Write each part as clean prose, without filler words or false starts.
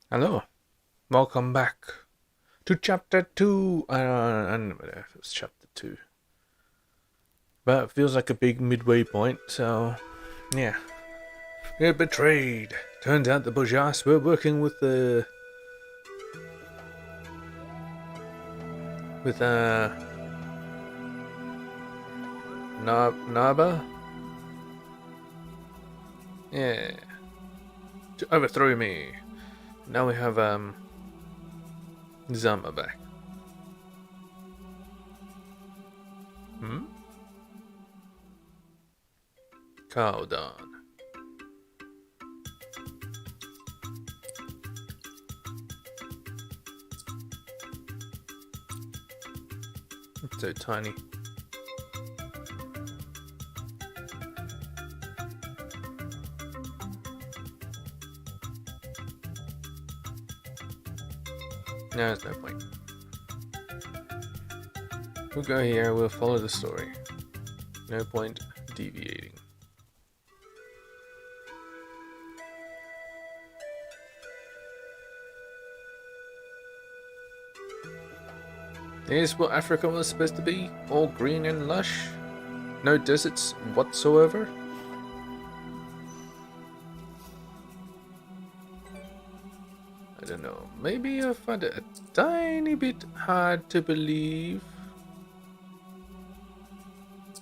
Hello, welcome back to chapter 2. I don't know if it's chapter 2, but it feels like a big midway point, so yeah. We're betrayed. Turns out the bourgeois were working with with Naba? Yeah. To overthrow me. Now we have Zama back. Hmm? Kori-Odan. It's so tiny. No, there's no point. We'll go here, we'll follow the story. No point deviating. Is what Africa was supposed to be? All green and lush? No deserts whatsoever? I don't know. Maybe I find it a tiny bit hard to believe.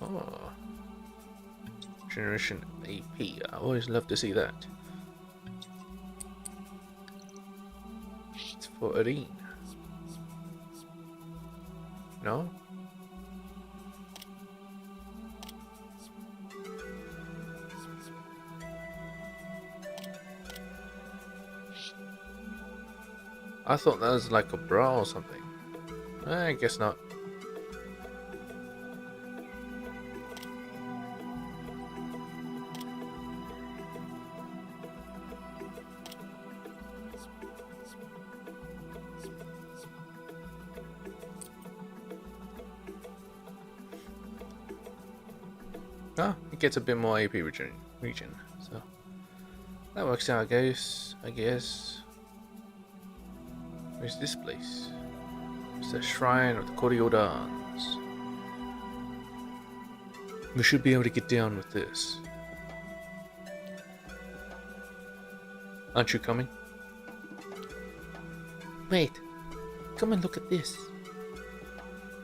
Oh. Generation AP. I always love to see that. It's for Aurion. No? I thought that was like a bra or something. I guess not. Ah, it gets a bit more AP region, so that works out, I guess. Where's this place? It's the shrine of the Kori-Odans. We should be able to get down with this. Aren't you coming? Wait, come and look at this.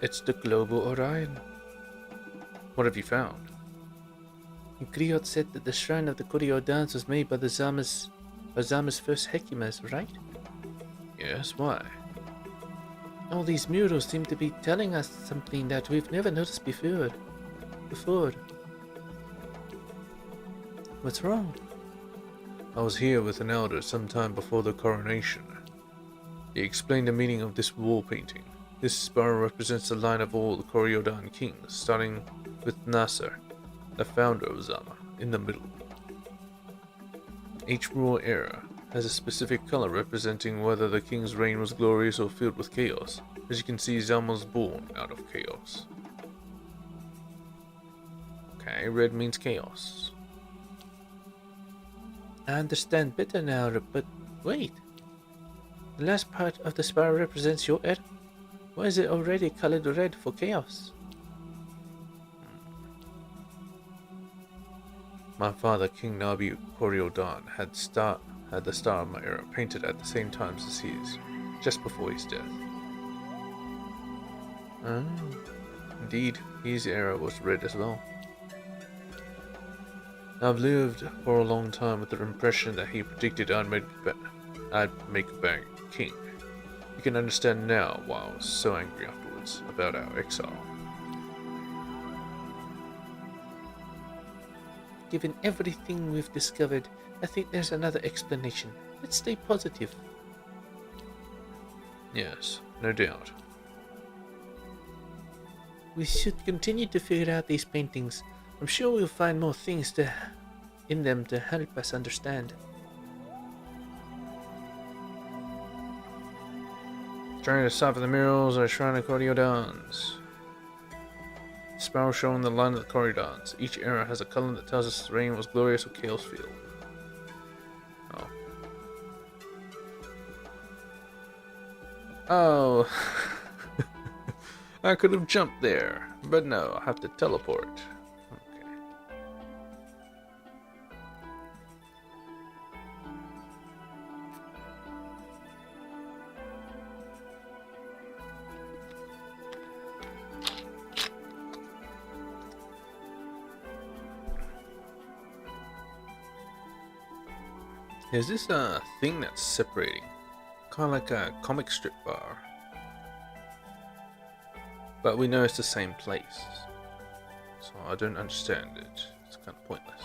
It's the global Aurion. What have you found? Griot said that the shrine of the Kori-Odan was made by the Zama's first Hekimas, right? Yes, why? All these murals seem to be telling us something that we've never noticed before. What's wrong? I was here with an elder sometime before the coronation. He explained the meaning of this wall painting. This spire represents the line of all the Kori-Odan kings, starting with Nasser, the founder of Zama, in the middle. Each rule era has a specific color representing whether the king's reign was glorious or filled with chaos. As you can see, Zama was born out of chaos. Okay, red means chaos. I understand better now, but wait. The last part of the spire represents your era. Why is it already colored red for chaos? My father, King Nabi Kori-Odan, had the star of my era painted at the same time as his, just before his death. Ah, indeed, his era was red as well. I've lived for a long time with the impression that he predicted I'd make a bad king. You can understand now why I was so angry afterwards about our exile. Given everything we've discovered, I think there's another explanation. Let's stay positive. Yes, no doubt. We should continue to figure out these paintings. I'm sure we'll find more things in them to help us understand. Trying to stop the murals or shrine of Kori-Odans. Spiral showing the line of the Kori-Odans. Each era has a color that tells us the reign was glorious or chaos filled. Oh. Oh, I could have jumped there, but no, I have to teleport. Okay. Is this a thing that's separating? Kind of like a comic strip bar. But we know it's the same place. So I don't understand it. It's kind of pointless.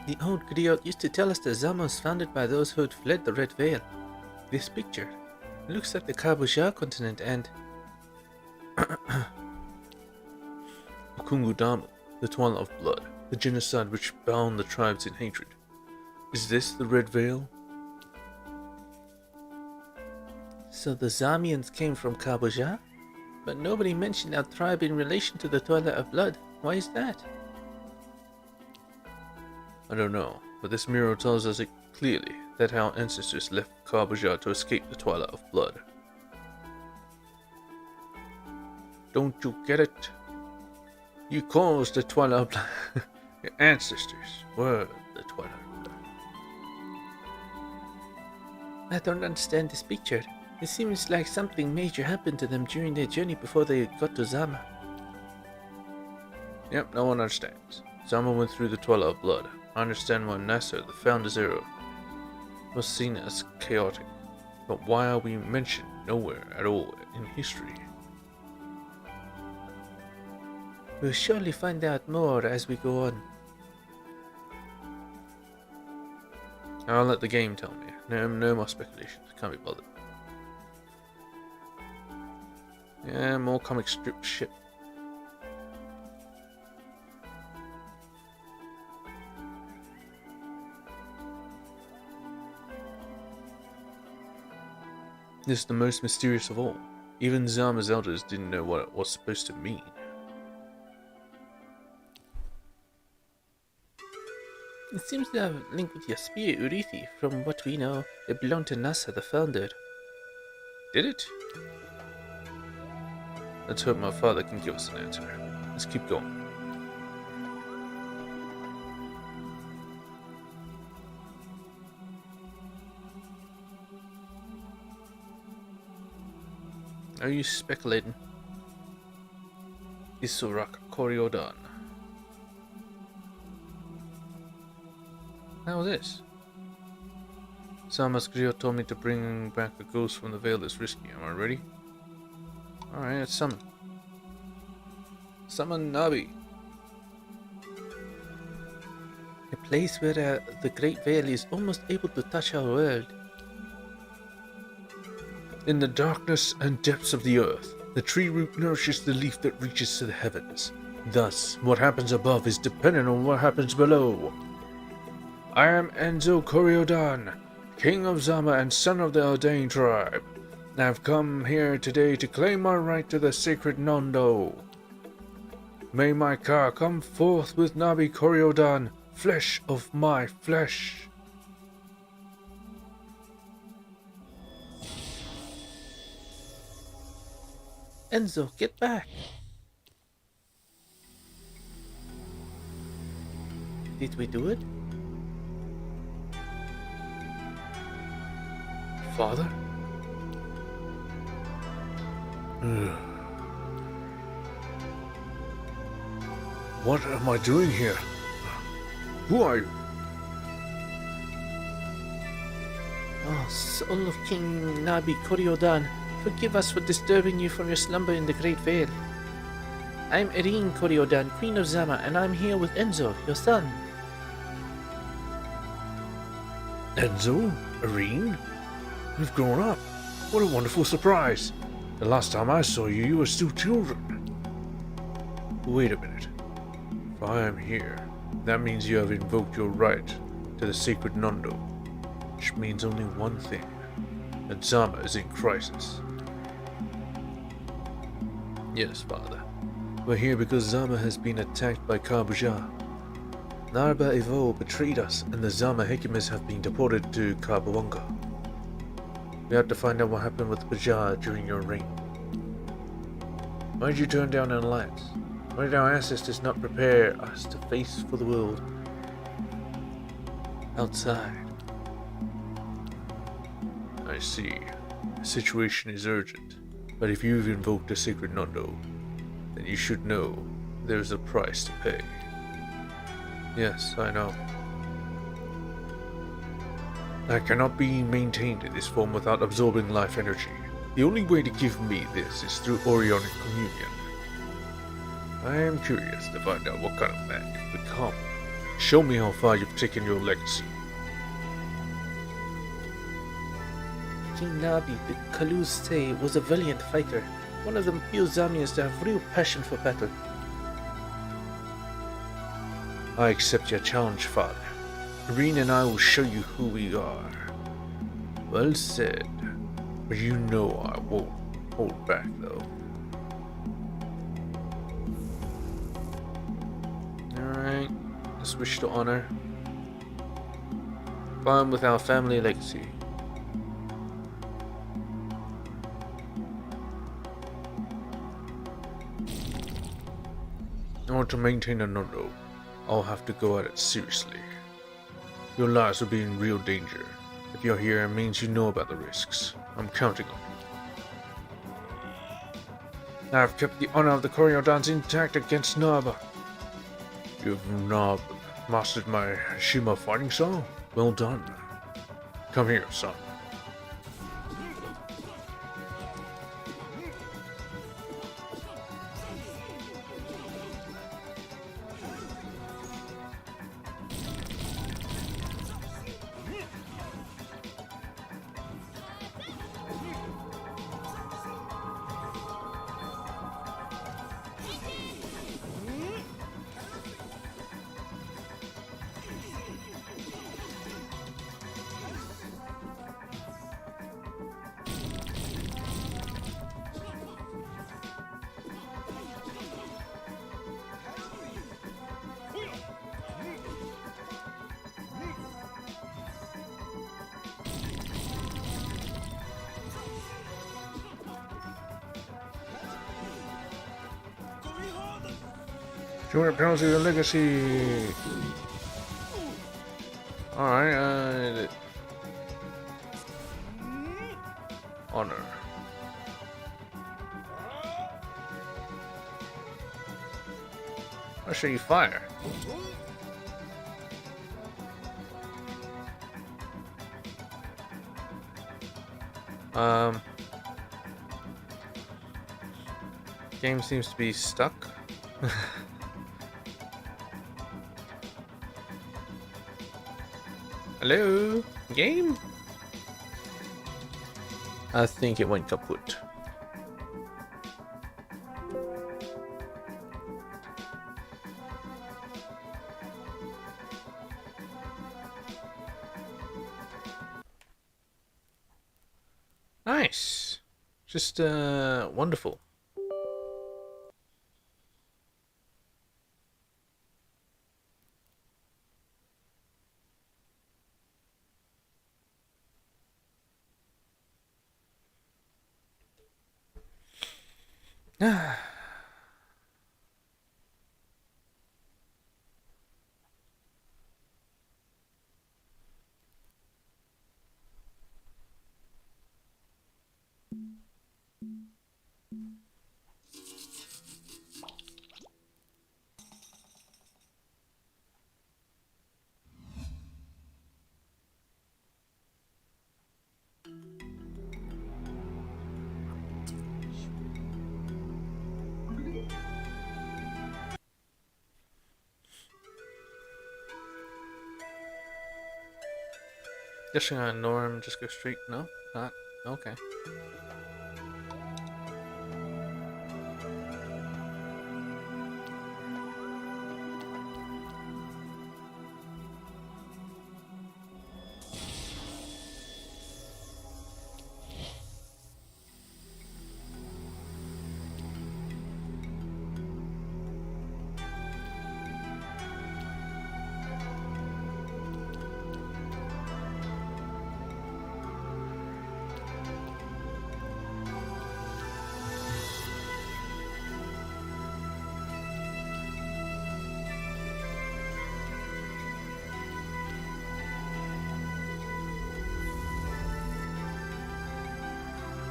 The old griot used to tell us that Zama was founded by those who had fled the Red Veil. This picture looks like the Kabushar continent and Kori-Odan, the Twilight of Blood, the genocide which bound the tribes in hatred. Is this the Red Veil? so the Zamians came from Kabushar? But nobody mentioned our tribe in relation to the Twilight of Blood. Why is that? I don't know, but this mirror tells us it clearly that our ancestors left Kabushar to escape the Twilight of Blood. Don't you get it? You caused the Twilight of Blood. Your ancestors were the Twilight of Blood. I don't understand this picture. It seems like something major happened to them during their journey before they got to Zama. Yep, no one understands. Zama went through the Twilight of Blood. I understand why Nasser, the Founder's Arrow, was seen as chaotic. But why are we mentioned nowhere at all in history? We'll surely find out more as we go on. I'll let the game tell me. No more speculations. Can't be bothered. Yeah, more comic strip shit. This is the most mysterious of all. Even Zama's elders didn't know what it was supposed to mean. It seems to have a link with your spear, Urithi. From what we know, it belonged to Nasa, the founder. Did it? Let's hope my father can give us an answer. Let's keep going. Are you speculating? Isurak Kori-Odan. How was this? Zama's griot told me to bring back a ghost from the veil is risky. Am I ready? Alright, let's summon. Summon Nabi. A place where the Great Veil is almost able to touch our world. In the darkness and depths of the earth, the tree root nourishes the leaf that reaches to the heavens. Thus, what happens above is dependent on what happens below. I am Enzo Kori-Odan, King of Zama and son of the Ordained tribe. I have come here today to claim my right to the sacred Nondo. May my car come forth with Nabi Kori-Odan, flesh of my flesh. Enzo, get back! Did we do it? Father? What am I doing here? Who are you? Oh, soul of King Nabi Kori-Odan, forgive us for disturbing you from your slumber in the Great Veil. I'm Aurion Kori-Odan, Queen of Zama, and I'm here with Enzo, your son. Enzo? Aurion? You've grown up. What a wonderful surprise. The last time I saw you, you were still children. Wait a minute. If I am here, that means you have invoked your right to the sacred Nondo, which means only one thing, that Zama is in crisis. Yes, Father. We're here because Zama has been attacked by Kabushar. Narba Evo betrayed us, and the Zama Hekimes have been deported to Kabawanga. We have to find out what happened with Bajar during your reign. Why did you turn down our lives? Why did our ancestors not prepare us to face for the world outside? I see. The situation is urgent, but if you've invoked a sacred Nondo, then you should know there's a price to pay. Yes, I know. I cannot be maintained in this form without absorbing life energy. The only way to give me this is through Aurionic communion. I am curious to find out what kind of man you've become. Show me how far you've taken your legacy. King Nabi, the Kalus say, was a valiant fighter, one of the few Zamians to have real passion for battle. I accept your challenge, Father. Irene and I will show you who we are. Well said. But you know I won't hold back, though. Alright, let's wish to honor. Fun with our family legacy. In order to maintain a Nondo, I'll have to go at it seriously. Your lives will be in real danger. If you're here, it means you know about the risks. I'm counting on you. I've kept the honor of the Kori-Odans intact against Narba. You've mastered my Shima fighting style? Well done. Come here, son. Join penalty of legacy. Alright, honor. I'll show you fire. Game seems to be stuck. Hello? Game? I think it went kaput. Nice. Just wonderful. Just gonna ignore him, just go straight. No? Not? Okay.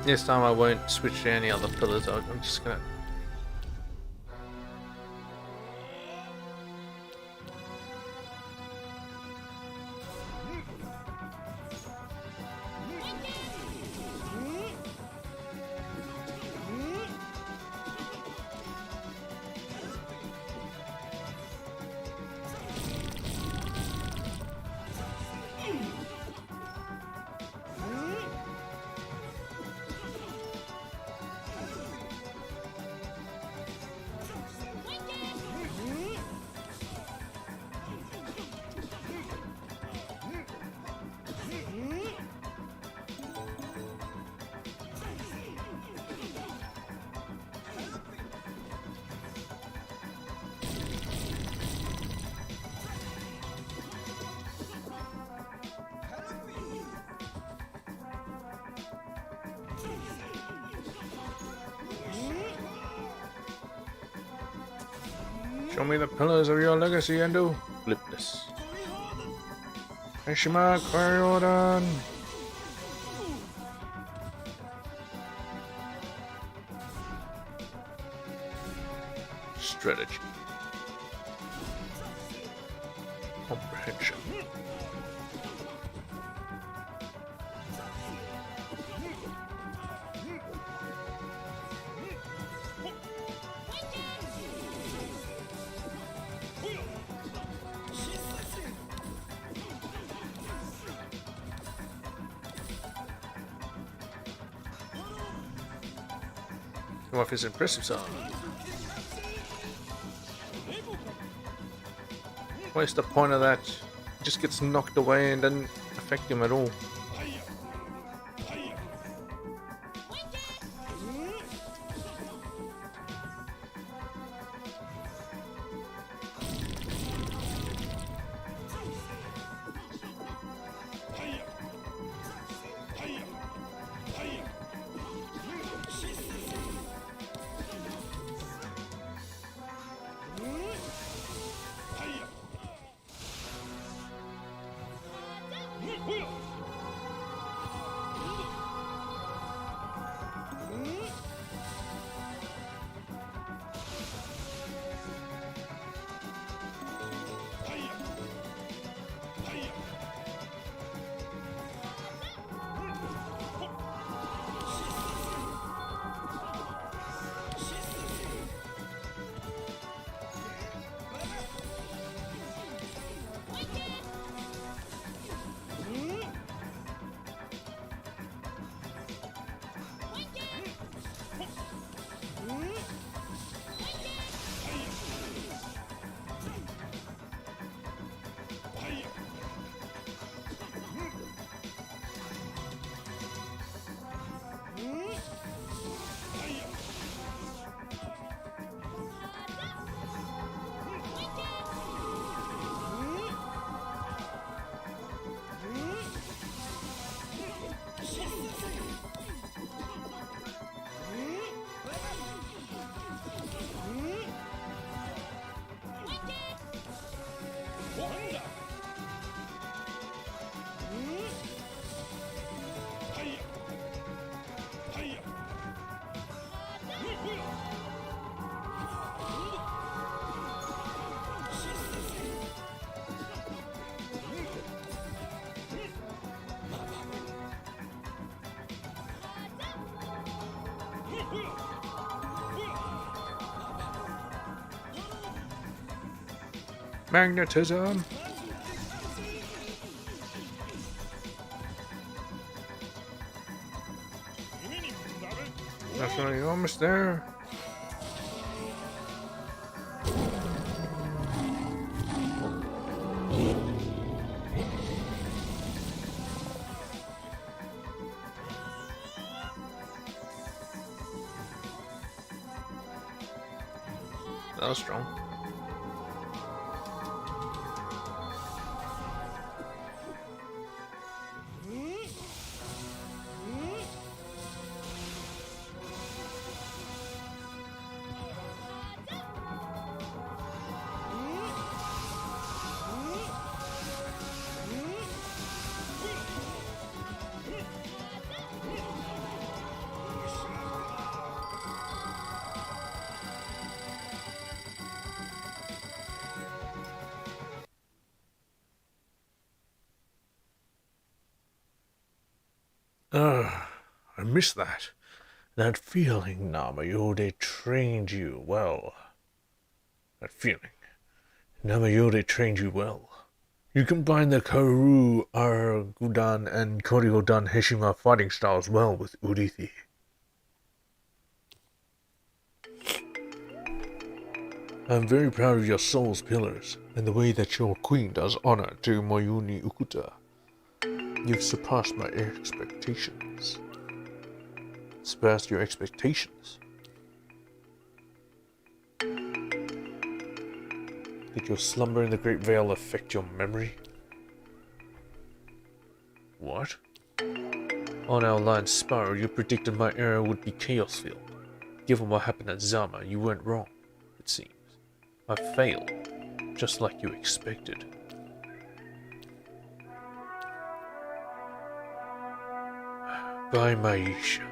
This time I won't switch to any other pillars. I'm just gonna. Show me the pillars of your legacy, Endo. Flipness. Hashima Kori-Odan. Strategy. Comprehension. Come off his impressive side. What's the point of that? He just gets knocked away and doesn't affect him at all. Magnetism. Definitely almost there. That was strong. Ugh, I miss that. That feeling, Namayode trained you well. That feeling. Namayode trained you well. You combine the Kori-Odan and Kori-Odan Heshima fighting styles well with Urithi. I'm very proud of your soul's pillars and the way that your queen does honor to Moyuni Ukuta. You've surpassed my expectations. Surpassed your expectations? Did your slumber in the Great Vale affect your memory? What? On our line spiral, you predicted my era would be chaos-filled. Given what happened at Zama, you weren't wrong, it seems. I failed, just like you expected. By Maisha,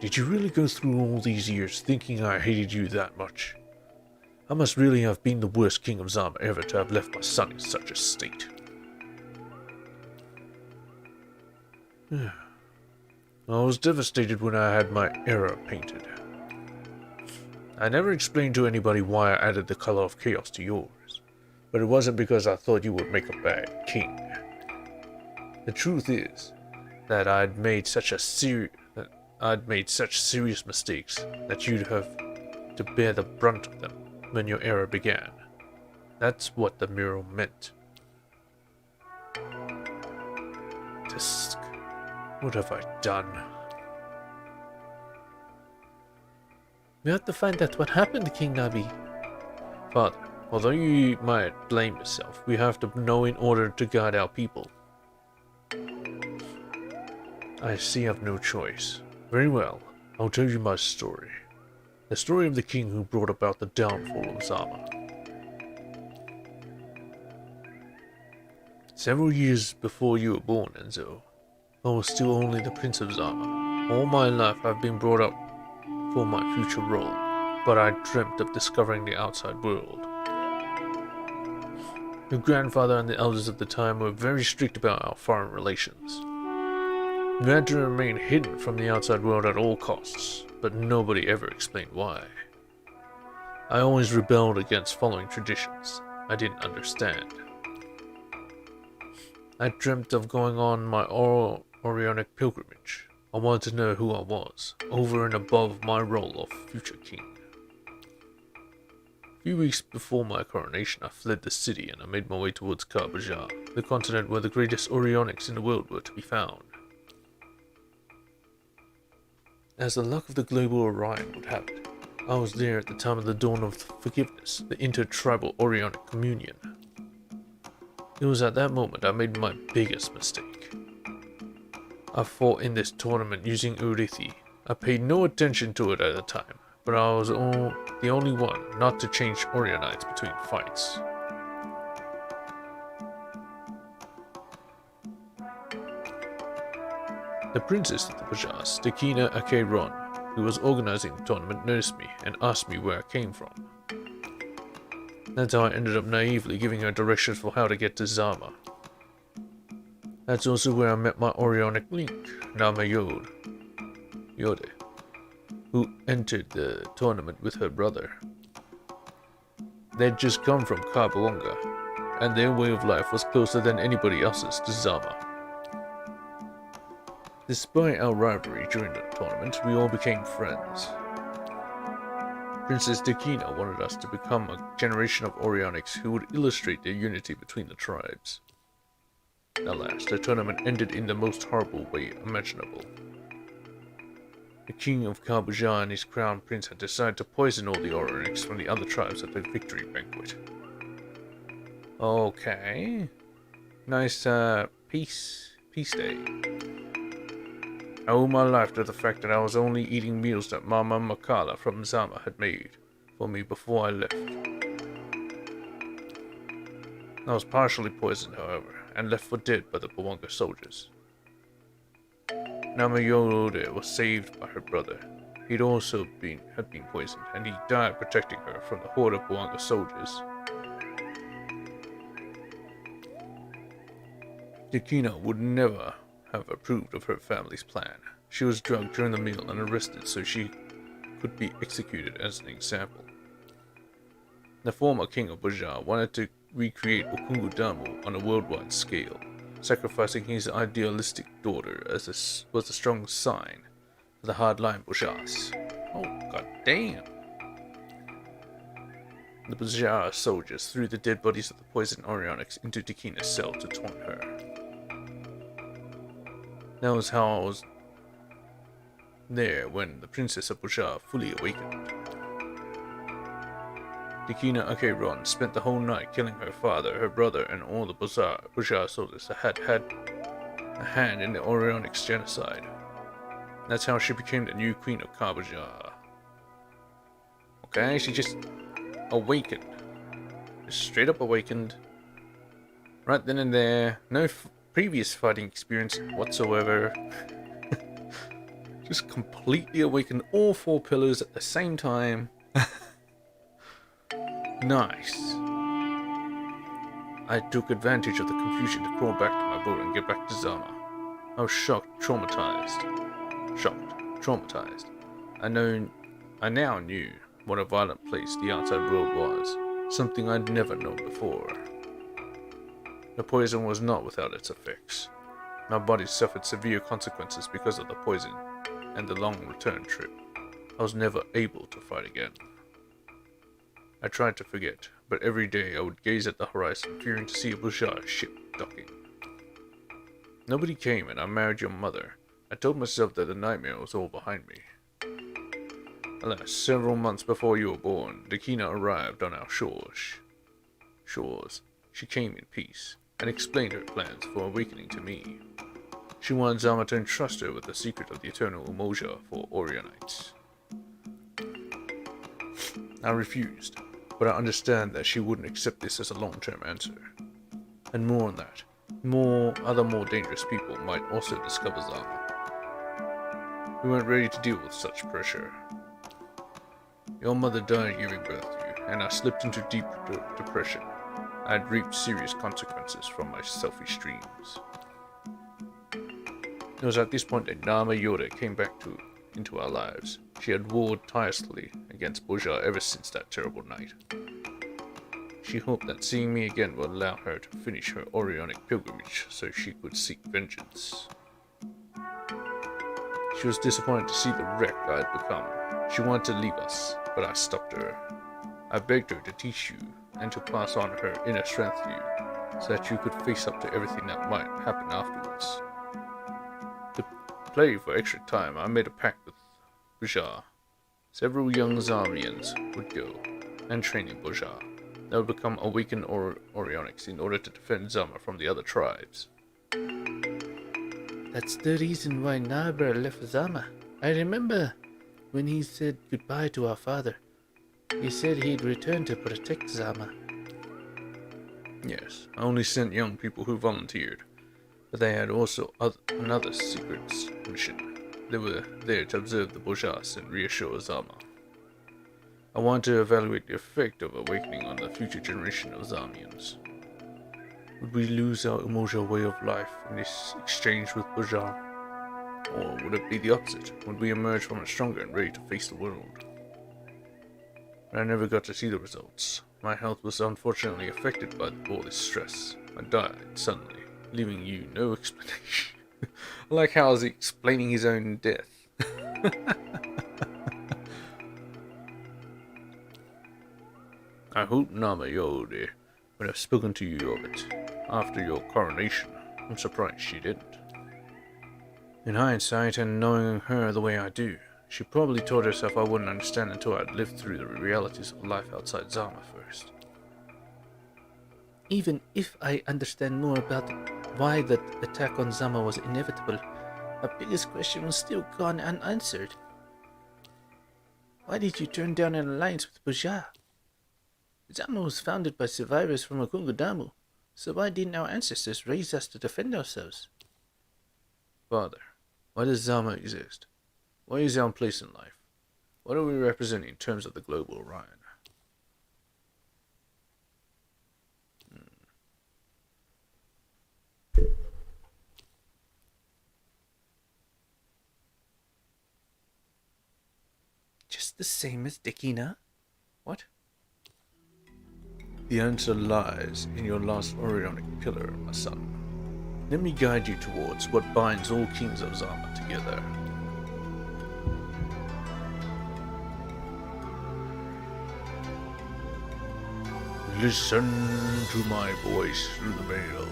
did you really go through all these years thinking I hated you that much? I must really have been the worst king of Zama ever to have left my son in such a state. I was devastated when I had my era painted. I never explained to anybody why I added the color of chaos to yours, but it wasn't because I thought you would make a bad king. The truth is that I'd made such serious mistakes that you'd have to bear the brunt of them when your era began. That's what the mural meant. Tisk, what have I done? We have to find out what happened, King Nabi. Father, although you might blame yourself, we have to know in order to guide our people. I see I've no choice. Very well, I'll tell you my story. The story of the king who brought about the downfall of Zama. Several years before you were born, Enzo, I was still only the Prince of Zama. All my life I've been brought up for my future role, but I dreamt of discovering the outside world. Your grandfather and the elders of the time were very strict about our foreign relations. We had to remain hidden from the outside world at all costs, but nobody ever explained why. I always rebelled against following traditions I didn't understand. I dreamt of going on my Aurionic pilgrimage. I wanted to know who I was, over and above my role of future king. A few weeks before my coronation, I fled the city and I made my way towards Kar-Bajar, the continent where the greatest Aurionics in the world were to be found. As the luck of the global Aurion would have it, I was there at the time of the Dawn of Forgiveness, the intertribal Aurionic communion. It was at that moment I made my biggest mistake. I fought in this tournament using Urithi. I paid no attention to it at the time, but I was the only one not to change Aurionites between fights. The princess of the Bajas, Tekina Akeron, who was organizing the tournament, noticed me and asked me where I came from. That's how I ended up naively giving her directions for how to get to Zama. That's also where I met my Aurionic link, Namayode, who entered the tournament with her brother. They'd just come from Karbawanga, and their way of life was closer than anybody else's to Zama. Despite our rivalry during the tournament, we all became friends. Princess Tekina wanted us to become a generation of Aurionics who would illustrate their unity between the tribes. Alas, the tournament ended in the most horrible way imaginable. The king of Kar-Bajar and his crown prince had decided to poison all the Aurionics from the other tribes at the victory banquet. Okay. Nice, peace day. I owe my life to the fact that I was only eating meals that Mama Makala from Zama had made for me before I left. I was partially poisoned, however, and left for dead by the Bawanga soldiers. Namayode was saved by her brother. He'd also had been poisoned, and he died protecting her from the horde of Bawanga soldiers. Tekina would never have approved of her family's plan. She was drugged during the meal and arrested so she could be executed as an example. The former king of Bujar wanted to recreate Okungudamu on a worldwide scale. Sacrificing his idealistic daughter was a strong sign for the hardline Bujars. Oh, god damn. The Bujar soldiers threw the dead bodies of the poisoned Aurionics into Dakina's cell to taunt her. That was how I was there when the Princess of Bujar fully awakened. Dakina Akeron spent the whole night killing her father, her brother, and all the Bujar soldiers that had had a hand in the Aurionics genocide. That's how she became the new queen of Kabujar. Okay, she just awakened. Just straight up awakened. Right then and there. No previous fighting experience whatsoever. Just completely awakened all 4 pillars at the same time. Nice. I took advantage of the confusion to crawl back to my boat and get back to Zama. I was shocked, traumatized. I now knew what a violent place the outside world was, something I'd never known before. The poison was not without its effects. My body suffered severe consequences because of the poison and the long return trip. I was never able to fight again. I tried to forget, but every day I would gaze at the horizon, fearing to see a Bujar ship docking. Nobody came and I married your mother. I told myself that the nightmare was all behind me. Alas, several months before you were born, Dakina arrived on our shores. She came in peace, and explained her plans for awakening to me. She wanted Zama to entrust her with the secret of the eternal Umoja for Aurionites. I refused, but I understand that she wouldn't accept this as a long-term answer. And more on that, other more dangerous people might also discover Zama. We weren't ready to deal with such pressure. Your mother died giving birth to you, and I slipped into deep depression. I had reaped serious consequences from my selfish dreams. It was at this point that Nama Yoda came back into our lives. She had warred tirelessly against Bujar ever since that terrible night. She hoped that seeing me again would allow her to finish her Aurionic pilgrimage so she could seek vengeance. She was disappointed to see the wreck I had become. She wanted to leave us, but I stopped her. I begged her to teach you and to pass on her inner strength to you, so that you could face up to everything that might happen afterwards. To play for extra time, I made a pact with Bujar. Several young Zamians would go and train in Bujar. They would become awakened Aurionics in order to defend Zama from the other tribes. That's the reason why Nabra left Zama. I remember when he said goodbye to our father. He said he'd return to protect Zama. Yes, I only sent young people who volunteered, but they had also another secret mission. They were there to observe the Bujars and reassure Zama. I wanted to evaluate the effect of awakening on the future generation of Zamians. Would we lose our Umoja way of life in this exchange with Bujar? Or would it be the opposite? Would we emerge from it stronger and ready to face the world? But I never got to see the results. My health was unfortunately affected by all this stress. I died suddenly, leaving you no explanation. I like how he's explaining his own death. I hope Nama Yode would have spoken to you of it after your coronation. I'm surprised she didn't. In hindsight, and knowing her the way I do, she probably told herself I wouldn't understand until I'd lived through the realities of life outside Zama first. Even if I understand more about why the attack on Zama was inevitable, our biggest question was still gone unanswered. Why did you turn down an alliance with Bujar? Zama was founded by survivors from Okungudamu, so why didn't our ancestors raise us to defend ourselves? Father, why does Zama exist? What is our place in life? What do we represent in terms of the global Orion? just the same as Dekina? What? The answer lies in your last Aurionic pillar, my son. Let me guide you towards what binds all kings of Zama together. Listen to my voice through the veil.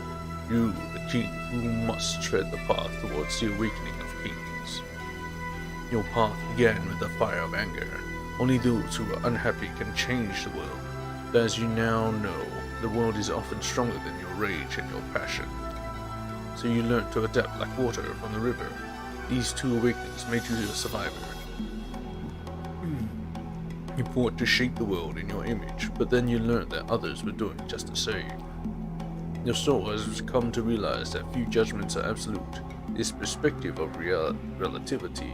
You, the king, who must tread the path towards the awakening of kings. Your path began with the fire of anger. Only those who are unhappy can change the world. But as you now know, the world is often stronger than your rage and your passion. So you learned to adapt like water from the river. These two awakenings made you a survivor. You fought to shape the world in your image, but then you learned that others were doing just the same. Your soul has come to realize that few judgments are absolute. This perspective of relativity.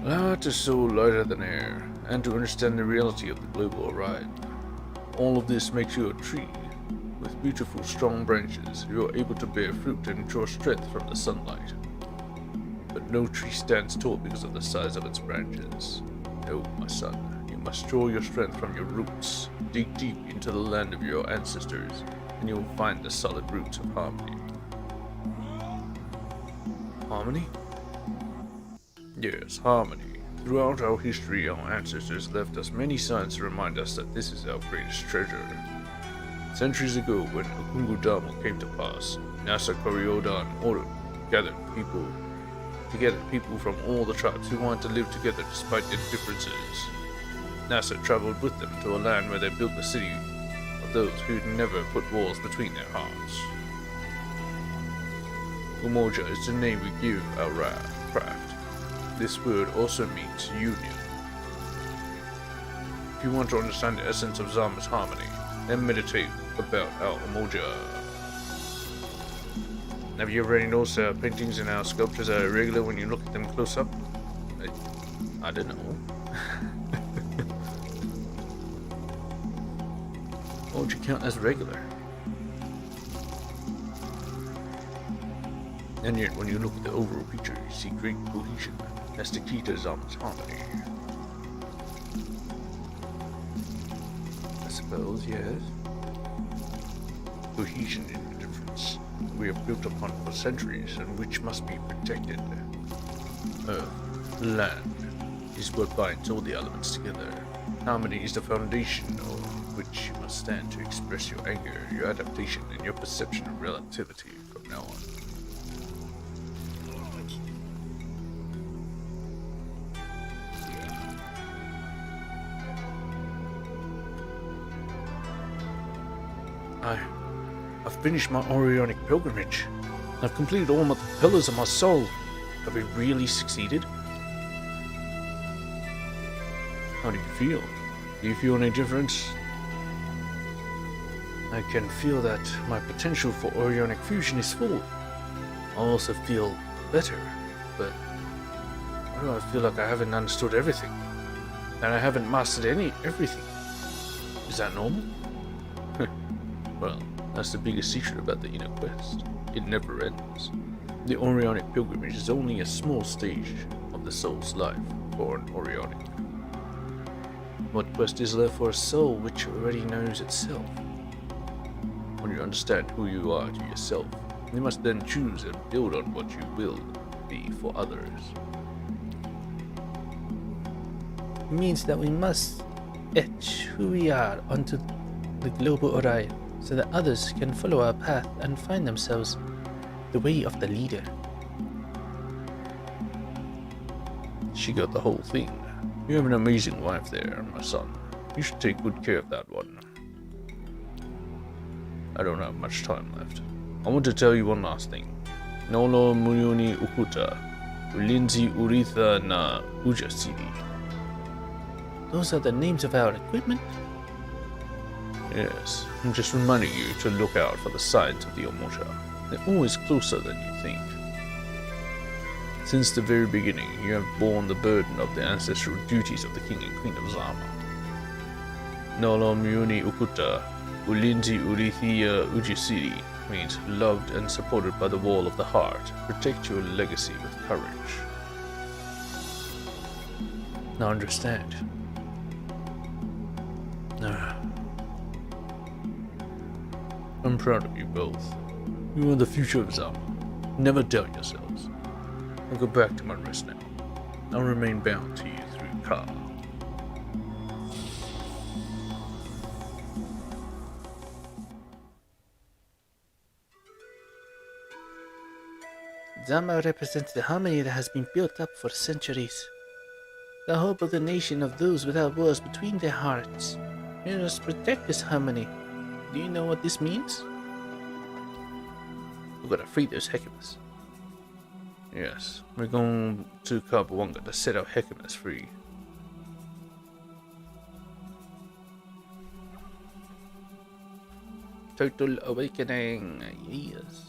Allow it to soar lighter than air, and to understand the reality of the global horizon. All of this makes you a tree. With beautiful, strong branches, you are able to bear fruit and draw strength from the sunlight. But no tree stands tall because of the size of its branches. No, my son, you must draw your strength from your roots. Dig deep into the land of your ancestors, and you will find the solid roots of harmony. Harmony? Yes, harmony. Throughout our history, our ancestors left us many signs to remind us that this is our greatest treasure. Centuries ago, when Okungudamo came to pass, Nasa Kori-Odan gathered people from all the tribes who wanted to live together despite their differences. Nasa traveled with them to a land where they built the city of those who'd never put walls between their hearts. Umoja is the name we give our craft. This word also means union. If you want to understand the essence of Zama's harmony, then meditate about our Umoja. Have you ever noticed our paintings and our sculptures are irregular when you look at them close up? I don't know. What would you count as regular? And yet, when you look at the overall picture, you see great cohesion. That's the key to Zama's harmony. I suppose, yes. Cohesion in the difference we have built upon for centuries and which must be protected. Earth, land, is what binds all the elements together. Harmony is the foundation on which you must stand to express your anger, your adaptation, and your perception of relativity from now on. I've finished my Aurionic pilgrimage. I've completed all the pillars of my soul. Have we really succeeded? How do you feel? Do you feel any difference? I can feel that my potential for Aurionic fusion is full. I also feel better, but why do I feel like I haven't understood everything? And I haven't mastered everything? Is that normal? Well, that's the biggest secret about the inner quest. It never ends. The Aurionic pilgrimage is only a small stage of the soul's life for an Aurionic. What quest is there for a soul which already knows itself? When you understand who you are to yourself, you must then choose and build on what you will be for others. It means that we must etch who we are onto the global Orion, so that others can follow our path and find themselves the way of the leader. She got the whole thing. You have an amazing wife there, my son. You should take good care of that one. I don't have much time left. I want to tell you one last thing. Nolo Muyuni Ukuta, Ulinzi Uritha na Ujasidi. Those are the names of our equipment? Yes, I'm just reminding you to look out for the signs of the Omoja. They're always closer than you think. Since the very beginning, you have borne the burden of the ancestral duties of the King and Queen of Zama. Nolo Muni Ukuta, Ulinzi Urithia Ujisiri means loved and supported by the wall of the heart. Protect your legacy with courage. Now understand. I'm proud of you both. You are the future of Zama. Never doubt yourselves. I'll go back to my rest now. I'll remain bound to you through Ka. Zama represents the harmony that has been built up for centuries. The hope of the nation of those without wars between their hearts. We must protect this harmony. Do you know what this means? We've got to free those Hecamas. Yes, we're going to Kabawanga to set our Hecamas free. Total awakening, yes.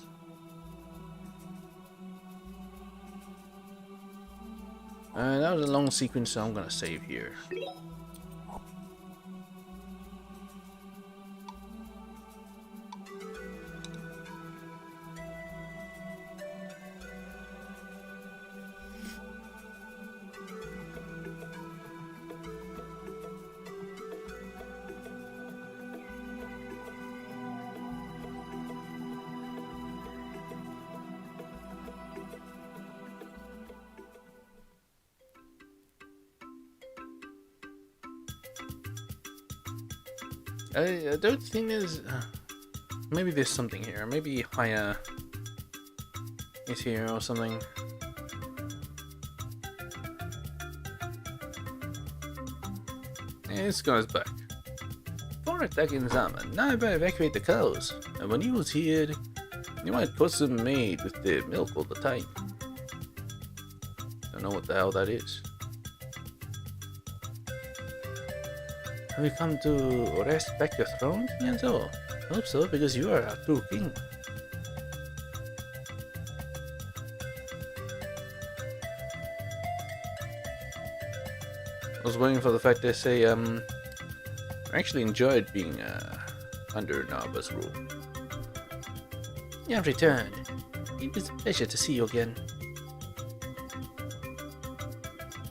That was a long sequence, so I'm gonna save here. I don't think there's... maybe there's something here. Maybe Haya is here or something. Yeah, this guy's back. Before attacking Zama, Naiba evacuate the cows. And when he was here, you might put some maid with the milk all the time. Don't know what the hell that is. Have you come to wrest back your throne, Yanzo? I hope so, because you are our true king. I was waiting for the fact they say, I actually enjoyed being under Naba's rule. You have returned. It was a pleasure to see you again.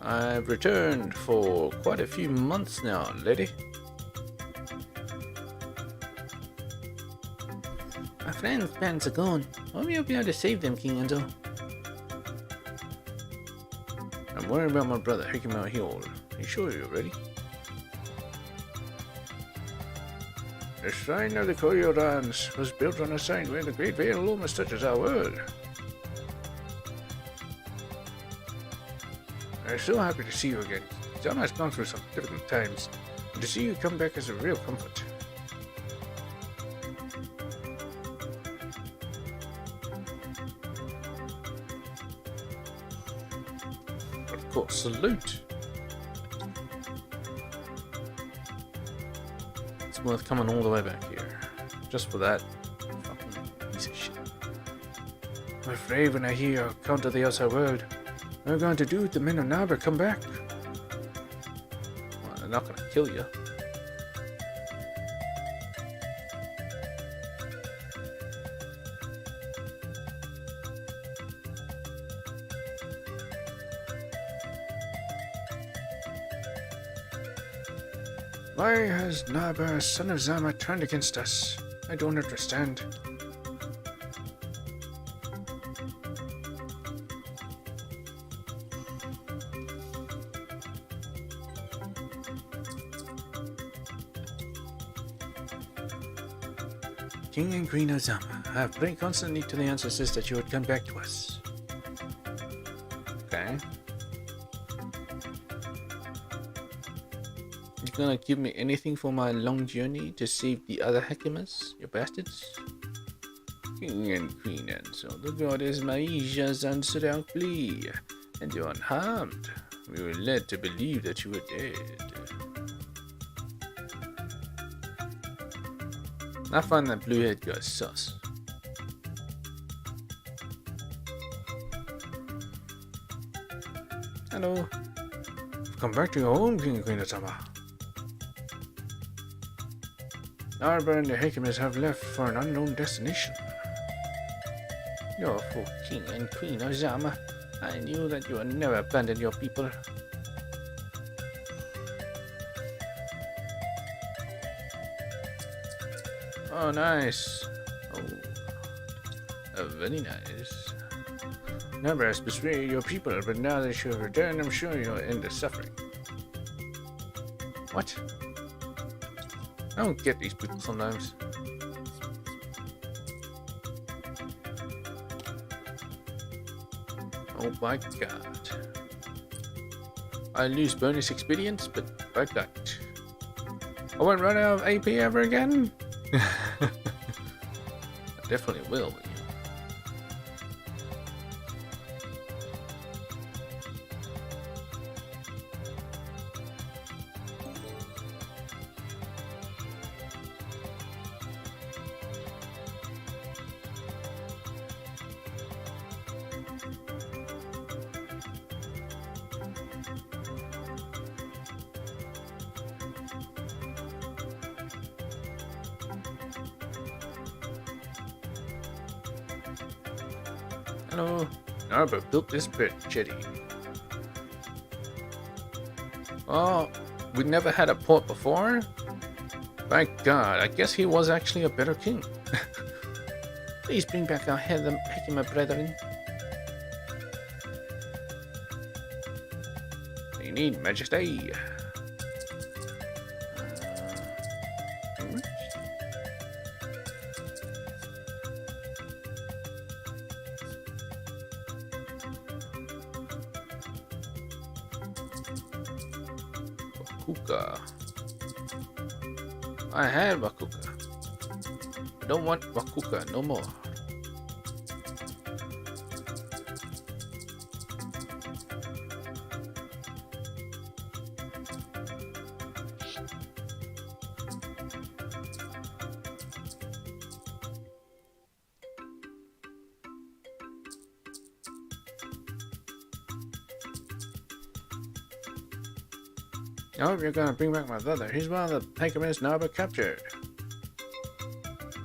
I've returned for quite a few months now, lady. Our friends' plans are gone. Why will you be able to save them, King Enzo? I'm worried about my brother, Hikima Hill. Are you sure you're ready? The shrine of the Kori-Odans was built on a site where the Great Veil almost touches our world. I'm so happy to see you again. Zama has gone through some difficult times, and to see you come back is a real comfort. Of course, salute. It's worth coming all the way back here, just for that fucking piece of shit. I'm afraid when I hear your account of the outside world, what are you going to do if the men of Naba come back? Well, they're not going to kill you. Why has Naba, son of Zama, turned against us? I don't understand. King and Queen of Zama, I have prayed constantly to the ancestors that you would come back to us. Okay. You gonna give me anything for my long journey to save the other Hecamas, you bastards? King and Queen Enzo, the goddess Maisha's answered our plea, and you're unharmed. We were led to believe that you were dead. I find that blue-haired guy sus. Hello. Come back to your home, King and Queen of Zama. Narba and the Hecamas have left for an unknown destination. Lawful King and Queen of Zama, I knew that you would never abandon your people. Oh, nice. Very nice. Never has persuaded your people, but now that you have returned, I'm sure you'll end the suffering. What? I don't get these people sometimes. Oh my god. I lose bonus experience, but I got. I won't run out of AP ever again? I definitely will. Hello. Narba built this bit, jetty. Oh, we never had a port before? My god, I guess he was actually a better king. Please bring back our Hekima brethren. They need majesty. Wakuka. I had Wakuka. I don't want Wakuka no more. I hope you're gonna bring back my brother. He's one of the Hekimas Narba captured.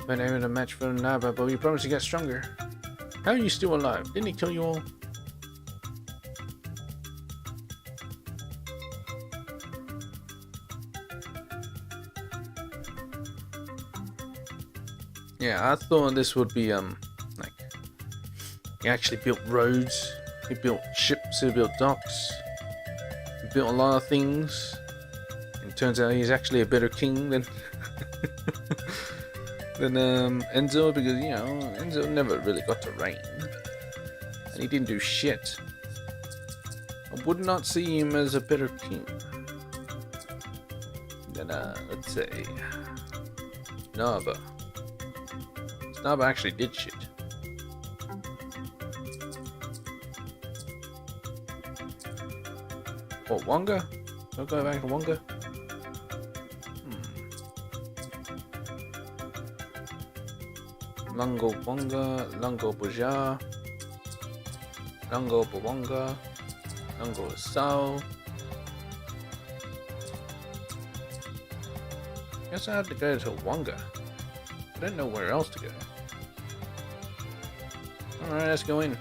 Been able to match for Narba, but we promised to get stronger. How are you still alive? Didn't he kill you all? Yeah, I thought this would be like he actually built roads, he built ships, he built docks, he built a lot of things. And turns out he's actually a better king than than Enzo, because you know Enzo never really got to reign, and he didn't do shit. I would not see him as a better king than let's say Narba. Narba actually did shit. Oh, Wonga? Don't go back to Wonga. Lango Bonga, Lango Buja, Lango Bawonga, Lango Sao. Guess I have to go to Wonga. I don't know where else to go. Alright, let's go in.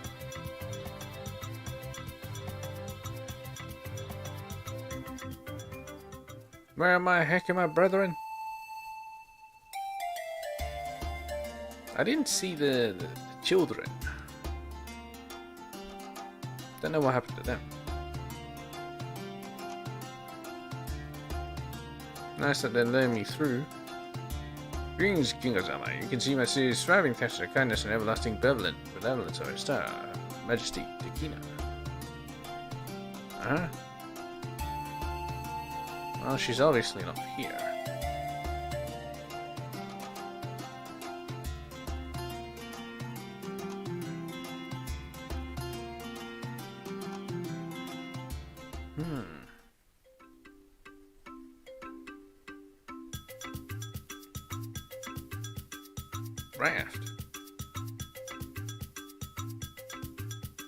Where am I, heck, my brethren? I didn't see the children. Don't know what happened to them. Nice that they let me through. Greetings, King Ozama. You can see my city is thriving thanks to the kindness and everlasting benevolence of our star, Majesty Takina. Uh-huh. Well, she's obviously not here. Raft.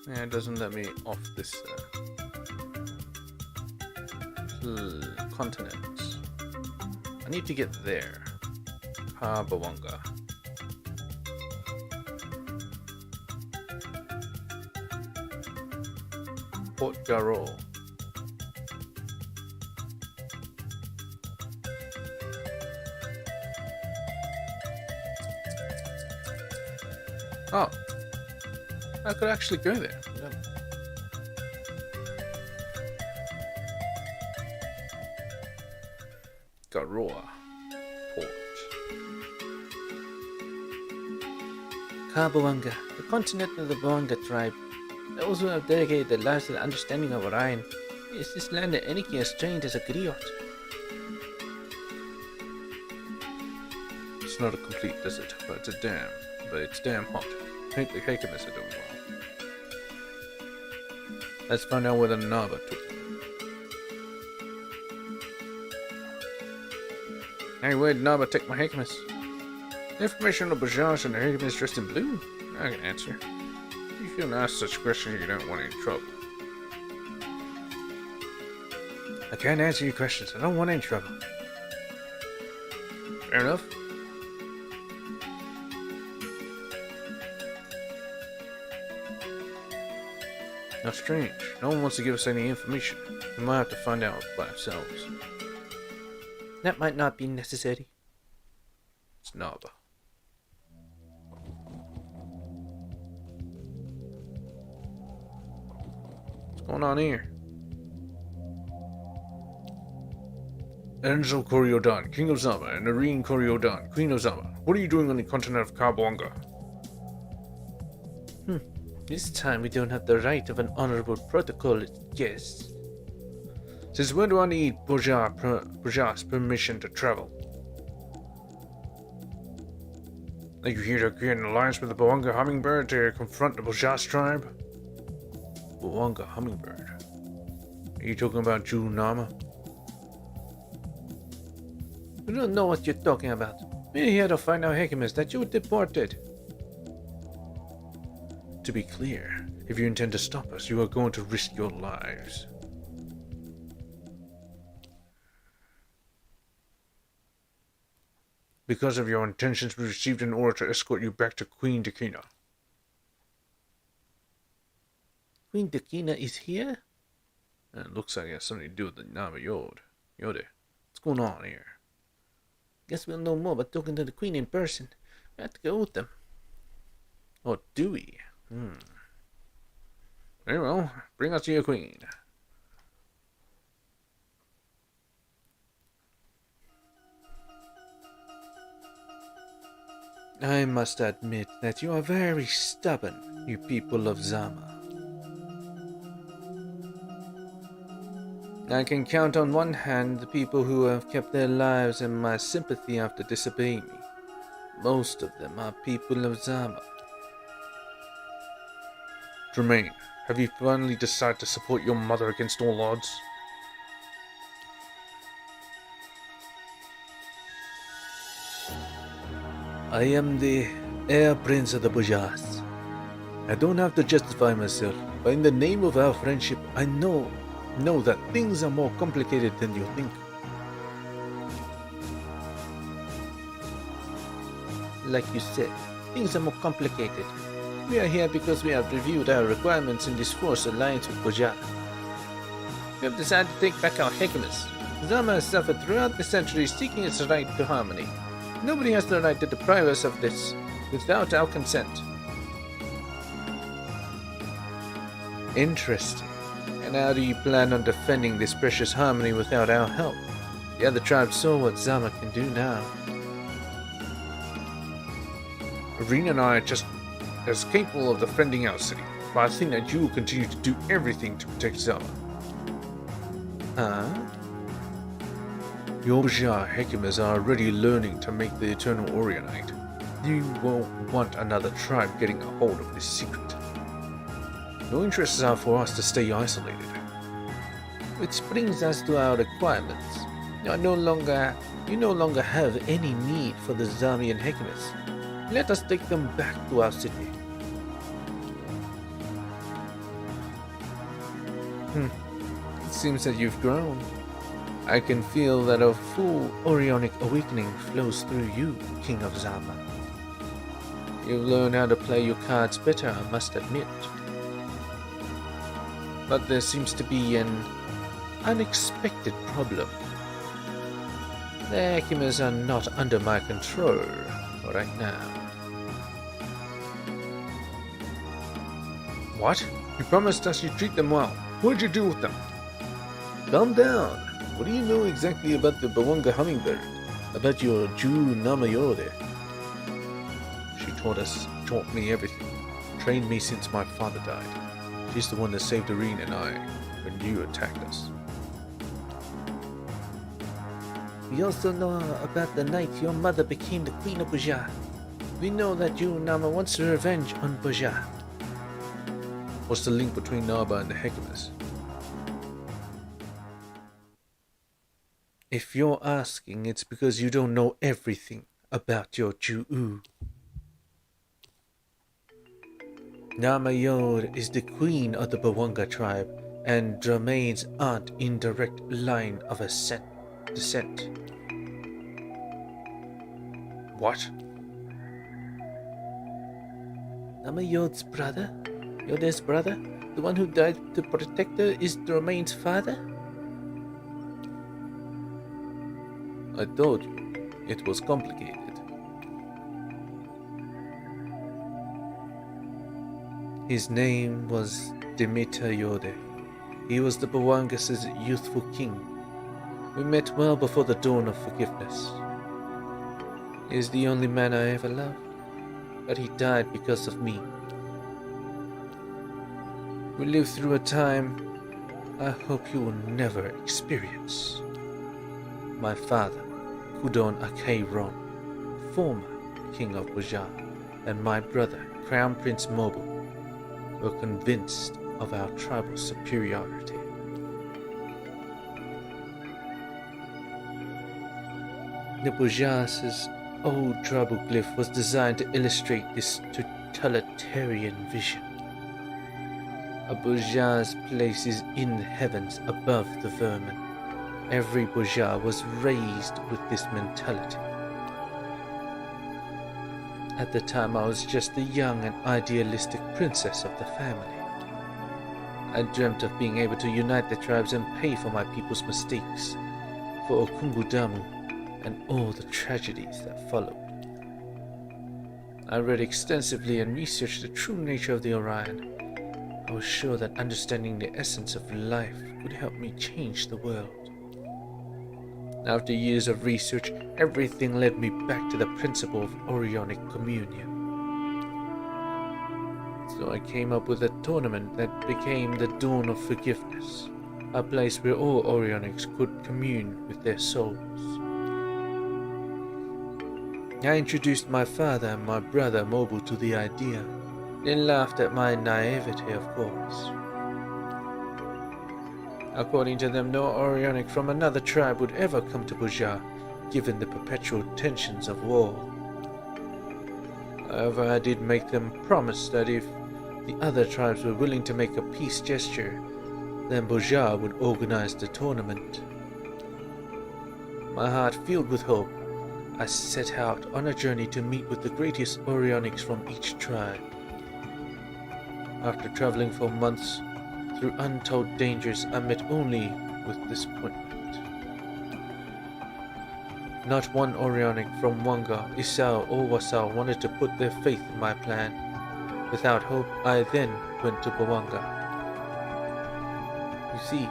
Yeah, it doesn't let me off this continent. I need to get there. Bawonga. Port Garo. Oh, I could actually go there. Yeah. Garoa Port. Kabawanga, the continent of the Boanga tribe. Those who have dedicated their lives to the understanding of Orion. Is this land that Eniki has trained as a griot? It's not a complete desert, but it's a dam. But it's damn hot. I think the Hecamus are doing well. Let's find out where the Naba took them. Hey, where'd Naba take my Hecamus? Information on the Bajaj and the Hecamus dressed in blue? I can answer. You shouldn't ask such questions you don't want any trouble. I can't answer your questions. I don't want any trouble. Fair enough. How strange. No one wants to give us any information. We might have to find out by ourselves. That might not be necessary. It's Naba. What's going on here? Angel Kori-Odan, King of Zama, and Aurion Kori-Odan, Queen of Zama. What are you doing on the continent of Kabawanga? This time we don't have the right of an honorable protocol guest. Since when do I need Bajaj's permission to travel? Are you here to create an alliance with the Bawanga Hummingbird to confront the Bajaj tribe? Bawanga Hummingbird? Are you talking about Junama? We don't know what you're talking about. We're here to find out Hecamus that you were deported. To be clear, if you intend to stop us, you are going to risk your lives. Because of your intentions, we received an order to escort you back to Queen Dakina. Queen Dakina is here? It looks like it has something to do with the Nama Yode. What's going on here? Guess we'll know more by talking to the Queen in person. We have to go with them. Or do we? Very well, bring us to your Queen. I must admit that you are very stubborn, you people of Zama. I can count on one hand the people who have kept their lives in my sympathy after disobeying me. Most of them are people of Zama. Tremaine, have you finally decided to support your mother against all odds? I am the heir prince of the Bajaj. I don't have to justify myself, but in the name of our friendship, I know that things are more complicated than you think. Like you said, things are more complicated. We are here because we have reviewed our requirements in this forced alliance with Bajaj. We have decided to take back our Hecamus. Zama has suffered throughout the centuries seeking its right to harmony. Nobody has the right to deprive us of this without our consent. Interesting. And how do you plan on defending this precious harmony without our help? The other tribes saw what Zama can do now. Aurion and I are just as capable of defending our city, but I think that you will continue to do everything to protect Zama. Huh? Your Bajaj Hecamus are already learning to make the eternal Orionite. You won't want another tribe getting a hold of this secret. No interests are for us to stay isolated. Which brings us to our requirements. You no longer have any need for the Zamian Hecamus. Let us take them back to our city. It seems that you've grown. I can feel that a full Orionic awakening flows through you, King of Zama. You've learned how to play your cards better, I must admit. But there seems to be an unexpected problem. The Hecamus are not under my control right now. What? You promised us you'd treat them well. What did you do with them? Calm down. What do you know exactly about the Bawanga hummingbird? About your Jew Namayore? She taught me everything. Trained me since my father died. She's the one that saved Aurion and I when you attacked us. We also know about the night your mother became the Queen of Buja. We know that you, Nama, wants revenge on Buja. What's the link between Naba and the Hecamas? If you're asking, it's because you don't know everything about your Jew. Namayor is the queen of the Bawanga tribe and Dramain's aunt in direct line of descent. What? Namayor's brother? Yode's brother? The one who died to protect her is Dramain's father? I told you, it was complicated. His name was Demeter Yode. He was the Bawangas' youthful king. We met well before the dawn of forgiveness. He is the only man I ever loved, but he died because of me. We lived through a time I hope you will never experience. My father, Kudon Akeiron, former king of Buja, and my brother, Crown Prince Mobu, were convinced of our tribal superiority. The Buja's old tribal glyph was designed to illustrate this totalitarian vision. A Buja's place is in the heavens above the vermin. Every Buja was raised with this mentality. At the time, I was just the young and idealistic princess of the family. I dreamt of being able to unite the tribes and pay for my people's mistakes, for Okungudamu and all the tragedies that followed. I read extensively and researched the true nature of the Aurion. I was sure that understanding the essence of life could help me change the world. After years of research, everything led me back to the principle of Aurionic communion. So I came up with a tournament that became the Dawn of Forgiveness, a place where all Aurionics could commune with their souls. I introduced my father and my brother Mobu to the idea, then laughed at my naivety, of course. According to them, no Aurionic from another tribe would ever come to Buja, given the perpetual tensions of war. However, I did make them promise that if the other tribes were willing to make a peace gesture, then Buja would organize the tournament. My heart filled with hope, I set out on a journey to meet with the greatest Aurionics from each tribe. After traveling for months, through untold dangers, I met only with disappointment. Not one Aurionic from Wanga, Isao, or Wasao wanted to put their faith in my plan. Without hope, I then went to Bawanga. You see,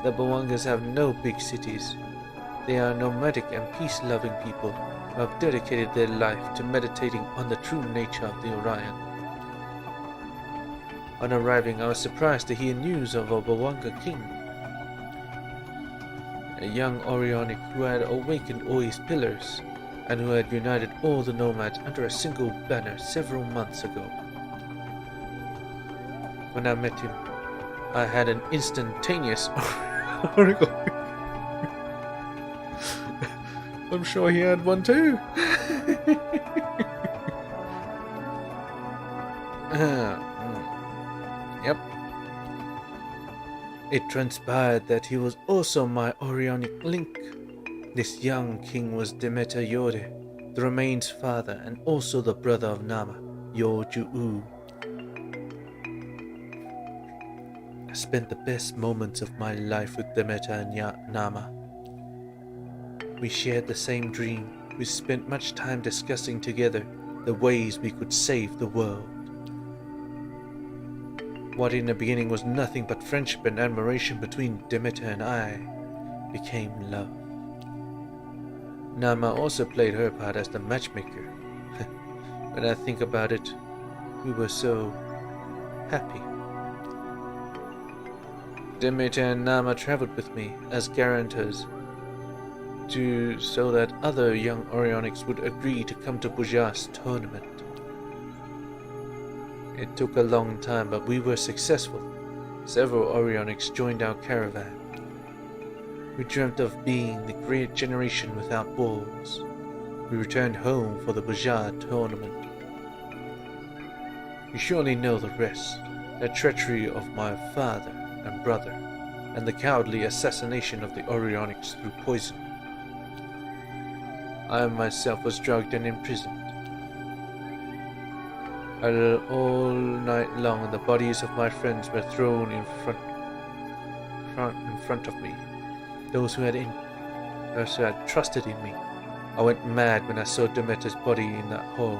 the Bawangas have no big cities. They are nomadic and peace-loving people who have dedicated their life to meditating on the true nature of the Aurion. On arriving, I was surprised to hear news of a Bawanga king, a young Aurionic who had awakened all his pillars, and who had united all the nomads under a single banner several months ago. When I met him, I had an instantaneous Article. I'm sure he had one too. Yep. It transpired that he was also my Aurionic link. This young king was Demeter Yode, the Remain's father and also the brother of Nama, Yoju'u. I spent the best moments of my life with Demeter and Nama. We shared the same dream. We spent much time discussing together the ways we could save the world. What in the beginning was nothing but friendship and admiration between Demeter and I became love. Nama also played her part as the matchmaker. When I think about it, we were so happy. Demeter and Nama traveled with me as guarantors so that other young Orionics would agree to come to Bujar's tournament. It took a long time, but we were successful. Several Orionics joined our caravan. We dreamt of being the great generation without walls. We returned home for the Bujar tournament. You surely know the rest. The treachery of my father and brother, and the cowardly assassination of the Orionics through poison. I myself was drugged and imprisoned. All night long, the bodies of my friends were thrown in front of me. Those who had trusted in me. I went mad when I saw Demeter's body in that hole.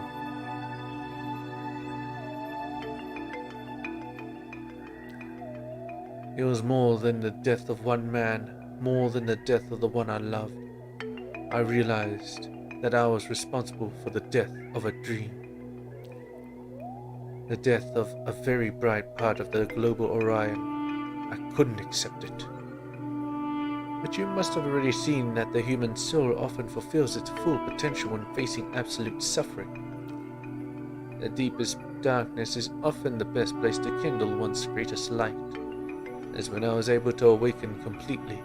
It was more than the death of one man, more than the death of the one I loved. I realized that I was responsible for the death of a dream. The death of a very bright part of the global Aurion. I couldn't accept it. But you must have already seen that the human soul often fulfills its full potential when facing absolute suffering. The deepest darkness is often the best place to kindle one's greatest light, as when I was able to awaken completely.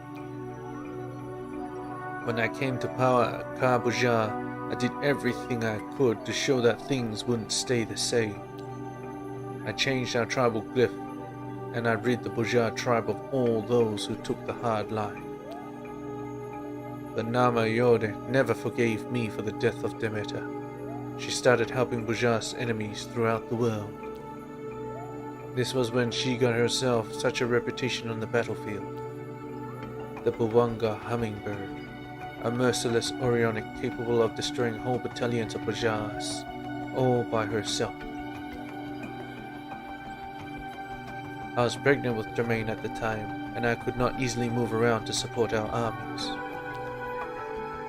When I came to power at Bujar, I did everything I could to show that things wouldn't stay the same. I changed our tribal glyph, and I rid the Bujar tribe of all those who took the hard line. But Nama Yode never forgave me for the death of Demeter. She started helping Bujar's enemies throughout the world. This was when she got herself such a reputation on the battlefield. The Bwanga hummingbird, a merciless Orionic capable of destroying whole battalions of Bujars, all by herself. I was pregnant with Jermaine at the time, and I could not easily move around to support our armies.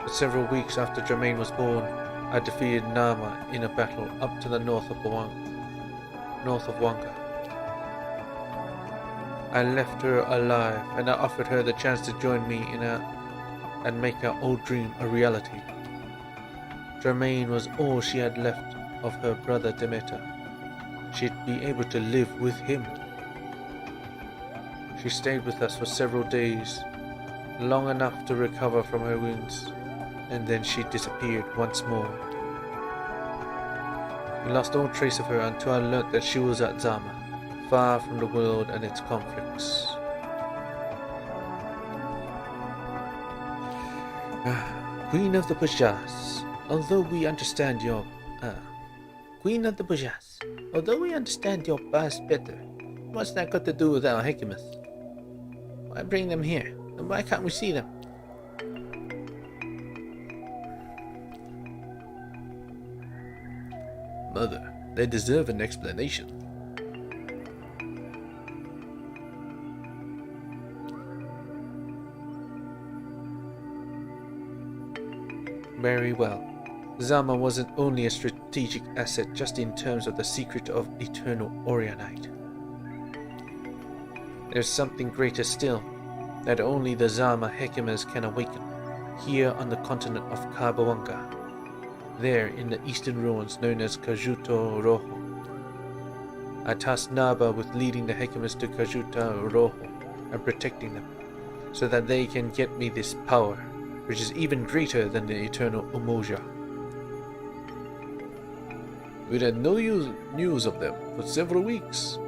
But several weeks after Jermaine was born, I defeated Nama in a battle up to the north of Wanga. I left her alive, and I offered her the chance to join me and make our old dream a reality. Jermaine was all she had left of her brother Demeter. She'd be able to live with him. She stayed with us for several days, long enough to recover from her wounds, and then she disappeared once more. We lost all trace of her until I learnt that she was at Zama, far from the world and its conflicts. Queen of the Bujars, although we understand your past better, what's that got to do with our Hecamus? Why bring them here, and why can't we see them? Mother, they deserve an explanation. Very well. Zama wasn't only a strategic asset just in terms of the secret of eternal Orionite. There's something greater still, that only the Zama Hekimas can awaken, here on the continent of Karbawanga, there in the eastern ruins known as Kajuto Rojo. I tasked Naba with leading the Hekimas to Kajuto Rojo and protecting them, so that they can get me this power, which is even greater than the eternal Umoja. We had no news of them for several weeks.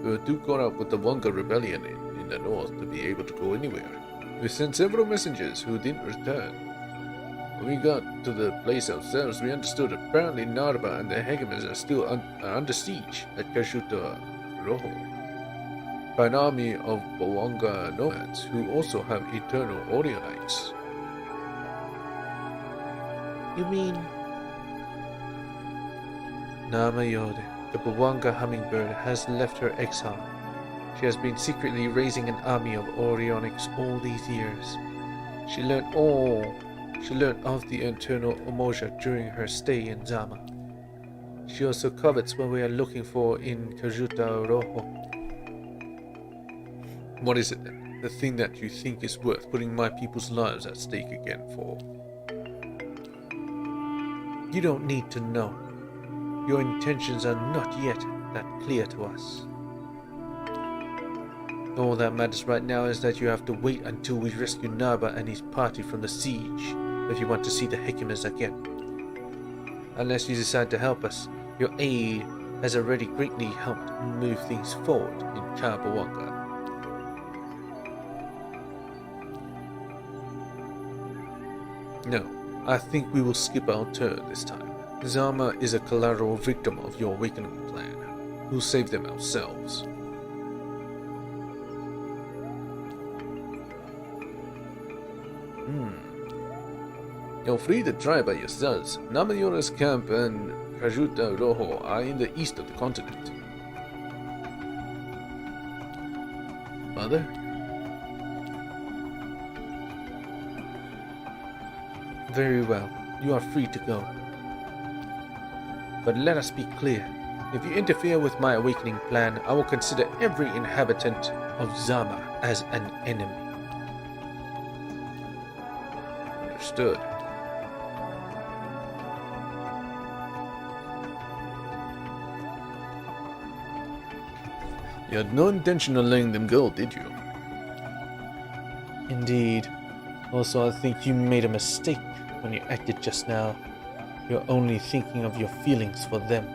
We were too caught up with the Wanga rebellion in the north to be able to go anywhere. We sent several messengers who didn't return. When we got to the place ourselves, we understood apparently Narba and the Hegemons are still under siege at Kashuta Rojo by an army of Bwanga nomads who also have eternal Orionites. You mean Nama Yode, the Bwanga hummingbird, has left her exile She has been secretly raising an army of Orionics all these years. She learned of the eternal Umoja during her stay in Zama. She also covets what we are looking for in Kajuta Rojo. What is it then? The thing that you think is worth putting my people's lives at stake again for? You don't need to know. Your intentions are not yet that clear to us. All that matters right now is that you have to wait until we rescue Naba and his party from the siege if you want to see the Hekimas again. Unless you decide to help us, your aid has already greatly helped move things forward in Kabawanga. No, I think we will skip our turn this time. Zama is a collateral victim of your awakening plan. We'll save them ourselves. You're free to try by yourselves. Namayora's camp and Kajuta Rojo are in the east of the continent. Mother? Very well. You are free to go. But let us be clear. If you interfere with my awakening plan, I will consider every inhabitant of Zama as an enemy. Understood. You had no intention of letting them go, did you? Indeed. Also, I think you made a mistake when you acted just now. You're only thinking of your feelings for them.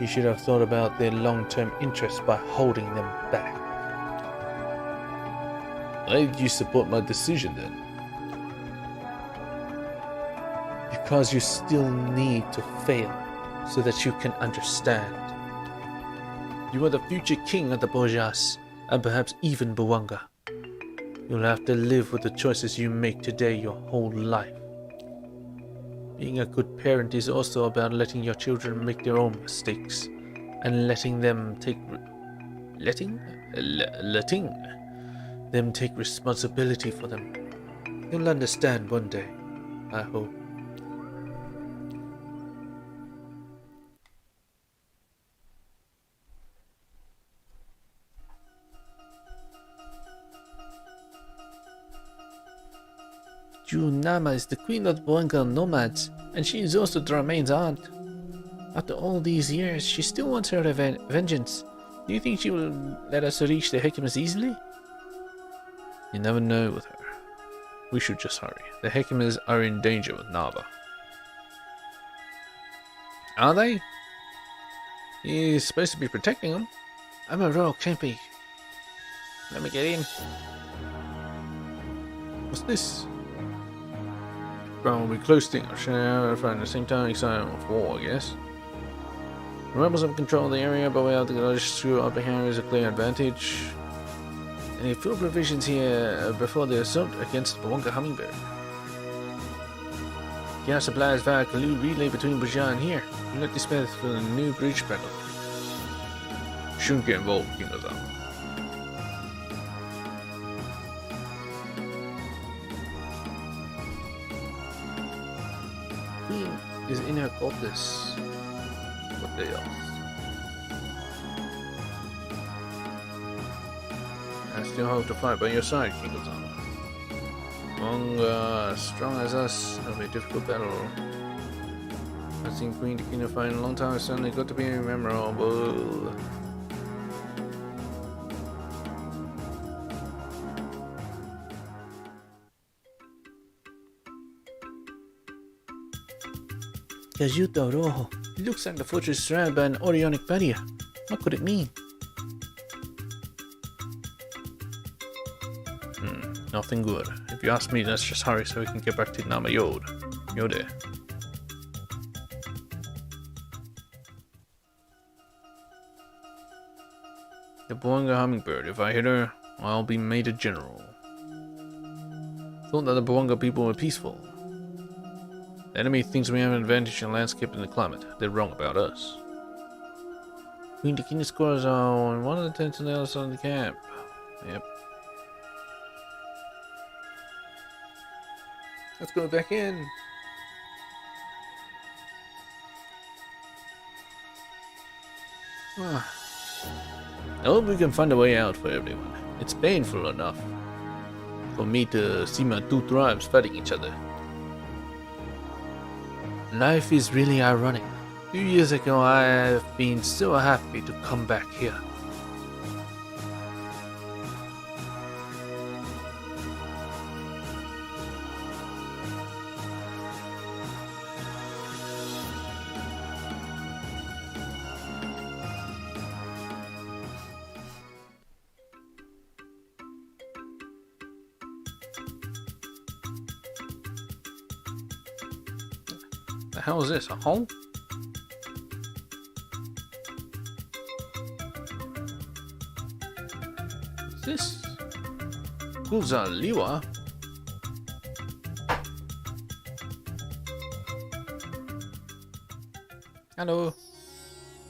You should have thought about their long-term interests by holding them back. Why did you support my decision then? Because you still need to fail so that you can understand. You are the future king of the Bojas, and perhaps even Bawanga. You'll have to live with the choices you make today your whole life. Being a good parent is also about letting your children make their own mistakes and letting them take responsibility for them. You'll understand one day, I hope. Junama is the queen of the Bawanga nomads, and she is also Dramain's aunt. After all these years, she still wants her vengeance. Do you think she will let us reach the Hekimas easily? You never know with her. We should just hurry. The Hekimas are in danger with Naba. Are they? He's supposed to be protecting them. I'm a royal champion. Let me get in. What's this? Probably close thing. Share at the same time, excited of war, I guess. The rebels have control of the area, but we have to go through up here is a clear advantage. Any fuel provisions here before the assault against the Bawanga Hummingbird. Gas supplies via Kalu relay between Baja and here. Do not despair for the new bridge battle. Shouldn't get involved, Kori-Odan. Is in her goddess. What they are. I still hope to fight by your side, Kori-Odan. Long, strong as us, it'll be a difficult battle. I've seen Queen to Kingdom fight in a long time, it's certainly got to be memorable. Kajuta Rojo. It looks like the fortress is surrounded by an Orionic barrier. What could it mean? Nothing good. If you ask me, let's just hurry so we can get back to Namayod. Yode. The Bawanga Hummingbird. If I hit her, I'll be made a general. Thought that the Bawanga people were peaceful. The enemy thinks we have an advantage in landscape and the climate. They're wrong about us. Queen to King scores on one of the tents on the other side of the camp. Yep. Let's go back in. I hope we can find a way out for everyone. It's painful enough for me to see my two tribes fighting each other. Life is really ironic. 2 years ago, I've been so happy to come back here. The hell is this? A hole? What's this? Kuzaliwa? Hello.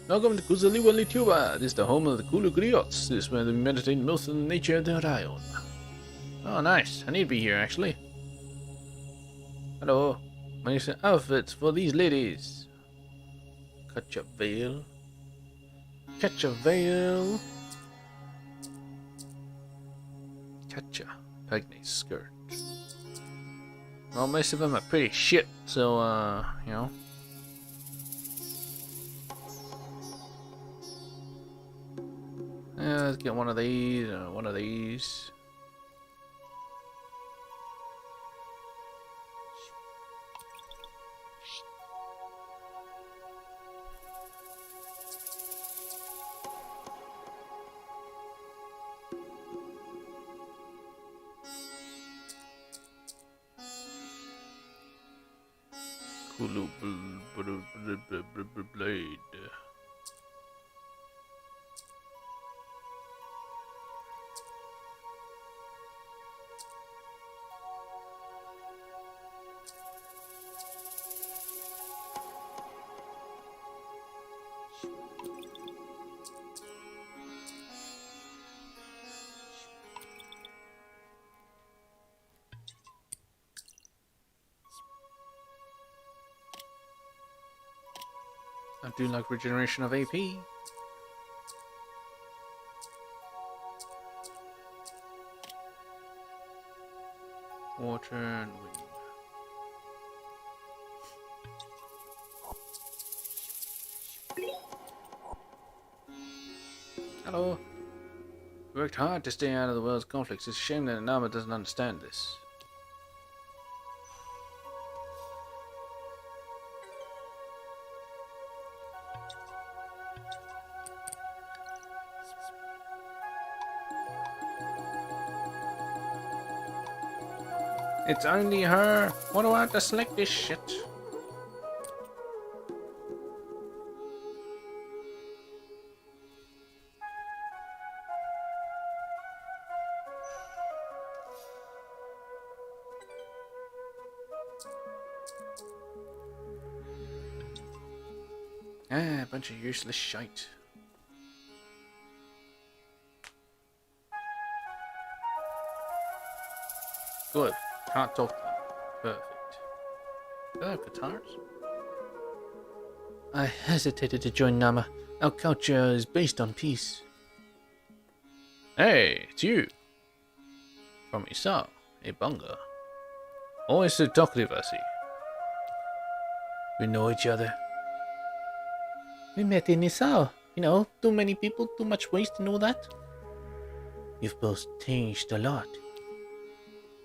Welcome to Kuzaliwa, Lithuania. This is the home of the Kulu Griots. This is where we meditate most on the nature of the Aurion. Oh, nice. I need to be here, actually. Hello. My outfits for these ladies. Catch a veil. Catch a veil. Catch a pegny skirt. Well, most of them are pretty shit, so, you know. Yeah, let's get one of these, one of these. Kulu blade. I do like regeneration of AP. Water and wind. Hello. We worked hard to stay out of the world's conflicts. It's a shame that Nama doesn't understand this. It's only her. Why do I have to select this shit? Ah, a bunch of useless shite. Good. Can't talk to them. Perfect. Do they have guitars? I hesitated to join Nama. Our culture is based on peace. Hey, it's you. From Isa, a bunga. Always so talkative, I see. We know each other. We met in Isa. You know, too many people, too much waste and all that. You've both changed a lot.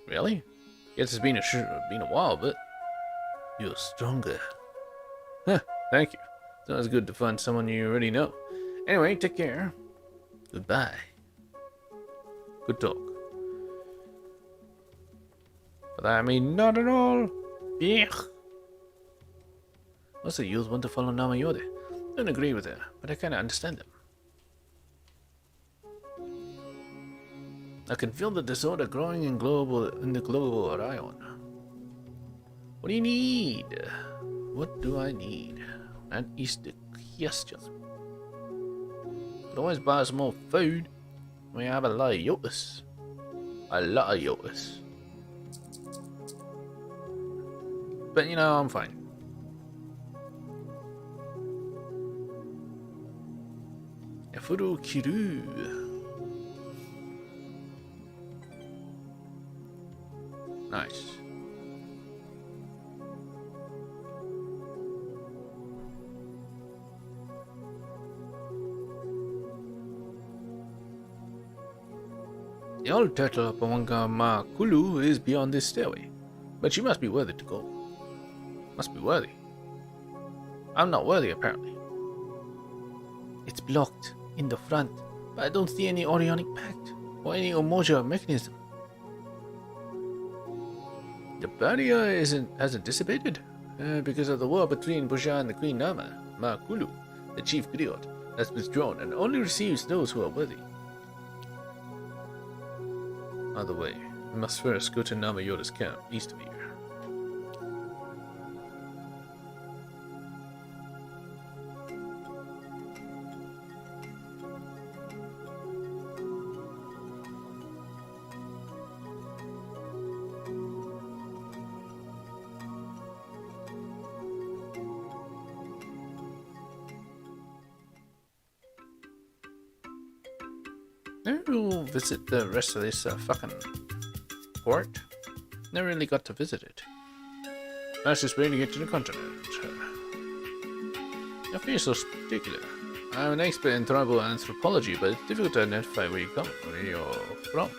Really? Guess it's been a while, but you're stronger. Huh, thank you. It's always good to find someone you already know. Anyway, take care. Goodbye. Good talk. But I mean, not at all. Blech. Most of the youth want to follow Nama Yode. Don't agree with her, but I kinda understand them. I can feel the disorder growing in the global Aurion. What do you need? What do I need? That is the question. Could always buy some more food. We have a lot of yotis. A lot of yotis. But you know, I'm fine. Efuru Kiru. Nice. The old turtle of Pawanga Ma Kulu is beyond this stairway, but she must be worthy to go. Must be worthy. I'm not worthy, apparently. It's blocked in the front, but I don't see any Aurionic pact or any Umoja mechanism. The barrier hasn't dissipated because of the war between Buja and the Queen Nama. Ma Kulu, the chief griot, has withdrawn and only receives those who are worthy. Other way, we must first go to Nama Yoda's camp east of here. Maybe we'll visit the rest of this fucking port. Never really got to visit it. Fastest way to get to the continent. Your face looks particular. I'm an expert in tribal anthropology, but it's difficult to identify where you're from.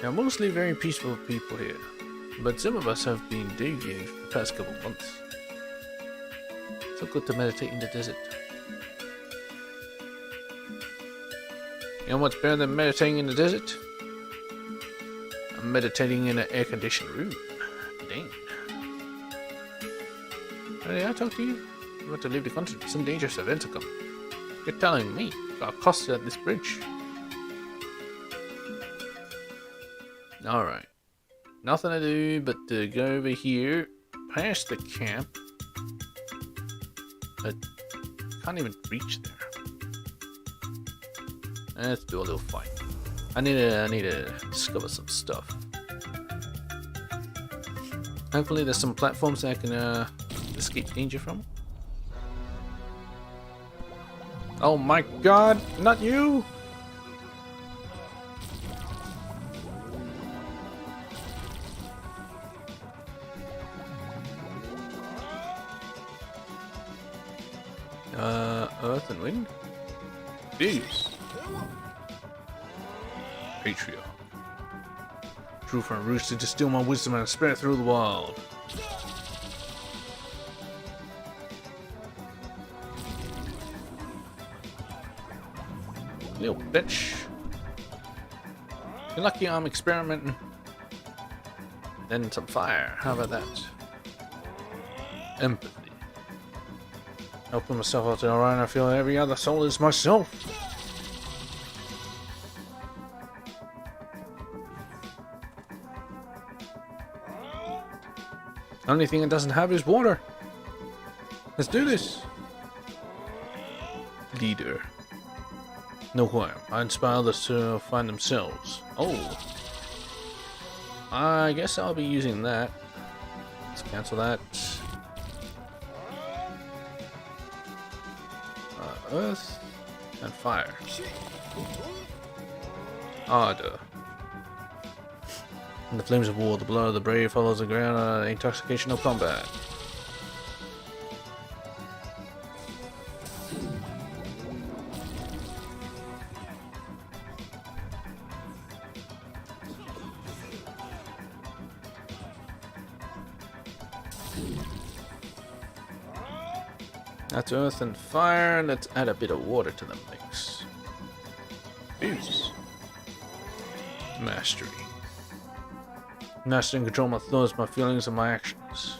Now, mostly very peaceful people here, but some of us have been deviating for the past couple months. So good to meditate in the desert. You know what's better than meditating in the desert? I'm meditating in an air-conditioned room. Dang. Did I talk to you? You want to leave the country? Some dangerous events have come. You're telling me got accosted at this bridge. Alright. Nothing to do but to go over here, past the camp. But can't even reach there. Let's do a little fight. I need to discover some stuff. Hopefully there's some platforms that I can escape danger from. Oh my god, not you! Earth and wind? Jeez. Patriarch. Drew from roots to distill my wisdom and spread it through the world. Little bitch. You're lucky I'm experimenting. Then some fire. How about that? Empathy. I put myself out there, alright, I feel every other soul is myself. Only thing it doesn't have is water. Let's do this. Leader. No harm. I inspire others to find themselves. Oh. I guess I'll be using that. Let's cancel that. Earth and fire. Ardor. In the flames of war, the blood of the brave follows the ground, intoxication of combat. That's earth and fire. Let's add a bit of water to the mix. Use. Mastery. Mastering control my thoughts, my feelings, and my actions.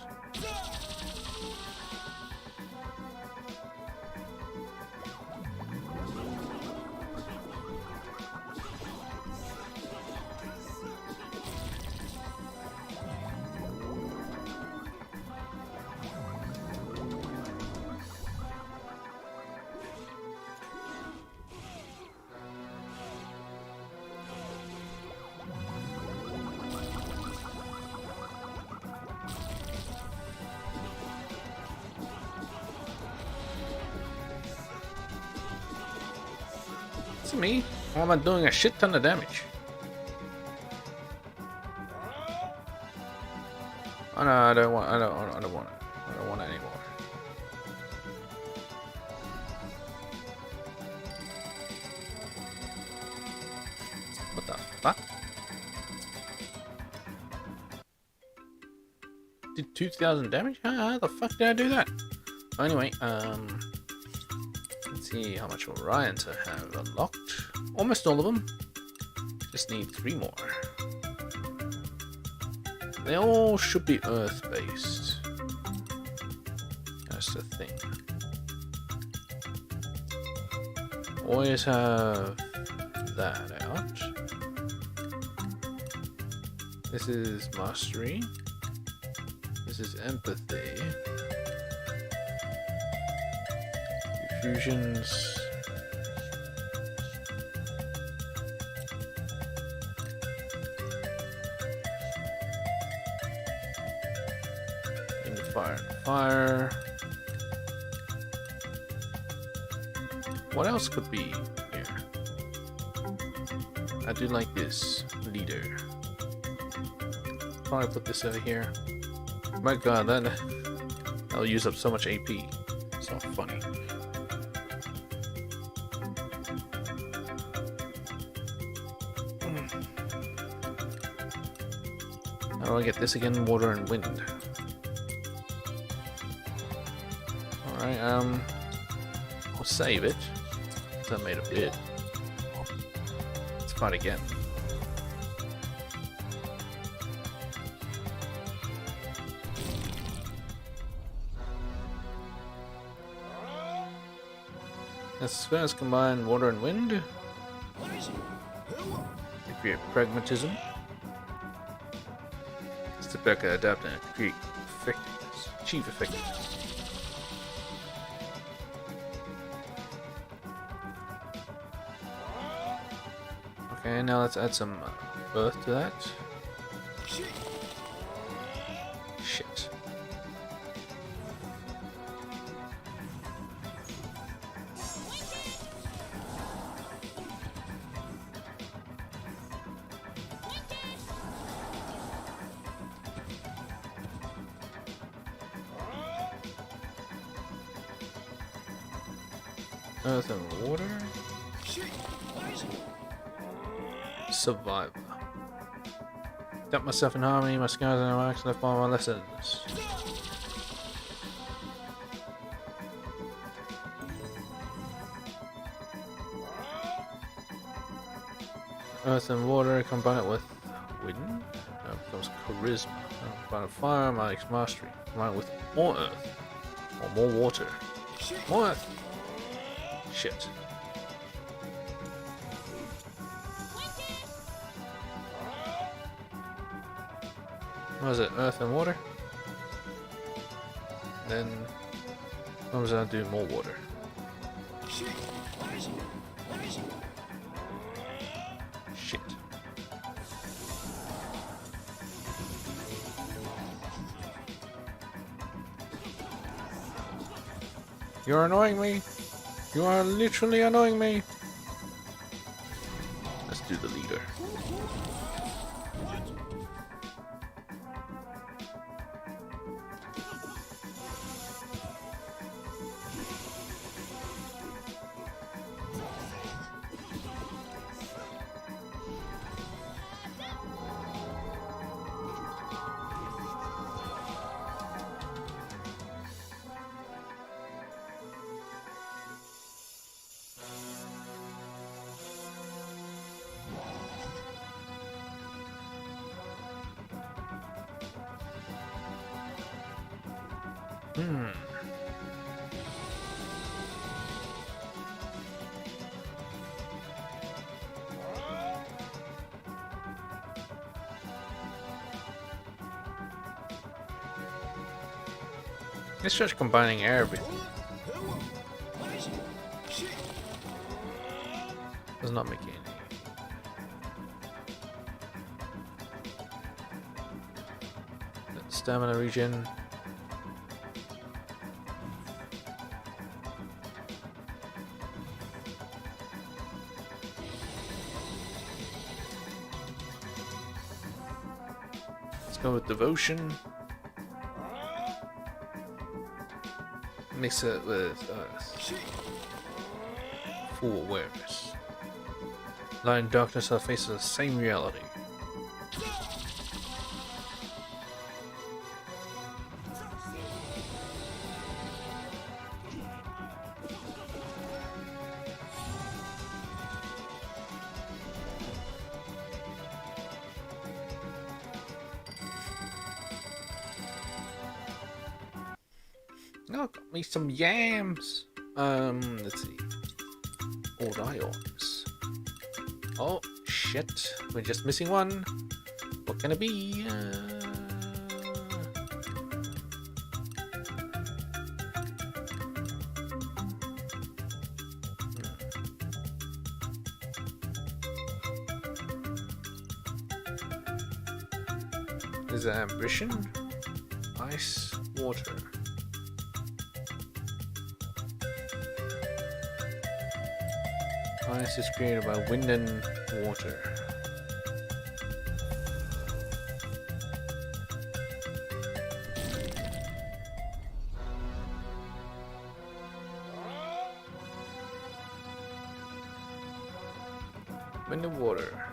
It's me. Why am I doing a shit ton of damage? Oh no, I don't want it. I don't want it anymore. What the fuck? Did 2,000 damage? How the fuck did I do that? Anyway, let's see how much Orions I have unlocked. Almost all of them. Just need 3 more. They all should be Earth-based. That's the thing. Always have that out. This is Mastery. This is Empathy. Fusions. Fire. What else could be here? I do like this leader. Probably put this over here. My god, that'll use up so much AP. So funny. How do I get this again? Water and wind. Alright, I'll save it. So I made a bid. Let's fight again. Let's first combine water and wind. To create pragmatism. Step back and adapt and create effectiveness. Achieve effectiveness. Okay, now let's add some earth to that. Shit. Earth and water. Survivor. Adapt myself in harmony, my scars and my actions follow my lessons. Earth and water, combine it with wind. Now it becomes charisma. Combine with fire, my mastery. Combine it with more earth. Or more water. More earth. Shit. What was it? Earth and water? Then what was I do? More water. Shit. You're annoying me. You are literally annoying me. Let's do the leader. It's just combining everything. Does not make any. Stamina regen. go with devotion. Mix it with full awareness. Light and darkness are faces of the same reality. Oh, got me some yams. Let's see. Aurions. Oh, shit. We're just missing one. What can it be? Is it ambition? Ice, water. Ice is created by wind and water. Wind and water.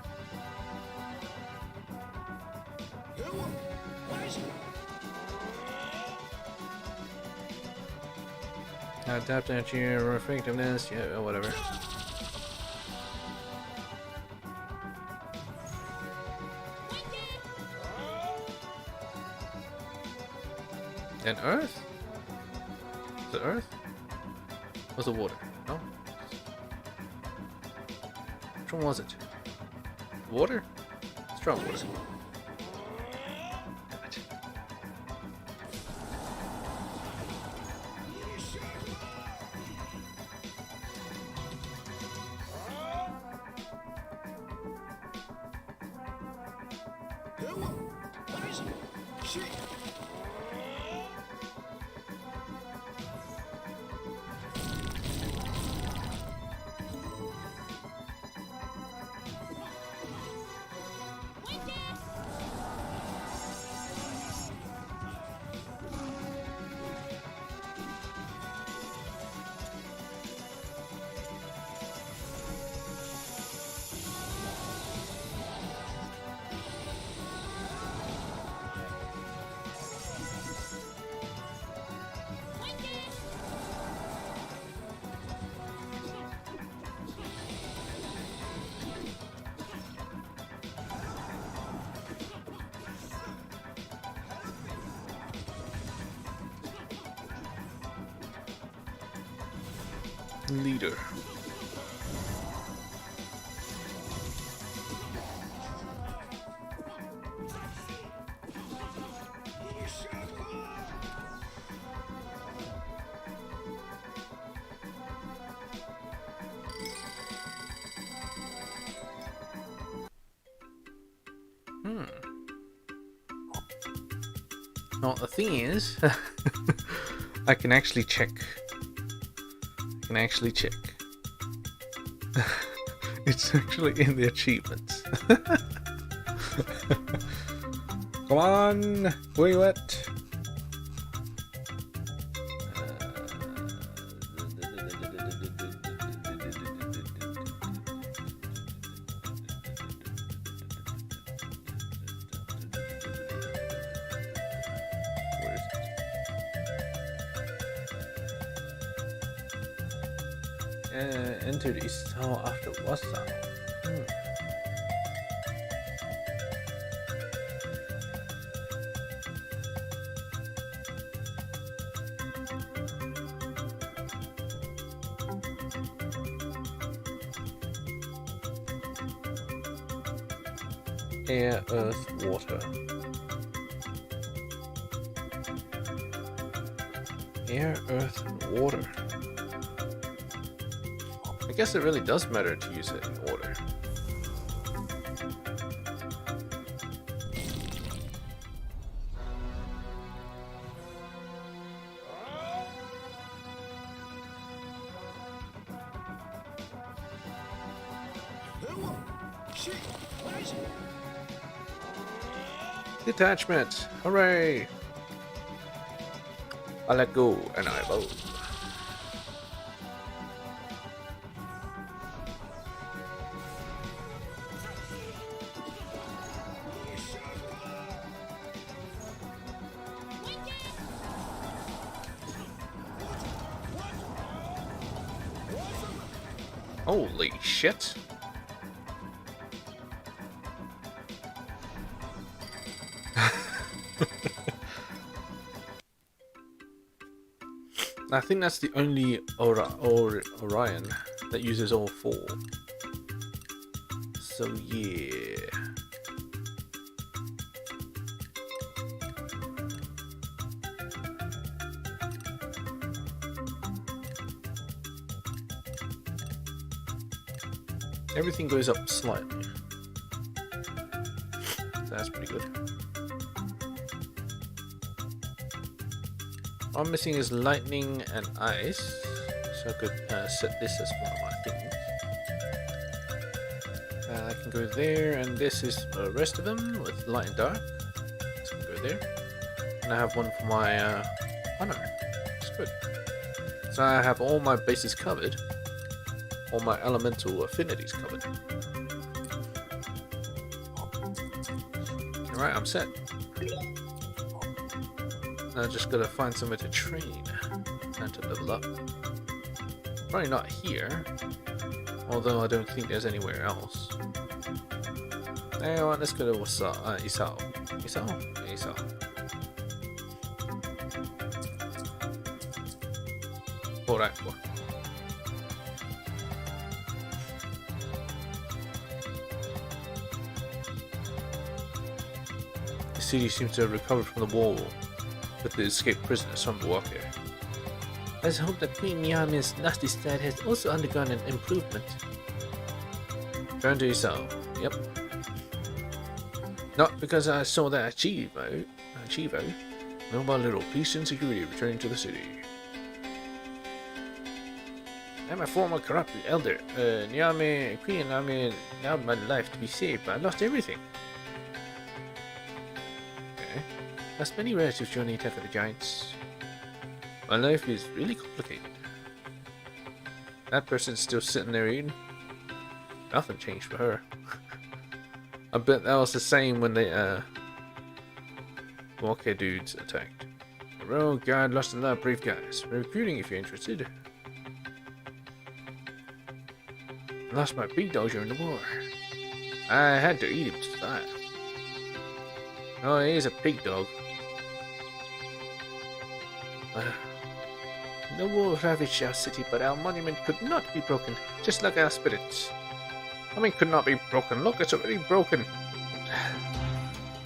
Adapt to your effectiveness, yeah, whatever. And earth? Is it earth? Was it water? No? Which one was it? Water? Strong water. Damn it. Leader. Well, the thing is, I can actually check. It's actually in the achievements. Come on, where you at? Where is it? Enter the East Tower after West Tower. Air, earth, water. Air, earth, water. I guess it really does matter to use it in order. Detachment! Hooray! I let go and I vote. Holy shit! I think that's the only Aurion that uses all four. So yeah. Everything goes up slightly. So that's pretty good. All I'm missing is lightning and ice, so I could set this as one of my things. I can go there, and this is the rest of them with light and dark. So I can go there. And I have one for my hunter. It's good. So I have all my bases covered. All my elemental affinities covered. Alright, I'm set. Now I just gotta find somewhere to train and to level up. Probably not here, although I don't think there's anywhere else. Anyway, let's go to Isao. Isao. Alright. The city seems to have recovered from the war with the escaped prisoners from Buwake. Let's hope that Queen Yami's nasty stat has also undergone an improvement. Turn to Isao. Yep. Not because I saw that Chivo. No, my little peace and security returning to the city. I'm a former corrupt elder. Queen Nyame allowed my life to be saved, but I lost everything. Okay. Lost many relatives during the attack of the giants. My life is really complicated. That person's still sitting there eating. Nothing changed for her. I bet that was the same when the Walker dudes attacked. The royal guard lost a lot of brave guys. We're recruiting if you're interested. I lost my big dog during the war. I had to eat him to survive. Oh, he is a pig dog. The war ravaged our city, but our monument could not be broken, just like our spirits. I mean, could not be broken. Look, it's already broken.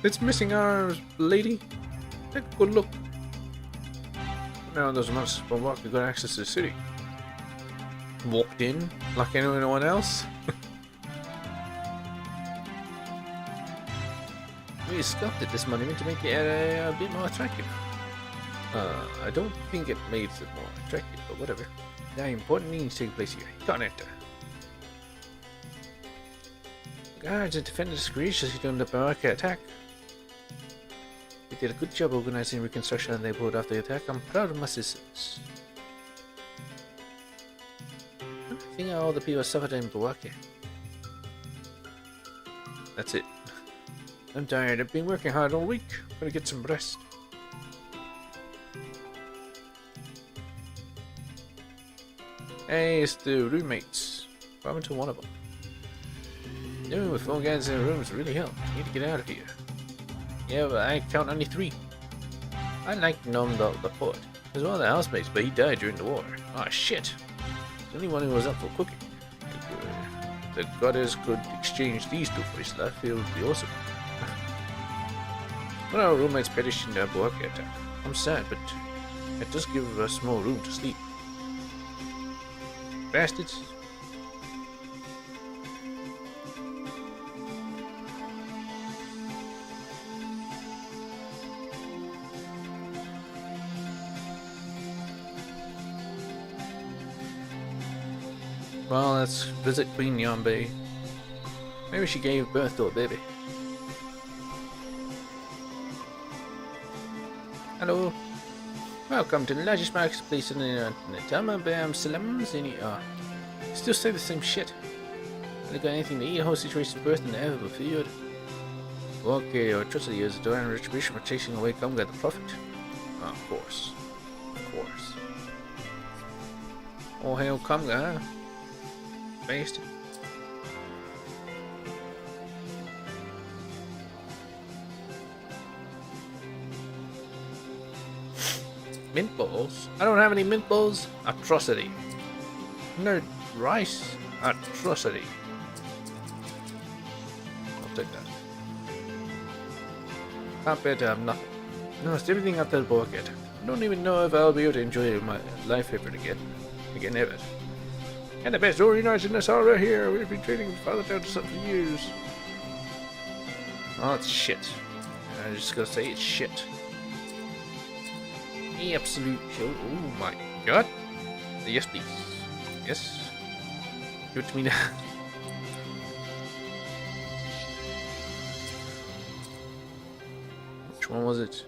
It's missing arms, lady. Take a good look. Now those monsters from Walker got access to the city. Walked in like anyone else. We sculpted this monument to make the area a bit more attractive. I don't think it made it more attractive, but whatever. The important things take place here. You can't enter. Guards and defenders graciously during the Baraka attack. We did a good job organizing reconstruction and they pulled off the attack. I'm proud of my citizens. I think all the people suffered in Buwake. That's it. I'm tired. I've been working hard all week. Gonna get some rest. Hey, it's the roommates. Bump into one of them. No, with 4 guys in the rooms really help. Need to get out of here. Yeah, but I count only 3. I like Nom the poet. He was one of the housemates, but he died during the war. Ah, shit. The only one who was up for cooking. If the goddess could exchange these 2 for his life, it would be awesome. One of our roommates perished in the Buwake attack. I'm sad, but it does give us more room to sleep. Bastards. Well, let's visit Queen Yambe. Maybe she gave birth to a baby. Hello. Welcome to the largest marketplace in the Tamabam slums in the still say the same shit. They got anything to eat, whole situation worse than ever feared. Okay, your atrocity is doing retribution for chasing away come get the profit. Oh, of course. Of course. Oh hell Kumga, huh? Bastard. Mint balls? I don't have any mint balls. Atrocity. No rice. Atrocity. I'll take that. Can't bear to have nothing. No, it's everything out there bucket. I don't even know if I'll be able to enjoy my life ever again. Again, ever. And the best Aurionites in this all right here. We've been trading with Father down to something for years. Oh, it's shit. I'm just gonna say it's shit. Absolute show. Oh my god. Yes, please. Yes. Give it to me now. Which one was it?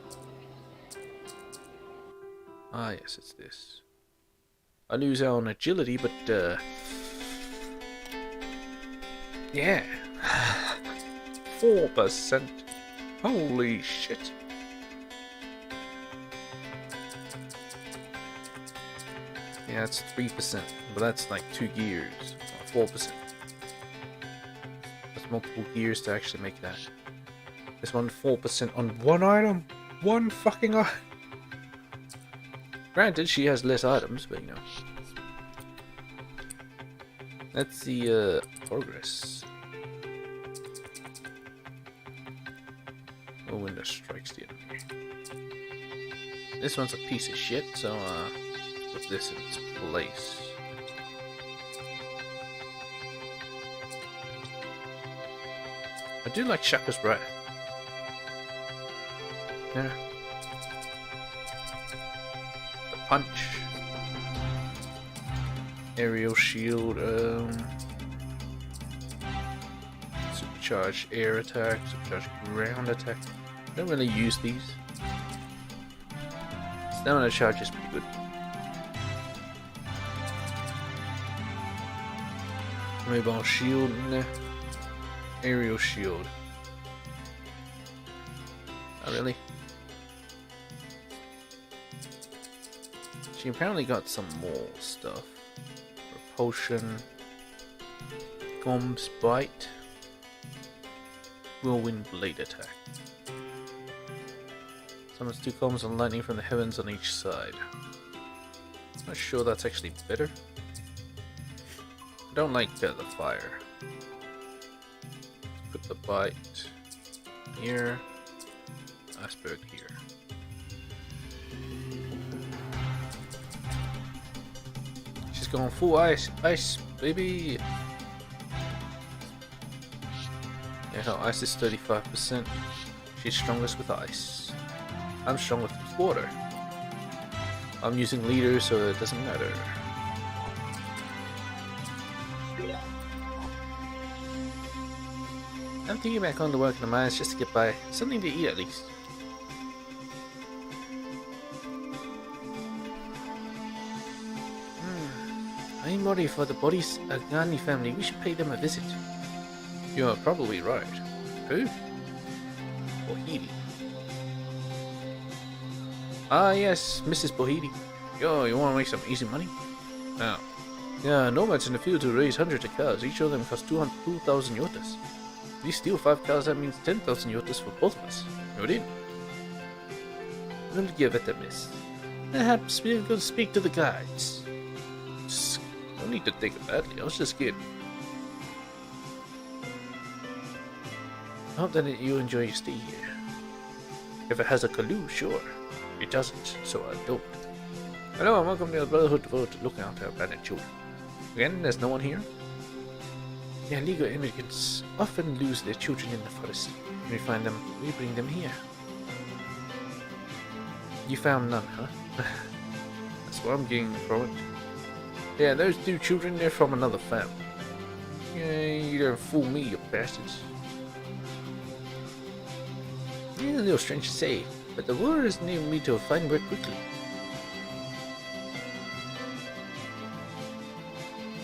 Ah, yes, it's this. I lose out on agility, but, yeah. 4%. Holy shit. Yeah, it's 3%, but that's like 2 gears, 4%. That's multiple gears to actually make that. This one 4% on one item, one fucking item. Granted, she has less items, but you know. Let's see progress. Oh, window strikes the enemy. This one's a piece of shit, so put this in its place. I do like Shaka's breath. Yeah. The punch. Aerial shield, supercharged air attack, supercharged ground attack. Don't really use these. Stamina charge is pretty good. Mobile shield, nah. Aerial shield. Oh, really? She apparently got some more stuff. Repulsion. Gomb's bite. Whirlwind blade attack. Summons 2 columns of lightning from the heavens on each side. Not sure that's actually better. I don't like the fire. Put the bite here. Iceberg here. She's going full ice, baby. Yeah, her ice is 35%. She's strongest with ice. I'm strong with water. I'm using leader, so it doesn't matter. I'm thinking back on the work in the mines just to get by. Something to eat at least. I'm worried for the Boris Agani family. We should pay them a visit. You're probably right. Who? Bohidi. Ah yes, Mrs. Bohidi. Yo, you wanna make some easy money? Oh. Yeah, nomads in the field to raise hundreds of cows. Each of them costs 2,000 yotas. If you steal 5 cows, that means 10,000 yotas for both of us. You in? We'll give it a miss. Perhaps we'll go speak to the guides. No need to think it badly, I was just kidding. I hope that you enjoy your stay here. If it has a canoe, sure. It doesn't, so I don't. Hello and welcome to the Brotherhood devoted to looking after abandoned children. Again, there's no one here? Yeah, illegal immigrants often lose their children in the forest. When we find them, we bring them here. You found none, huh? That's what I'm getting from it. Yeah, those 2 children, they're from another family. Yeah, you don't fool me, you bastards. It's a little strange to say, but the war has enabled me to find work quickly.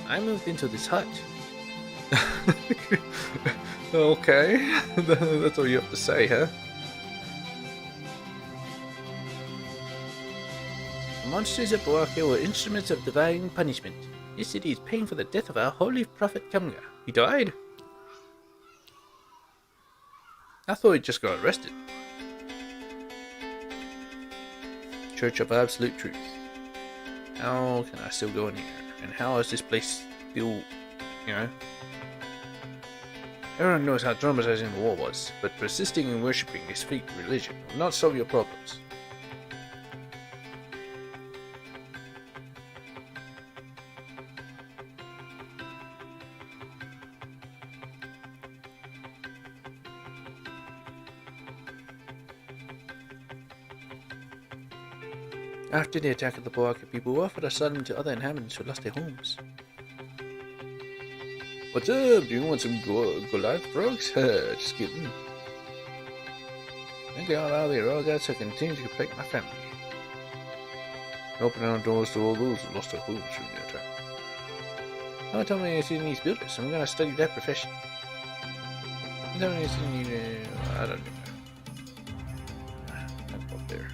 I moved into this hut. Okay, that's all you have to say, huh? The monsters at Boake were instruments of divine punishment. This city is paying for the death of our holy prophet Kamga. He died? I thought he just got arrested. Church of Absolute Truth. How can I still go in here? And how is this place still, you know? Everyone knows how traumatizing the war was, but persisting in worshipping this fake religion will not solve your problems. After the attack of the Boake people offered asylum to other inhabitants who lost their homes. What's up? Do you want some Goliath frogs? Just kidding. I get all out of here, all got to continue to protect my family. Open our doors to all those who lost their homes during the attack. Don't tell me anything these builders, I'm gonna study that profession. Don't anything I don't know. Up there.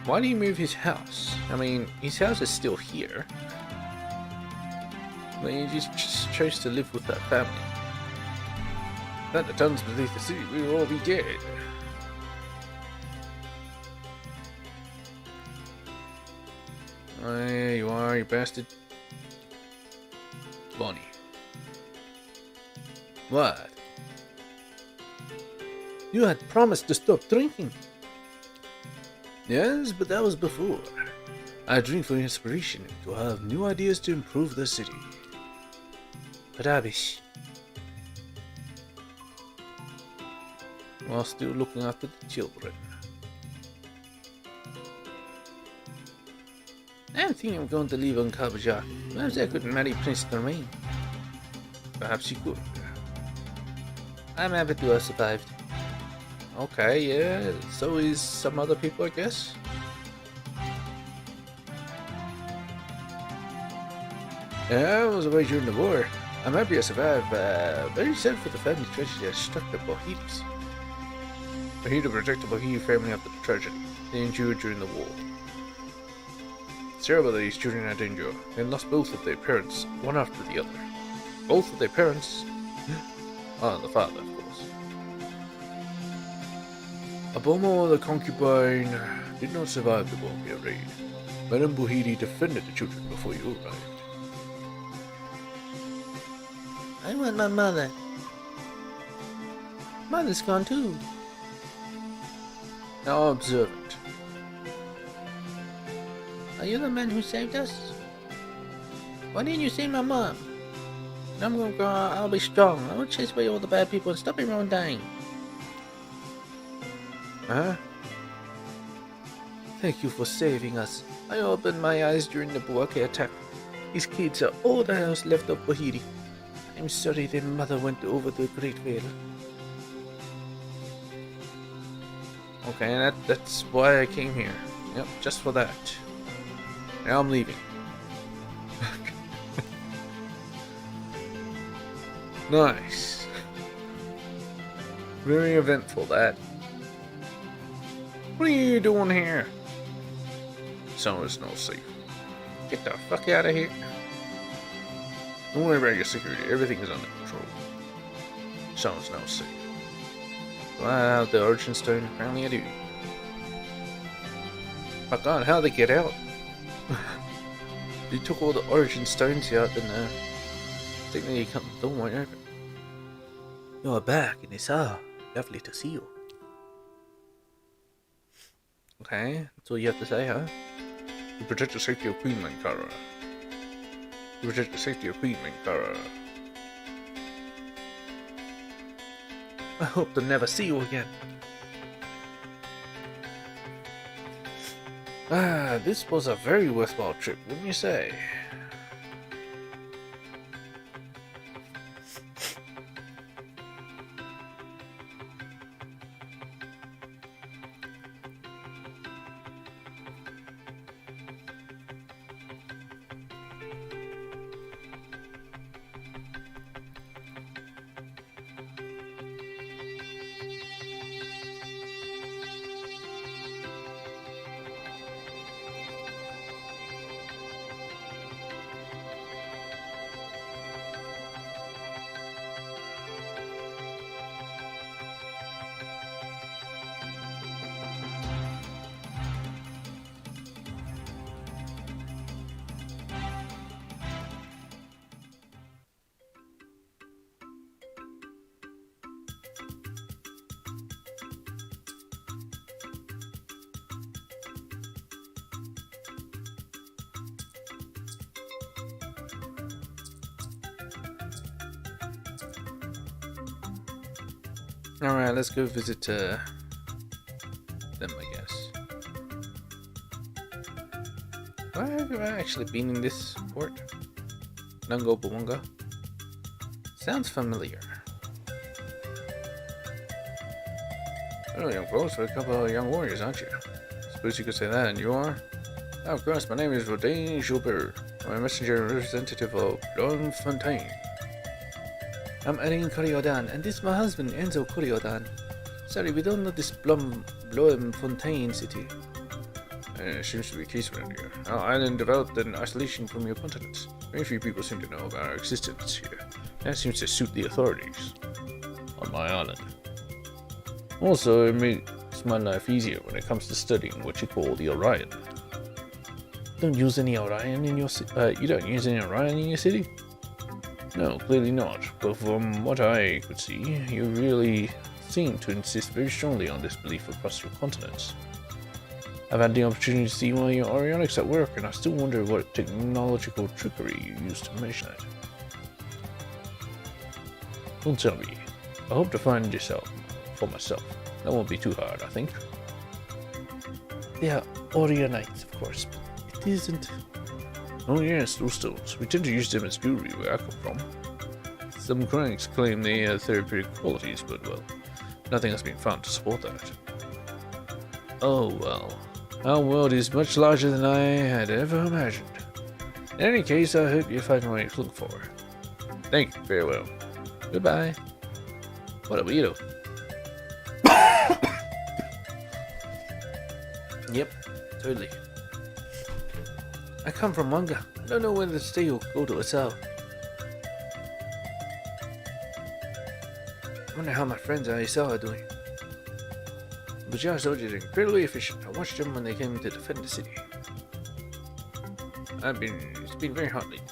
Why do you move his house? I mean, his house is still here. But he just chose to live with that family. That the tons beneath the city, we will all be dead. Oh, yeah, you are, you bastard. Bonnie. What? You had promised to stop drinking. Yes, but that was before. I drink for inspiration to have new ideas to improve the city. Rubbish. While still looking after the children. I'm thinking I'm going to leave on Kabajak. Perhaps I could marry Prince Domain. Perhaps you could. I'm happy to have survived. Okay, yeah, so is some other people, I guess. Yeah, I was away during the war. I'm happy I survived, but very sad for the family tragedy that struck the Bohidis. Bohida protected the Bohidi family after the tragedy they endured during the war. It's terrible that these children had to endure. They lost both of their parents, one after the other. Both of their parents? Oh, the father, of course. Abomo, the concubine, did not survive the Bombay raid. Madame Bohidi defended the children before you arrived. I want my mother. Mother's gone too. Now observant. Are you the man who saved us? Why didn't you save my mom? I'm gonna grow up, I'll be strong. I will chase away all the bad people and stop everyone dying. Huh? Thank you for saving us. I opened my eyes during the Buake attack. These kids are all that else left of Bahiri. I'm sorry their mother went over the Great Veil. Okay, that's why I came here. Yep, just for that. Now I'm leaving. Nice. Very eventful, that. What are you doing here? Someone's no safe. Get the fuck out of here. Don't worry about your security. Everything is under control. Someone's no safe. Do I have the Origin Stone? Apparently I do. My god, how'd they get out? They took all the Origin Stones out and technically you can't the door won't open. You're back in this hour. Lovely to see you. Okay, that's all you have to say, huh? You protect the safety of Queen Mankara. You protect the safety of Queen Mankara. I hope to never see you again. Ah, this was a very worthwhile trip, wouldn't you say? Alright, let's go visit them, I guess. Have I actually been in this port? Nungo Bawanga? Sounds familiar. Oh, young folks, we're a couple of young warriors, aren't you? Suppose you could say that, and you are? Oh, of course, my name is Rodin Joubert. I'm a messenger and representative of Bloemfontein. I'm Aurion Kori-Odan, and this is my husband, Enzo Kori-Odan. Sorry, we don't know this Bloemfontein city. It seems to be a case around here. Our island developed in isolation from your continent. Very few people seem to know about our existence here. That seems to suit the authorities on my island. Also, it makes my life easier when it comes to studying what you call the Aurion. Don't use any Aurion in your you don't use any Aurion in your city? No, clearly not. But from what I could see, you really seem to insist very strongly on this belief across your continents. I've had the opportunity to see one of your Aurionics at work, and I still wonder what technological trickery you used to measure that. Don't tell me. I hope to find this out for myself. That won't be too hard, I think. They are Aurionites, of course, but it isn't. Oh yes, those stones. We tend to use them as jewelry where I come from. Some cranks claim they have therapeutic qualities, but well, nothing has been found to support that. Oh well. Our world is much larger than I had ever imagined. In any case, I hope you find what you're looking for. Thank you, farewell. Goodbye. What a weirdo. Yep, totally. I come from Manga. I don't know whether to stay or go to Asao. I wonder how my friends at Asao are doing. The Bajaj soldiers are incredibly efficient. I watched them when they came to defend the city. It's been very hot lately.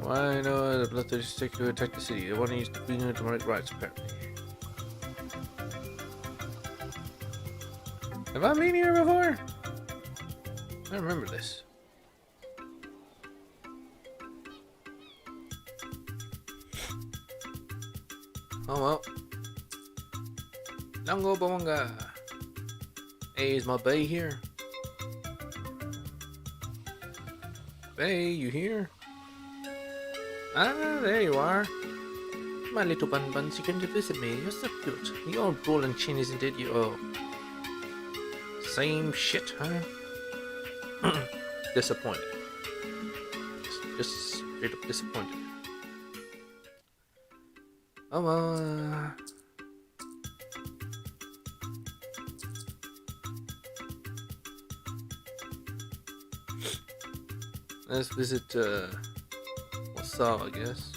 Why no the bloodthirsty take to attack the city? They want to use the Queen of demonic rights, apparently. Have I been here before? I remember this. Oh well. Nungo Bawanga. Hey, is my bay here? Bay, you here? Ah, there you are. My little bun-buns, you came to visit me. You're so cute. The old ball and chin isn't it? Same shit, huh? Disappointed. Just straight up disappointed. Oh well. Let's visit Wasao, I guess.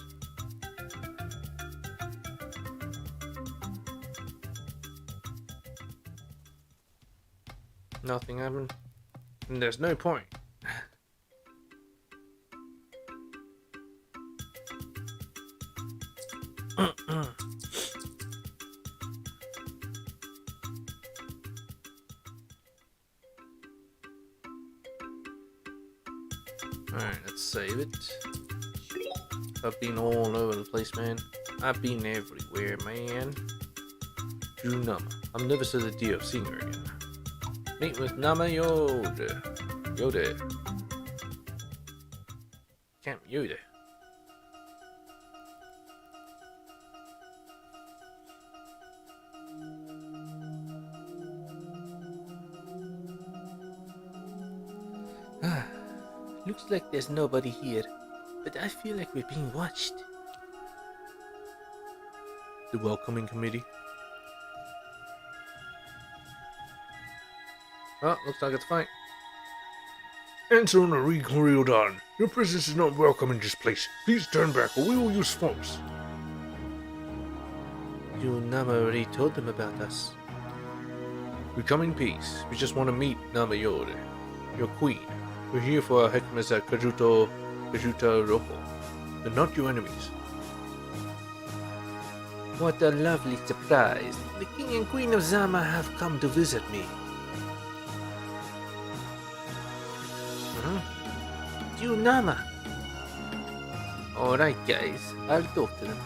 Nothing happened. And there's no point. Alright, let's save it. I've been all over the place, man. I've been everywhere, man. Junama. I'm nervous of the idea of seeing her again. Meet with Nama Yoda. Yoda. Camp Yoda. Looks like there's nobody here, but I feel like we're being watched. The welcoming committee. Oh, looks like it's fine. Answer on a Kori-Odan. Your presence is not welcome in this place. Please turn back or we will use force. You Nama already told them about us. We come in peace. We just want to meet Nama Yoda, your queen. We're here for our heckmers at Kajuta Roko. They're not your enemies. What a lovely surprise. The king and queen of Zama have come to visit me. You Nama! Alright guys, I'll talk to them.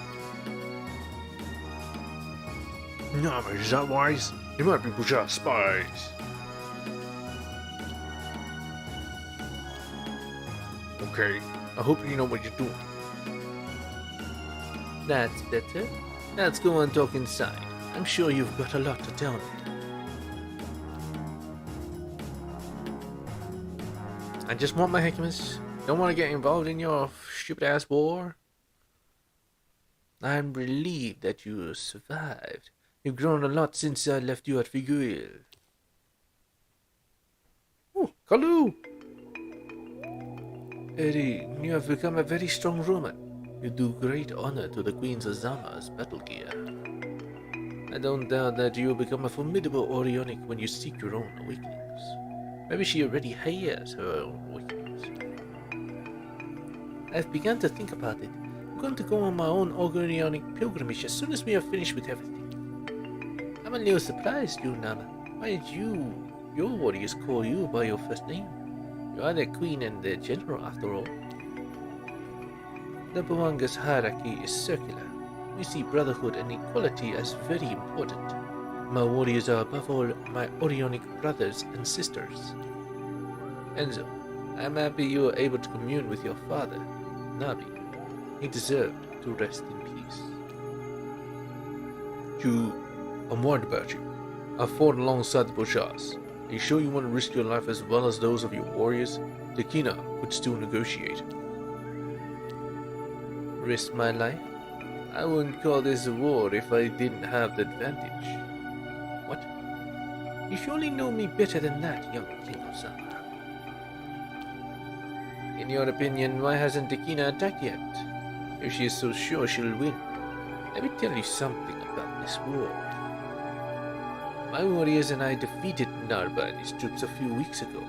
No, but is that wise? He might be Bujar spies. Okay, I hope you know what you're doing. That's better. Let's go and talk inside. I'm sure you've got a lot to tell me. I just want my Hecamus. Don't want to get involved in your stupid ass war. I'm relieved that you survived. You've grown a lot since I left you at Figuil. Oh, Kalu! Eri, you have become a very strong Roman. You do great honor to the Queen Zama's battle gear. I don't doubt that you will become a formidable Aurionic when you seek your own awakenings. Maybe she already has her own awakenings. I've begun to think about it. I'm going to go on my own Aurionic pilgrimage as soon as we are finished with everything. I'm a little surprised, you Nama. Why did your warriors call you by your first name? You are the queen and the general after all. The Buanga's hierarchy is circular. We see brotherhood and equality as very important. My warriors are above all my Aurionic brothers and sisters. Enzo, I'm happy you were able to commune with your father, Nabi. He deserved to rest in peace. I'm worried about you. I fought alongside the Bojars. Are you sure you want to risk your life as well as those of your warriors? Takina would still negotiate. Risk my life? I wouldn't call this a war if I didn't have the advantage. What? You surely know me better than that, young King of Zama. In your opinion, why hasn't Takina attacked yet? If she is so sure she'll win, let me tell you something about this war. My warriors and I defeated Narba and his troops a few weeks ago.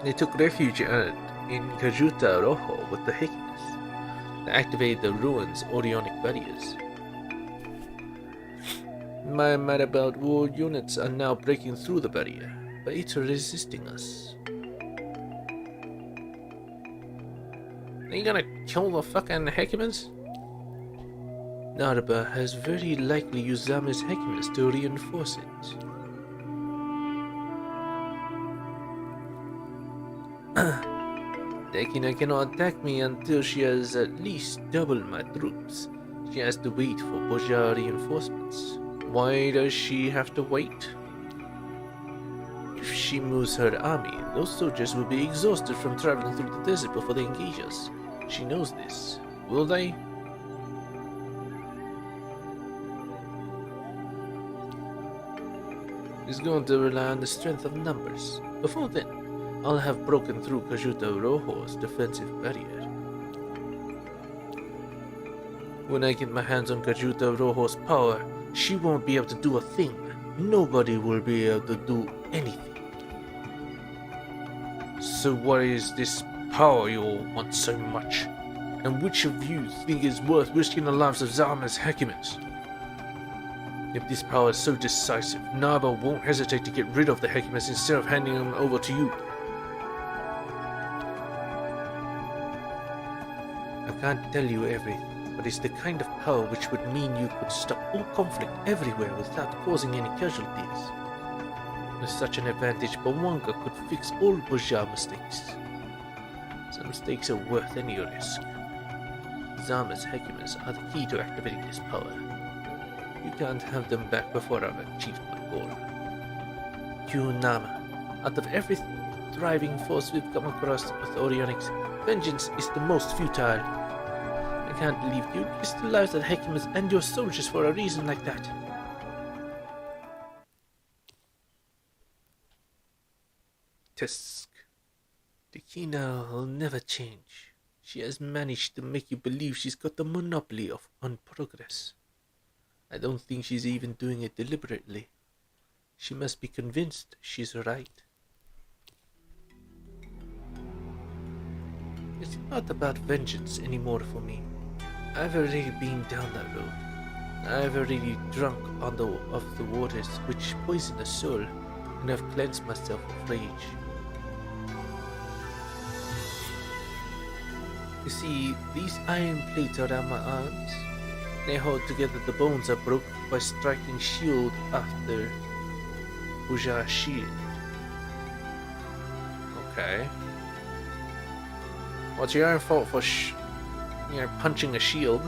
They took refuge in Kajuta Rojo with the Hecamus. They activated the ruins' Aurionic barriers. My Marabout war units are now breaking through the barrier, but it's resisting us. Are you gonna kill the fucking Hecamus? Narba has very likely used Zama's Hecamus to reinforce it. Takina cannot attack me until she has at least doubled my troops. She has to wait for Bojar reinforcements. Why does she have to wait? If she moves her army, those soldiers will be exhausted from traveling through the desert before they engage us. She knows this. Will they? It's going to rely on the strength of numbers. Before then, I'll have broken through Kajuta Rojo's defensive barrier. When I get my hands on Kajuta Rojo's power, she won't be able to do a thing. Nobody will be able to do anything. So what is this power you all want so much? And which of you think it's worth risking the lives of Zama's Hecamus? If this power is so decisive, Narba won't hesitate to get rid of the Hecamus instead of handing him over to you. I can't tell you everything, but it's the kind of power which would mean you could stop all conflict everywhere without causing any casualties. With such an advantage, Bawanga could fix all Bojar mistakes. Some mistakes are worth any risk. Zama's Hecamus are the key to activating this power. You can't have them back before I've achieved my goal. You, Nama, out of every thriving force we've come across with Aurionics, vengeance is the most futile. I can't believe you risked the lives of the Hecamus and your soldiers for a reason like that. Tusk. Takina will never change. She has managed to make you believe she's got the monopoly on progress. I don't think she's even doing it deliberately. She must be convinced she's right. It's not about vengeance anymore for me. I've already been down that road. I've already drunk of the waters which poison the soul, and I've cleansed myself of rage. You see, these iron plates around my arms, they hold together the bones I broke by striking shield after Buja shield. Okay. Well, it's your own fault for punching a shield.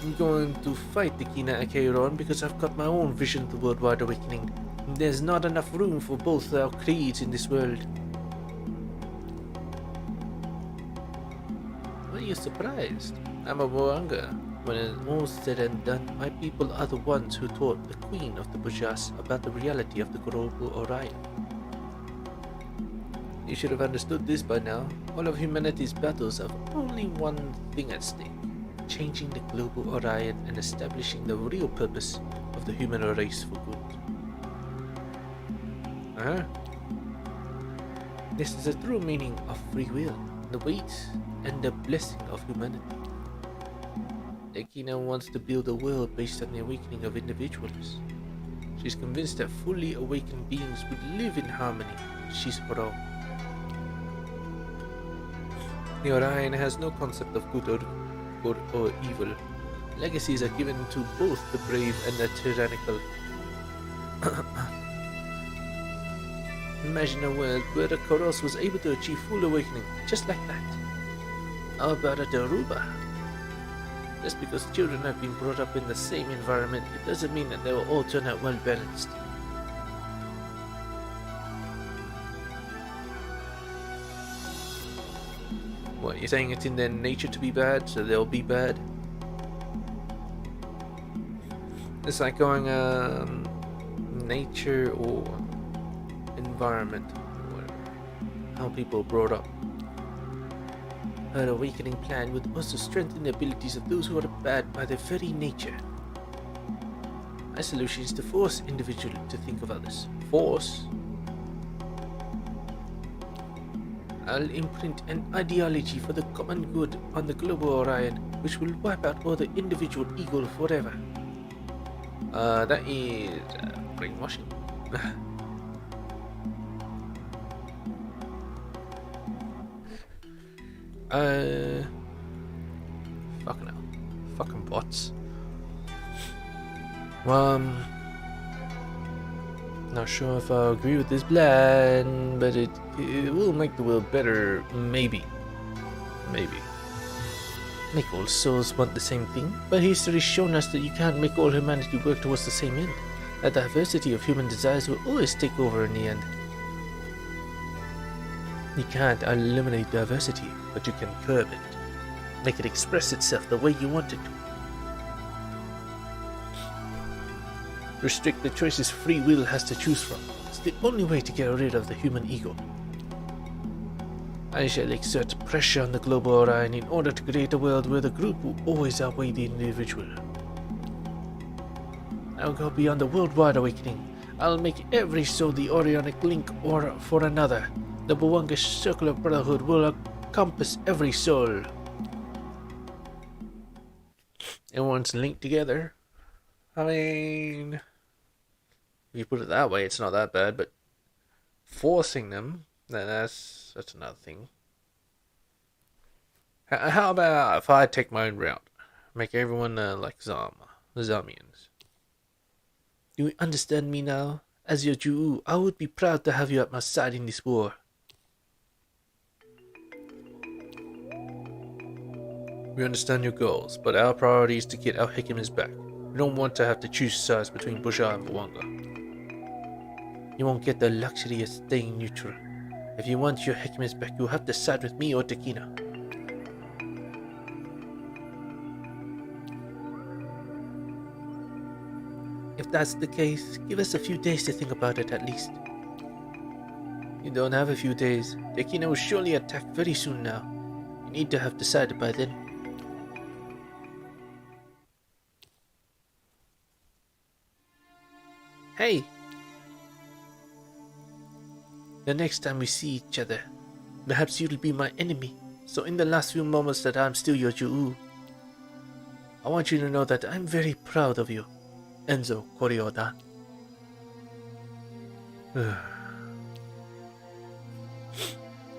I'm going to fight the Kina Aurion because I've got my own vision of the worldwide awakening. There's not enough room for both our creeds in this world. Why are you surprised? I'm a Moanga. When it's all said and done, my people are the ones who taught the Queen of the Bujas about the reality of the global Orion. You should have understood this by now. All of humanity's battles have only one thing at stake: changing the global Orion and establishing the real purpose of the human race for good. This is the true meaning of free will, the weight and the blessing of humanity. Ekina wants to build a world based on the awakening of individuals. She's convinced that fully awakened beings would live in harmony. She's wrong. The Orion has no concept of good or evil. Legacies are given to both the brave and the tyrannical. Imagine a world where the Koros was able to achieve full awakening, just like that. How about a Daruba? Just because children have been brought up in the same environment, it doesn't mean that they will all turn out well balanced. What, you're saying it's in their nature to be bad, so they'll be bad? It's like going, nature or environment, or whatever. How people are brought up. Her awakening plan would also strengthen the abilities of those who are bad by their very nature. My solution is to force individuals to think of others. Force? I'll imprint an ideology for the common good on the global Orion, which will wipe out all the individual ego forever. That is brainwashing. Fucking hell. Fucking bots. Not sure if I agree with this plan, but it will make the world better, maybe. Maybe. Make all souls want the same thing, but history's shown us that you can't make all humanity work towards the same end. A diversity of human desires will always take over in the end. You can't eliminate diversity, but you can curb it. Make it express itself the way you want it to. Restrict the choices free will has to choose from. It's the only way to get rid of the human ego. I shall exert pressure on the global Orion in order to create a world where the group will always outweigh the individual. I'll go beyond the worldwide awakening. I'll make every soul the Orionic link or for another. The Bwangish circle of brotherhood will encompass every soul. Everyone's linked together. I mean, if you put it that way, it's not that bad, but forcing them, that's another thing. How about if I take my own route? Make everyone like Zamians. Do you understand me now? As your Ju'u, I would be proud to have you at my side in this war. We understand your goals, but our priority is to get our Hekimas back. We don't want to have to choose sides between Busha and Bwanga. You won't get the luxury of staying neutral. If you want your Hekimas back, you'll have to side with me or Tekina. If that's the case, give us a few days to think about it at least. You don't have a few days. Tekina will surely attack very soon now. You need to have decided by then. Hey! The next time we see each other, perhaps you'll be my enemy. So in the last few moments that I'm still your Ju'u, I want you to know that I'm very proud of you, Enzo Kori-Odan.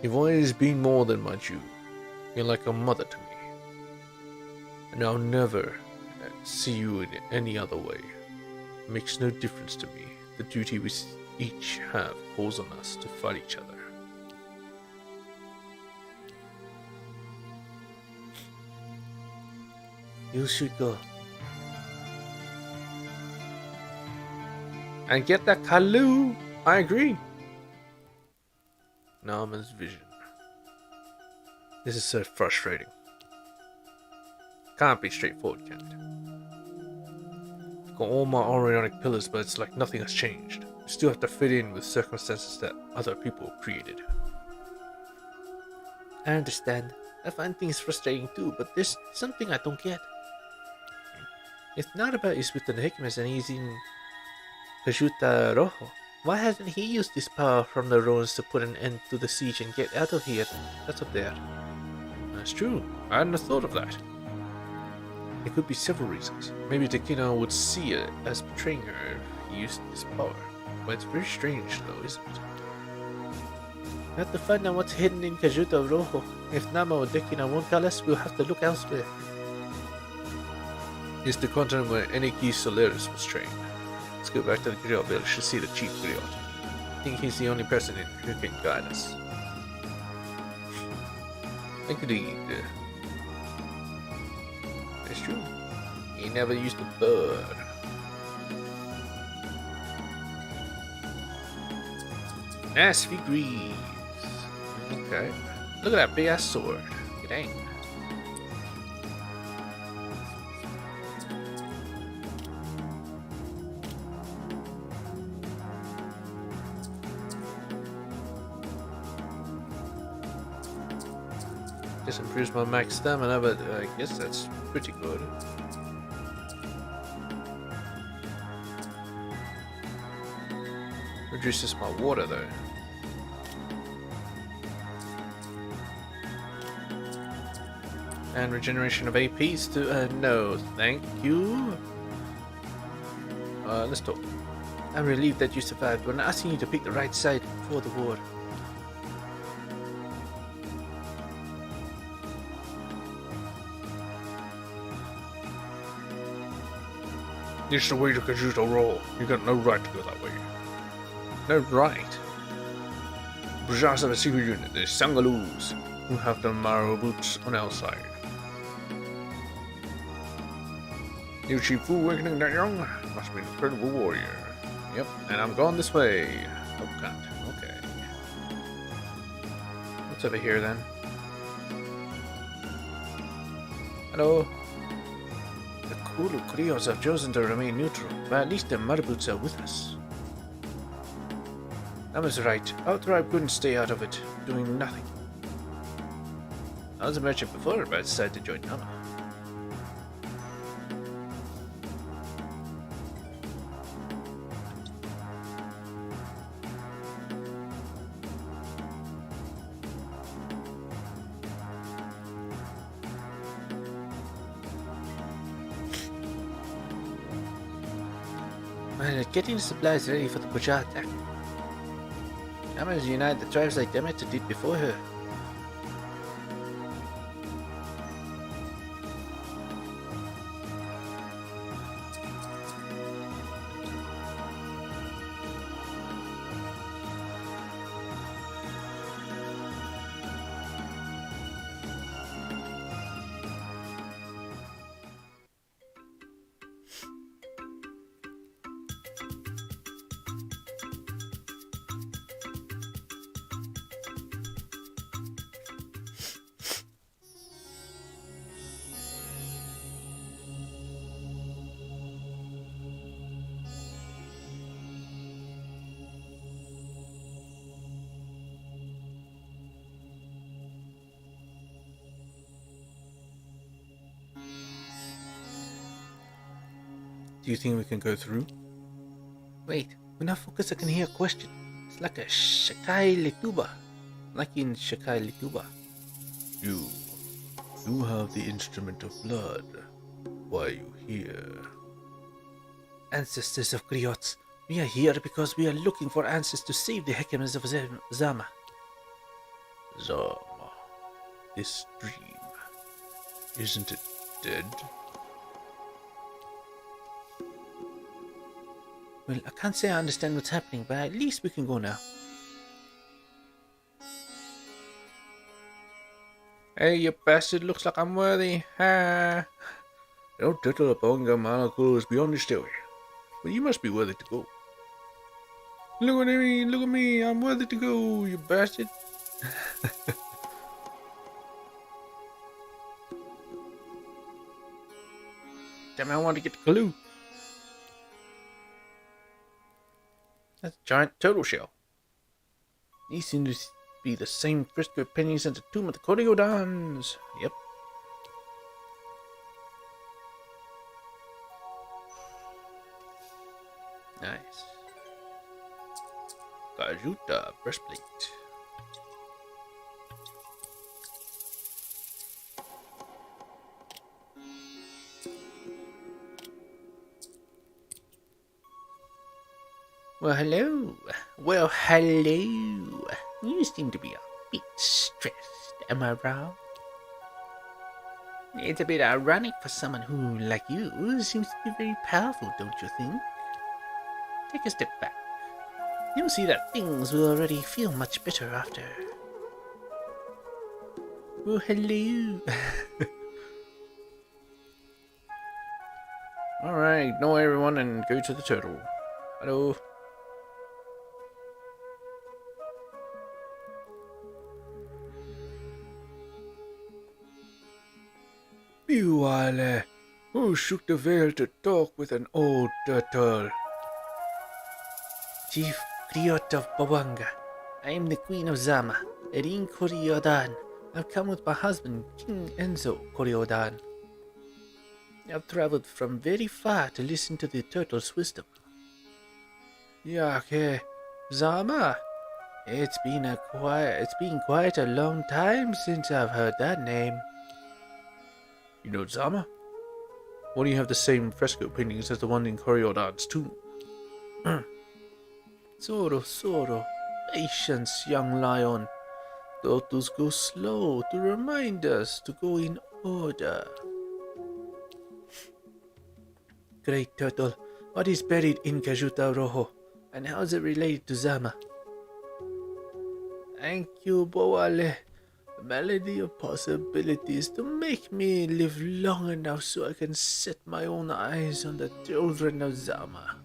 You've always been more than my Jew. You're like a mother to me. And I'll never see you in any other way. It makes no difference to me. The duty we each have calls on us to fight each other. You should go. And get that Kalu! I agree. Naaman's vision. This is so frustrating. Can't be straightforward, can it? I've got all my Aurionic pillars, but it's like nothing has changed. We still have to fit in with circumstances that other people created. I understand. I find things frustrating too, but there's something I don't get. If Naraba is with the Hikmas and he's in Kajuta Rojo, why hasn't he used his power from the ruins to put an end to the siege and get out of here? Out of there. That's true. I hadn't thought of that. There could be several reasons. Maybe Takina would see it as betraying her if he used his power. But it's very strange though, isn't it? We have to find out what's hidden in Kajuta Rojo. If Nama or Dekina won't tell us, we'll have to look elsewhere. It's the continent where Eniki Solaris was trained. Let's go back to the Griot village to see the Chief Griot. I think he's the only person in who can guide us. Agreed. It's true. He never used a bird. Nice figurines. Okay. Look at that big ass sword. Dang. Just improves my max stamina, but I guess that's pretty good. Reduces my water though. And regeneration of APs to no, thank you. Let's talk. I'm relieved that you survived, but I'm asking you to pick the right side for the war. It's the way to Kajuto roll. You got no right to go that way. No right. Bajars have a secret unit, the Sangaloos, who have the marrow boots on our side. New Chief Fu awakening that young? Must be an incredible warrior. Yep, and I'm going this way. Oh god, okay. What's over here then? Hello? The Kulu Kriots have chosen to remain neutral, but at least the Marboots are with us. I was right. Our tribe couldn't stay out of it, doing nothing. I was a merchant before, but I decided to join Nama. Well, getting the supplies ready for the Bajar attack. Nama has united the tribes like Demeter did before her. Do you think we can go through? Wait, when I focus I can hear a question. It's like a Shakai Lituba. Like in Shakai Lituba. You have the instrument of blood. Why are you here? Ancestors of Griots, we are here because we are looking for answers to save the Hekemas of Zama. Zama, this dream, isn't it dead? Well, I can't say I understand what's happening, but at least we can go now. Hey, you bastard, looks like I'm worthy. Ha! Don't tittle up Onga Malakul is beyond this story. But you must be worthy to go. Look at me, I'm worthy to go, you bastard. Damn, I want to get the clue. That's a giant turtle shell. These seem to be the same frisco pennies as the tomb of the Kori-Odans. Yep. Nice. Kajuta breastplate. Well, hello. Well, hello. You seem to be a bit stressed, am I wrong? It's a bit ironic for someone who, like you, seems to be very powerful, don't you think? Take a step back. You'll see that things will already feel much better after. Oh, hello. Alright, ignore everyone and go to the turtle. Hello. Biwale, who shook the veil to talk with an old turtle? Chief Griot of Bawanga. I am the Queen of Zama, Erin Kori-Odan. I've come with my husband, King Enzo Kori-Odan. I've traveled from very far to listen to the turtle's wisdom. Yake, Zama. It's been quite a long time since I've heard that name. You know Zama? Why do you have the same fresco paintings as the one in Kori-Odan's tomb? Soro, patience, young lion. Turtles go slow to remind us to go in order. Great turtle, what is buried in Kajuta Rojo, and how is it related to Zama? Thank you, Boale. A melody of possibilities to make me live long enough so I can set my own eyes on the children of Zama.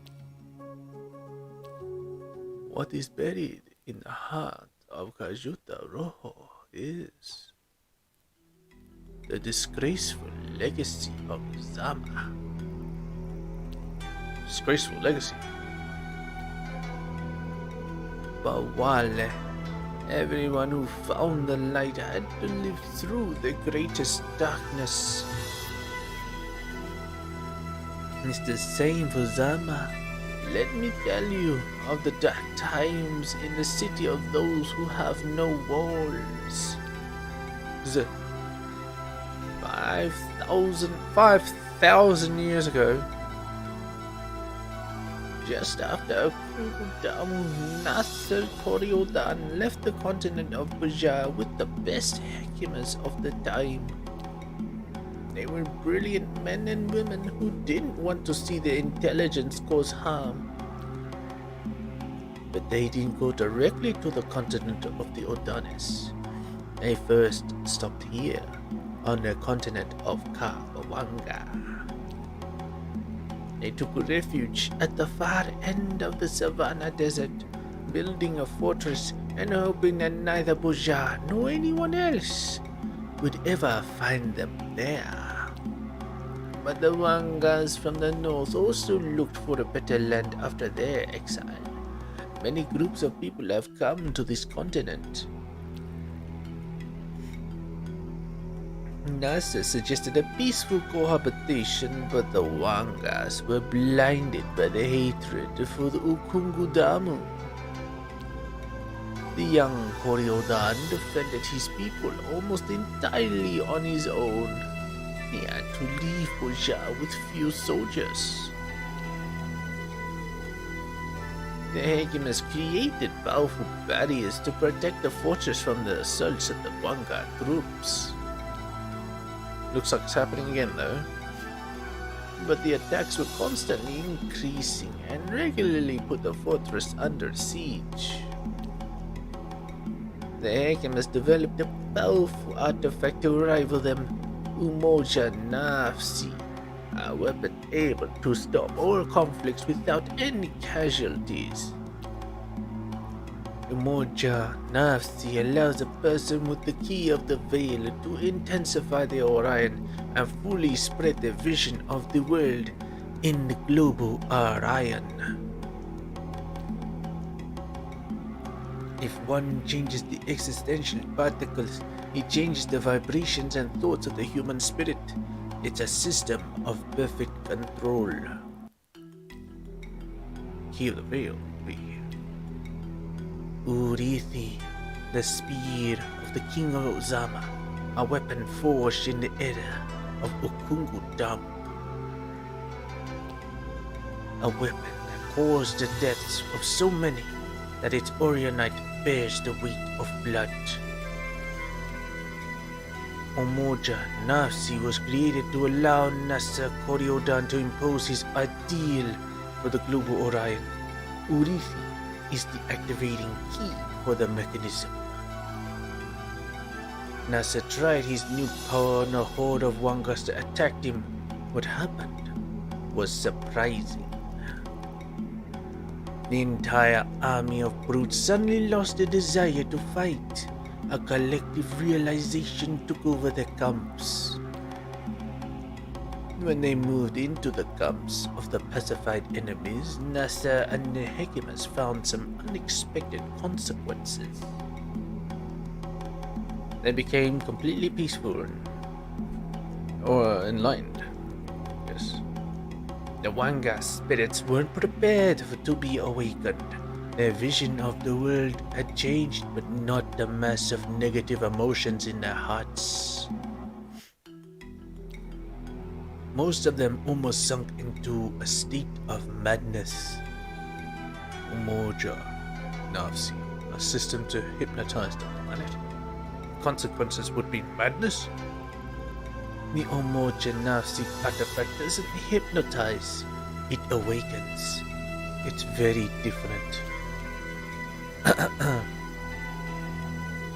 What is buried in the heart of Kajuta Rojo is the disgraceful legacy of Zama. Disgraceful legacy. Bawale. Everyone who found the light had to live through the greatest darkness. It's the same for Zama. Let me tell you of the dark times in the city of those who have no walls. 5,000 years ago, just after Nasser Kori-Odan left the continent of Bajar with the best hekimas of the time. They were brilliant men and women who didn't want to see their intelligence cause harm. But they didn't go directly to the continent of the Odanis. They first stopped here, on the continent of Kawanga. They took refuge at the far end of the Savannah Desert, building a fortress and hoping that neither Bajar nor anyone else would ever find them there. But the Wangas from the north also looked for a better land after their exile. Many groups of people have come to this continent. Nasser suggested a peaceful cohabitation, but the Wangas were blinded by the hatred for the Ukungudamu. The young Kori-Odan defended his people almost entirely on his own. He had to leave Bajar with few soldiers. The Hakim created powerful barriers to protect the fortress from the assaults of the Vanguard troops. Looks like it's happening again, though. But the attacks were constantly increasing and regularly put the fortress under siege. The Hakim developed a powerful artifact to rival them, Umoja Nafsi, a weapon able to stop all conflicts without any casualties. Umoja Nafsi allows a person with the key of the veil to intensify the Aurion and fully spread the vision of the world in the global Aurion. If one changes the existential particles, it changes the vibrations and thoughts of the human spirit. It's a system of perfect control. Key of the veil be Urithi, the spear of the King of Ozama, a weapon forged in the era of Okungudam. A weapon that caused the deaths of so many that its Orionite bears the weight of blood. Umoja Nafsi was created to allow Nasa Kori-Odan to impose his ideal for the global Aurion. Urithi is the activating key for the mechanism. Nasa tried his new power on a horde of Wangas that attacked him. What happened was surprising. The entire army of brutes suddenly lost the desire to fight. A collective realization took over the camps. When they moved into the camps of the pacified enemies, Nasa and the Hekimas found some unexpected consequences. They became completely peaceful or enlightened. Yes. The Wanga spirits weren't prepared to be awakened. Their vision of the world had changed, but not the mass of negative emotions in their hearts. Most of them almost sunk into a state of madness. Umoja Nafsi, a system to hypnotize the planet. Consequences would be madness. The Umoja Nafsi artifact doesn't hypnotize, it awakens. It's very different.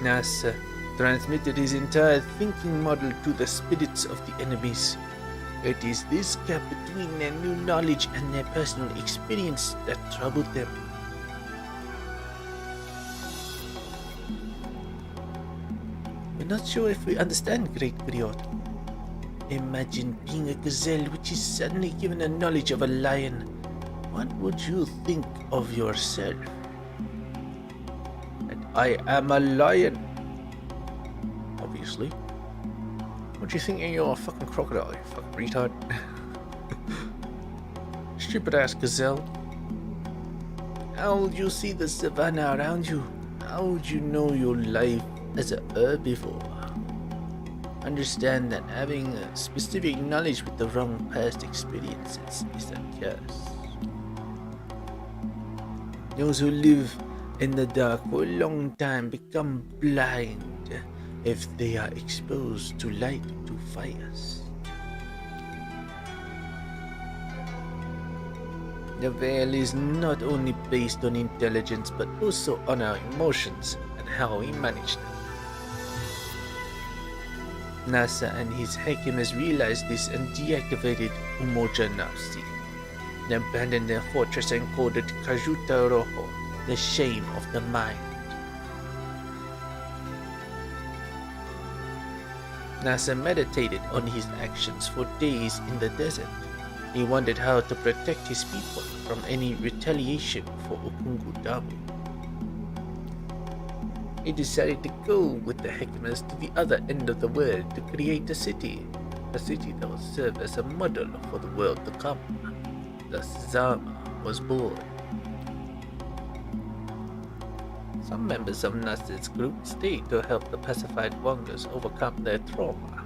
Nasa transmitted his entire thinking model to the spirits of the enemies. It is this gap between their new knowledge and their personal experience that troubled them. We're not sure if we understand, Great Kori-Odan. Imagine being a gazelle which is suddenly given a knowledge of a lion. What would you think of yourself? And I am a lion. Obviously. What do you think you're a fucking crocodile, you fucking retard? Stupid ass gazelle. How would you see the savannah around you? How would you know your life as a herbivore? Understand that having a specific knowledge with the wrong past experiences is a curse. Those who live in the dark for a long time become blind if they are exposed to light to fires. The veil is not only based on intelligence but also on our emotions and how we manage them. Nasa and his Hekimas realized this and deactivated Umoja Nafsi. They abandoned their fortress and called it Kajuta Rojo, the shame of the mind. Nasa meditated on his actions for days in the desert. He wondered how to protect his people from any retaliation for Okungudamu. He decided to go with the Hekimas to the other end of the world to create a city that will serve as a model for the world to come. Thus Zama was born. Some members of Nasa's group stayed to help the pacified Wangas overcome their trauma.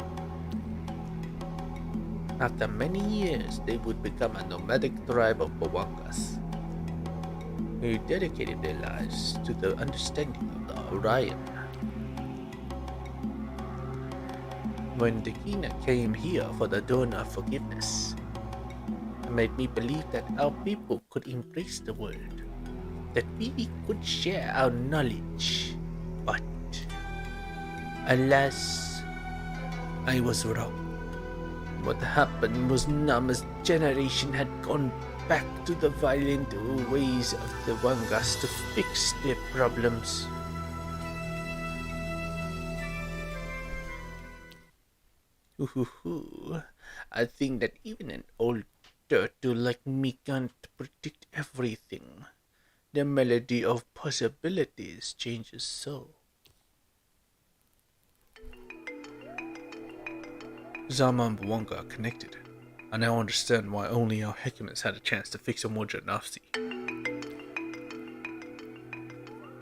After many years, they would become a nomadic tribe of Bawangas. who dedicated their lives to the understanding of the Aurion. When the Kina came here for the dawn of forgiveness, it made me believe that our people could embrace the world, that we could share our knowledge. But alas, I was wrong. What happened was Nama's generation had gone back to the violent ways of the Wangas to fix their problems. Ooh, I think that even an old turtle like me can't predict everything. The melody of possibilities changes so. Zama and Bwanga are connected. I now understand why only our Hekimans had a chance to fix Omoja Nafsi.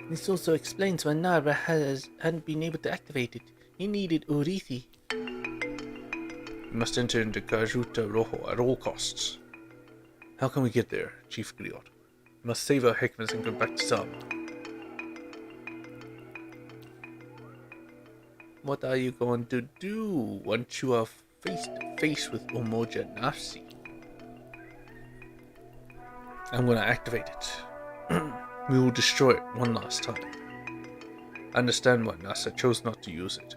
This also explains why Nara hadn't been able to activate it. He needed Urithi. We must enter into Kajuta Rojo at all costs. How can we get there, Chief Griot? We must save our Hekimans and go back to Zama. What are you going to do once you are face to face with Umoja Nafsi? I'm going to activate it. We will destroy it one last time. I understand why Nasa chose not to use it.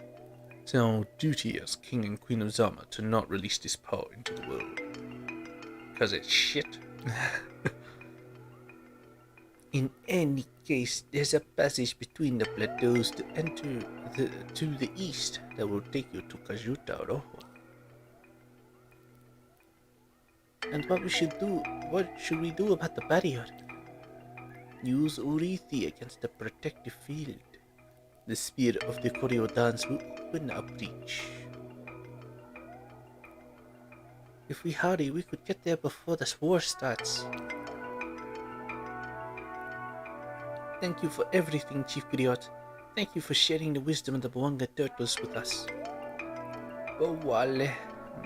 It's our duty as King and Queen of Zama to not release this power into the world. Because it's shit. In any case, there's a passage between the plateaus to enter to the east that will take you to Kajuta Rojo. And what should we do about the barrier? Use Urithi against the protective field. The spear of the Kori-Odans will open a breach. If we hurry, we could get there before the war starts. Thank you for everything, Chief Griot. Thank you for sharing the wisdom of the Bwanga turtles with us. Bawale,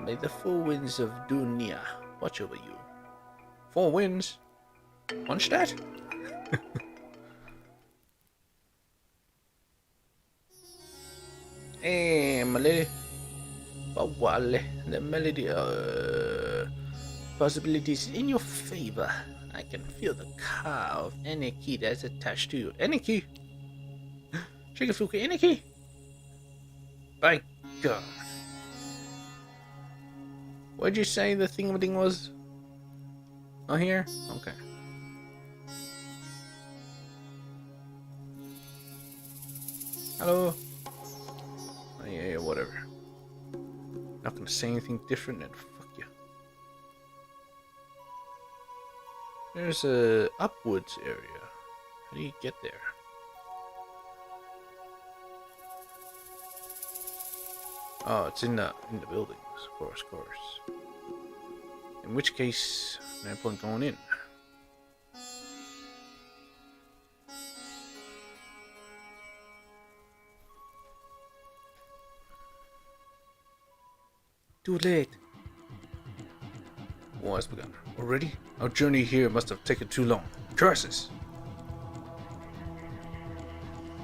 may the four winds of Dunia watch over you. 4 winds? Punch that? Hey, my lady. Bawale, the melody possibilities in your favor. I can feel the car of Eniki that's attached to you. Eniki! Shigefuka Eniki! By God. What'd you say the thing was? Oh, here? Okay. Hello? Oh, yeah, whatever. Not gonna say anything different and fuck you. There's a upwards area. How do you get there? Oh, it's in the buildings, of course. In which case, no point going in. Too late. War has begun. Already? Our journey here must have taken too long. Curses!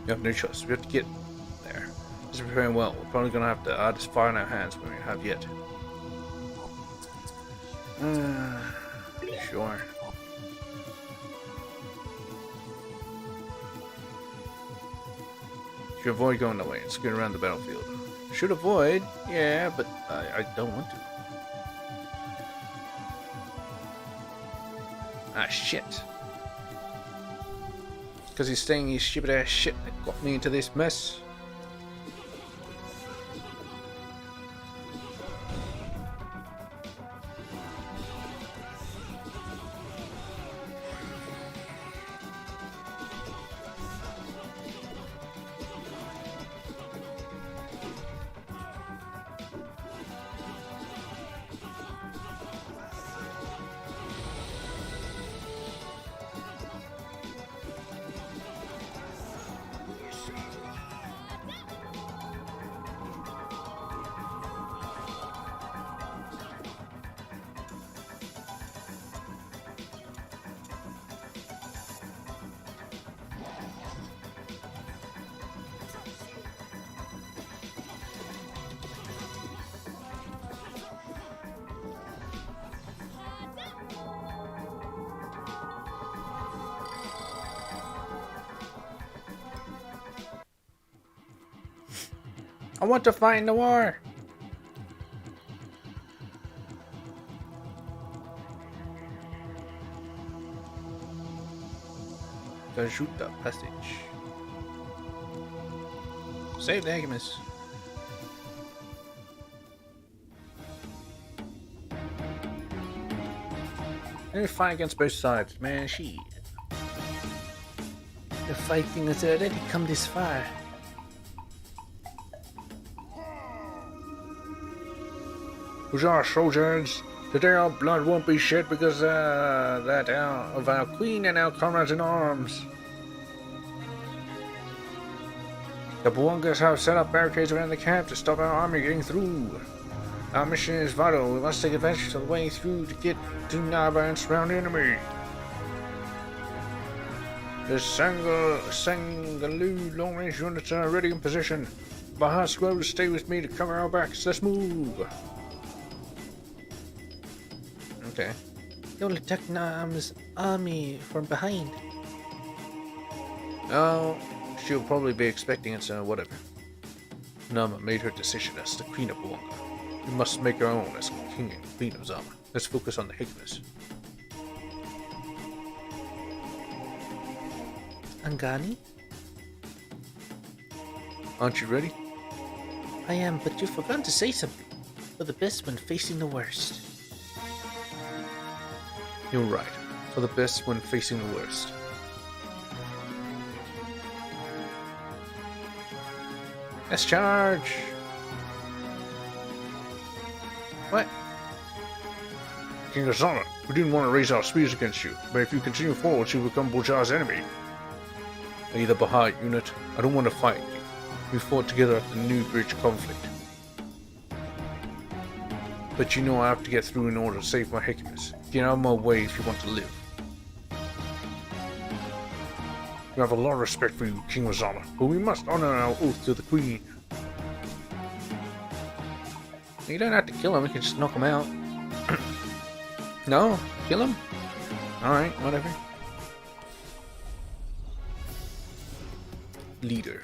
We have no choice. We have to get there. It's preparing well. We're probably gonna have to add this fire in our hands when we have yet. Sure. Should avoid going that way and scoot around the battlefield. Should avoid? Yeah, but I don't want to. Ah, shit. Because he's saying his stupid ass shit that got me into this mess. I want to fight in the war. Don't shoot the passage. Save the Agamus. Let me fight against both sides, man. Shit. The fighting has already come this far. Huzzah, soldiers! Today our blood won't be shed because of our queen and our comrades in arms. The Bwangas have set up barricades around the camp to stop our army getting through. Our mission is vital. We must take advantage of the way through to get to Naba and surround the enemy. The Sangaloo long-range units are ready in position. Bahas will stay with me to cover our backs. Let's move. Okay. You'll attack Nam's army from behind. Oh, she'll probably be expecting it, so whatever. Nama made her decision as the Queen of Bwanga. We must make our own as King and Queen of Zama. Let's focus on the Higmas. Angani? Aren't you ready? I am, but you forgot to say something. For the best when facing the worst. You're right. For the best when facing the worst. Let's charge! What? King of Zama, we didn't want to raise our spears against you, but if you continue forward, you'll become Bojar's enemy. Hey, the Baha'i unit, I don't want to fight you. We fought together at the New Bridge conflict. But you know I have to get through in order to save my Hecamus. Get out of my way if you want to live. We have a lot of respect for you, King of Zama, but we must honor our oath to the Queen. You don't have to kill him, you can just knock him out. No? Kill him? Alright, whatever. Leader.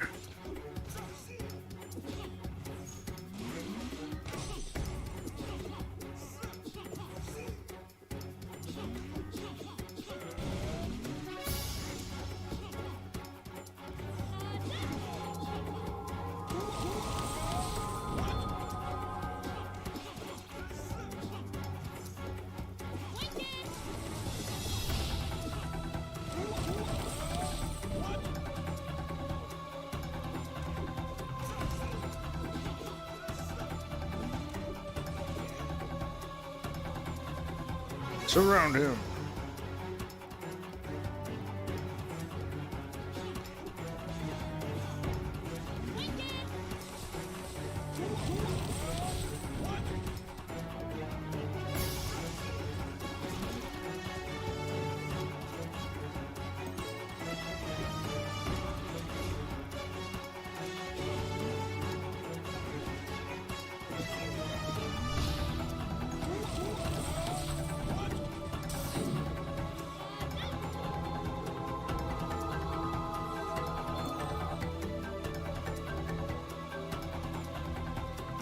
Surround him.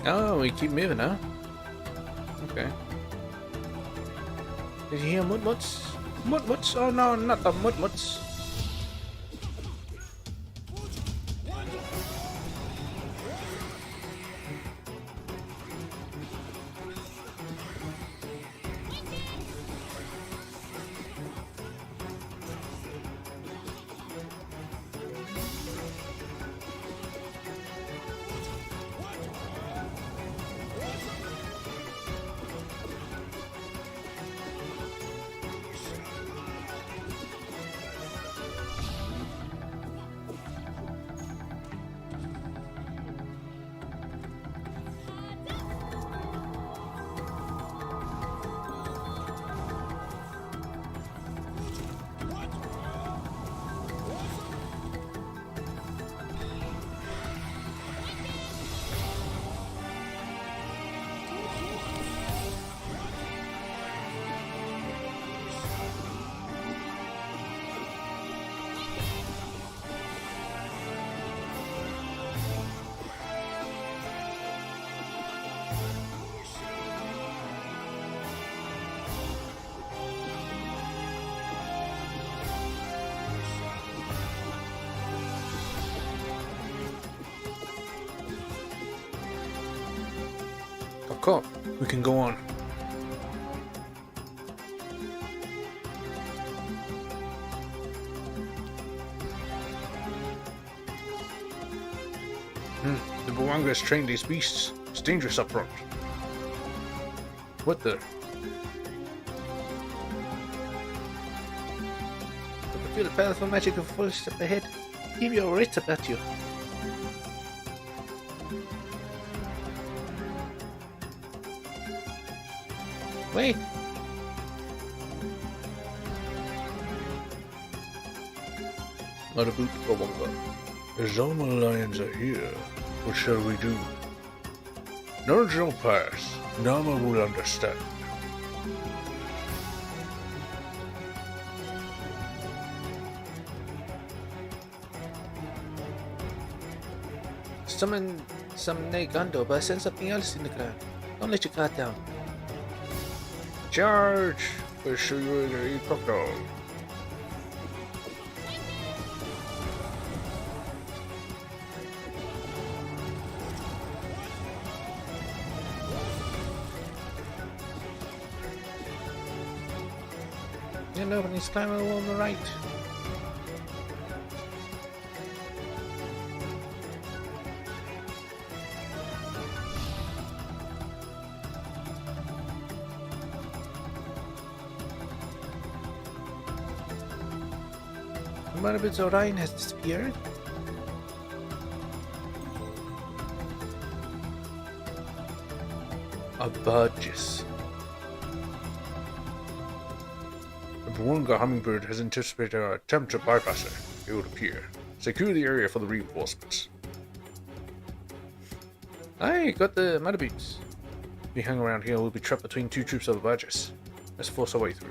Oh, we keep moving, huh? Okay. Did you hear Mutmuts? Mutmuts? Oh no, not the Mutmuts. Cool. We can go on. The Buwangas train these beasts. It's dangerous up front. What the? I can feel the powerful magic of a full step ahead. Keep your wits about you. Wait. Not a boot for Wonga. The Zoma lions are here. What shall we do? Nerds don't pass. Nama will understand. Summon some Negando, but I sense something else in the ground. Don't let your guard down. Charge! We'll show you the crocodile. You know, when he's climbing on the right. One of its Aurion has disappeared. A Burgess. The Buwanga hummingbird has anticipated our attempt to bypass it. It would appear. Secure the area for the reinforcements. I got the mother boots. If we hang around here, we'll be trapped between two troops of the Burgess. Let's force our way through.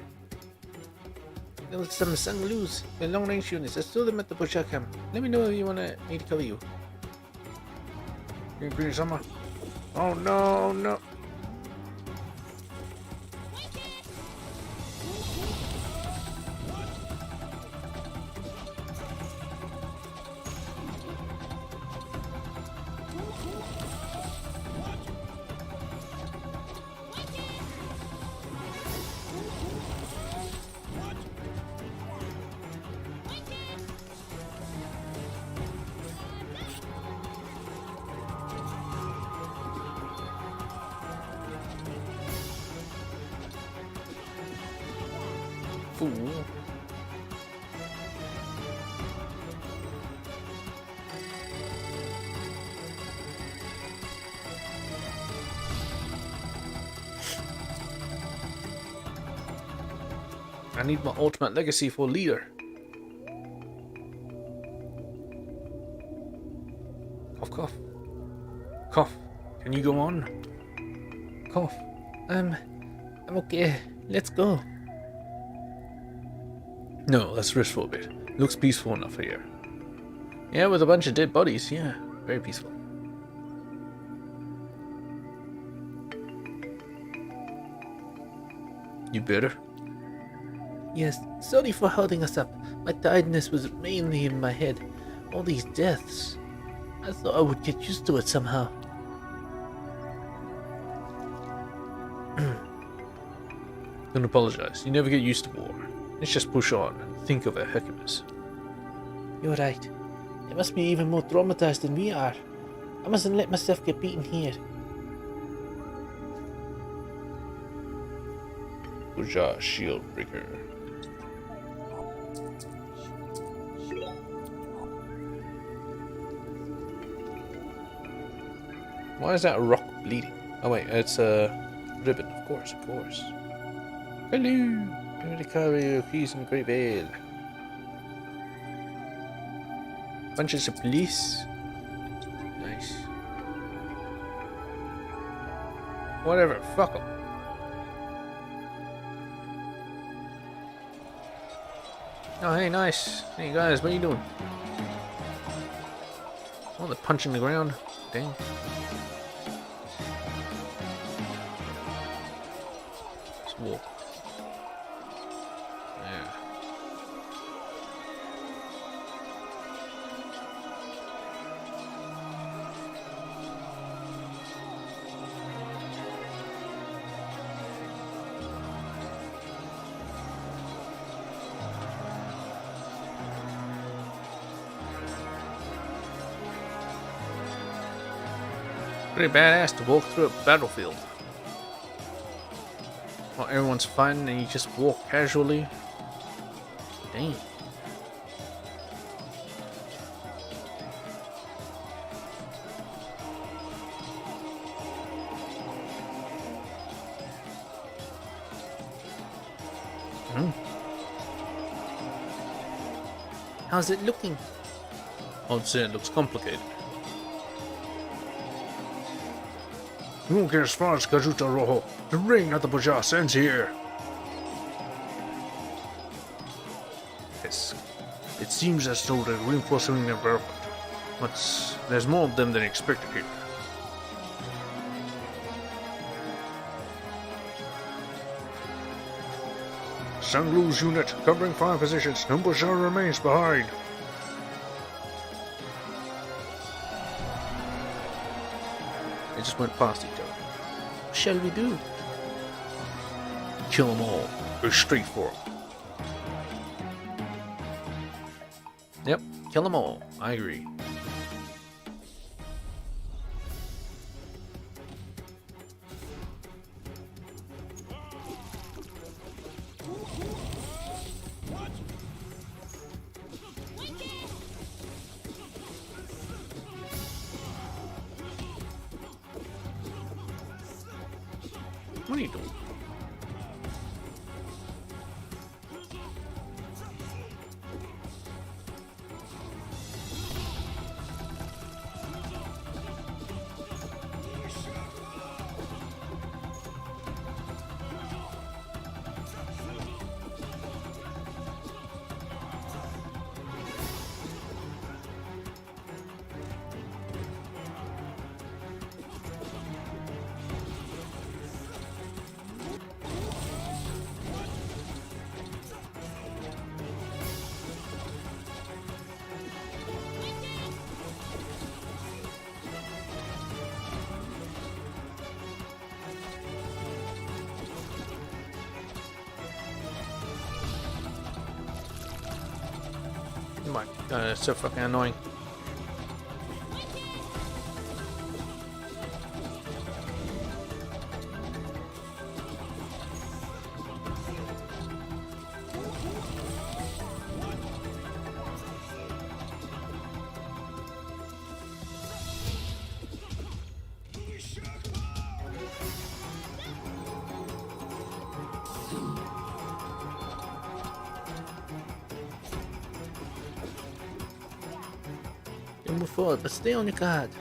There was some Sanglus, the long range units. I saw them at the butcher camp. Let me know if you want me to cover you. Green Summer. Oh no, no. Fool. I need my ultimate legacy for leader. Cough, cough. Cough. Can you go on? Cough. I'm okay. Let's go. No, let's rest for a bit. Looks peaceful enough here. Yeah, with a bunch of dead bodies. Yeah, very peaceful. You better? Yes, sorry for holding us up. My tiredness was mainly in my head. All these deaths. I thought I would get used to it somehow. Don't apologize. You never get used to war. Let's just push on and think of a Hercules. You're right. They must be even more traumatized than we are. I mustn't let myself get beaten here. Uja Shield Breaker. Why is that a rock bleeding? Oh wait, it's a ribbon, of course, of course. Hello! I'm to carry your keys in Great Vale. Bunches of police. Nice. Whatever, fuck them. Oh, hey, nice. Hey, guys, what are you doing? Oh, they're punching the ground. Dang. Let's walk. Yeah. Pretty badass to walk through a battlefield. While everyone's fighting and you just walk casually. Dang. How's it looking? I'd say it looks complicated. You won't get as far as Gajuta Rojo. The ring at the Bajas ends here. Yes. It seems as though they're reinforcing their environment, but there's more of them than expected here. Sanglu's unit covering fire positions. No Bajar remains behind. They just went past each other. What shall we do? Kill them all. Go straight for them. Yep, kill them all. I agree. What are you doing? My God, it's so fucking annoying. You move forward, but stay on your guard.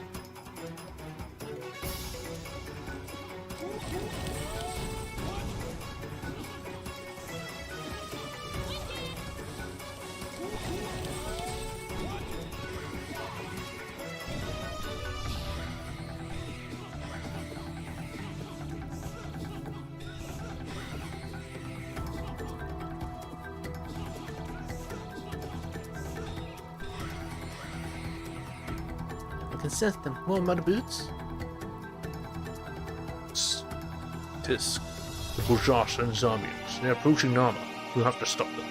I can sense them. More mud boots? Tisk. The Bajas and Zombies. They're approaching Nama. We'll have to stop them.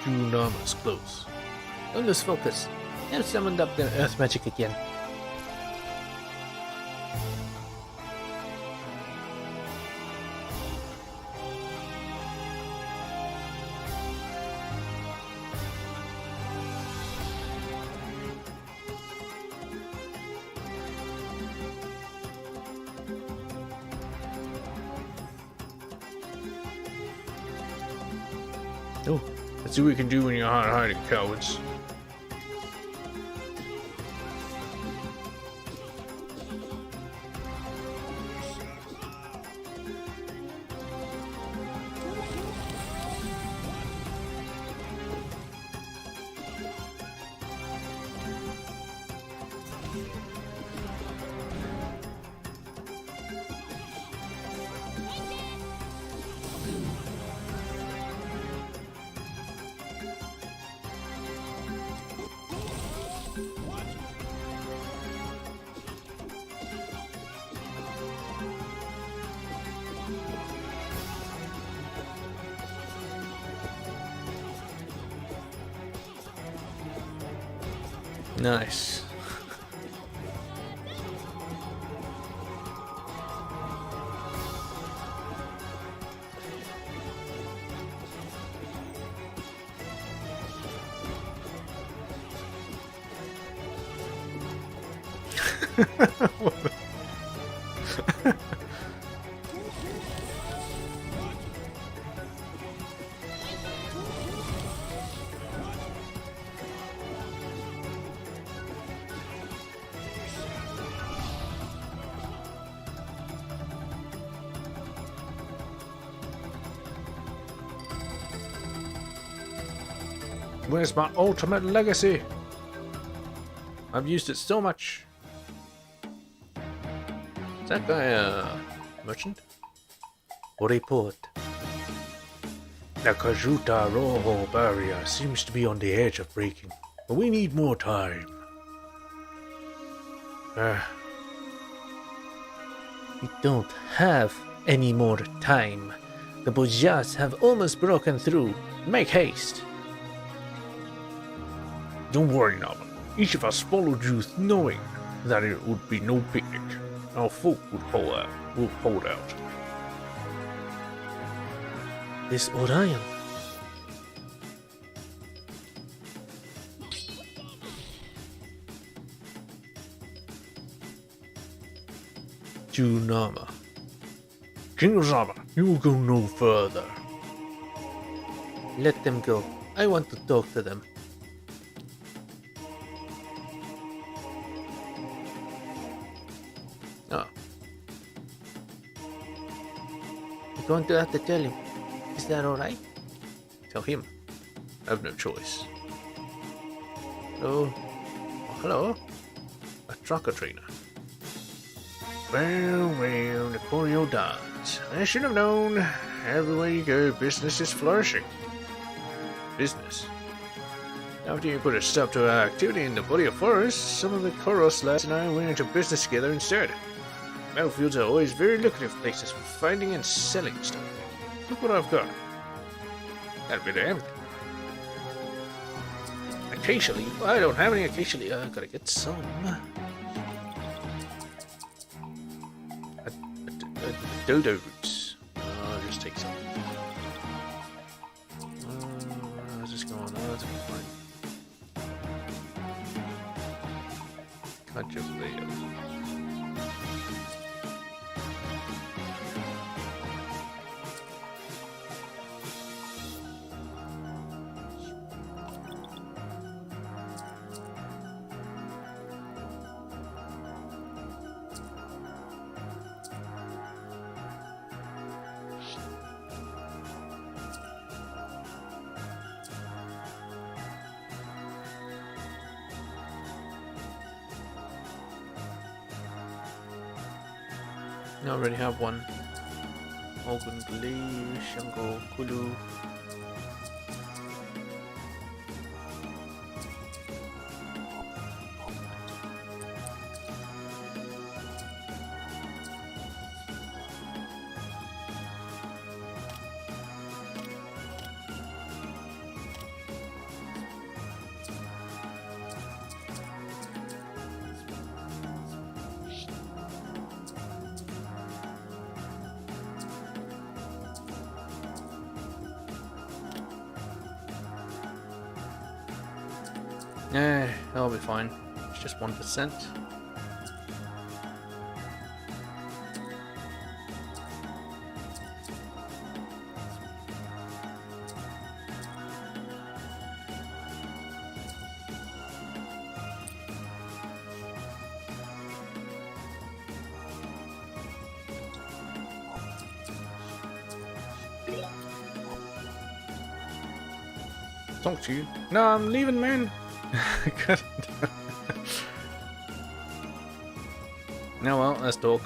Two Namas close. Don't lose focus. They've summoned up their earth magic again. Oh, let's see what we can do when you're hiding, cowards. Nice. Where's my ultimate legacy? I've used it so much. Is that guy a merchant? Report. The Kajuta Rojo barrier seems to be on the edge of breaking, but we need more time. We don't have any more time. The Bojas have almost broken through. Make haste. Don't worry, Nava. Each of us followed you knowing that it would be no picnic. Our folk would hold out. This Aurion. Junama. King Zama, you will go no further. Let them go. I want to talk to them. Oh. You're going to have to tell him. Is that alright? Tell him. I have no choice. Oh, hello? A trucker trainer. Well, the Kori-Odans. I should have known. Everywhere you go, business is flourishing. Business? After you put a stop to our activity in the body of forest, some of the Koros lads and I went into business together instead. Battlefields are always very lucrative places for finding and selling stuff. Look what I've got. Got a bit of everything. Acacia leaf? I don't have any acacia leaf. I gotta get some. Dodo roots. I'll just take some. How's this going? Oh, that's fine. Contemplate. I already have one. Ogun Glee, Shango, Kulu. Yeah, that'll be fine. It's just 1%. Talk to you. No, I'm leaving, man. Now, well, let's talk.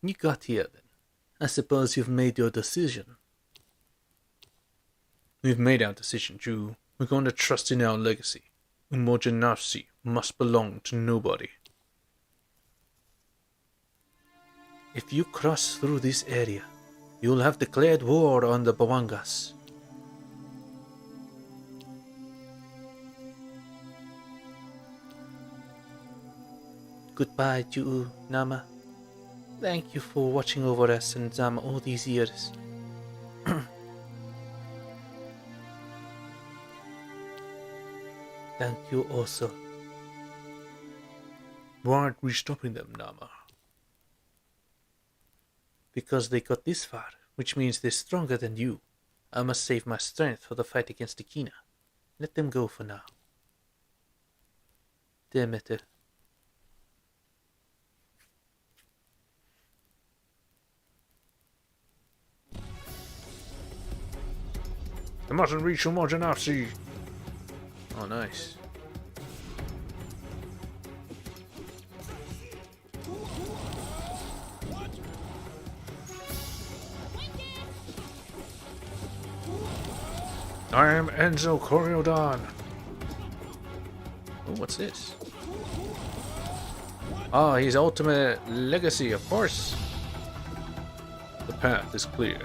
You got here then. I suppose you've made your decision. We've made our decision, Jew. We're going to trust in our legacy. Umojanarsi must belong to nobody. If you cross through this area, you'll have declared war on the Bawangas. Goodbye to Nama. Thank you for watching over us and Zama all these years. Thank you also. Why aren't we stopping them, Nama? Because they got this far, which means they're stronger than you. I must save my strength for the fight against Akina. Let them go for now. Demeter. They mustn't reach too much enough, see. Oh, nice. I am Enzo Kori-Odan. Oh, what's this? Ah, his ultimate legacy, of course. The path is clear.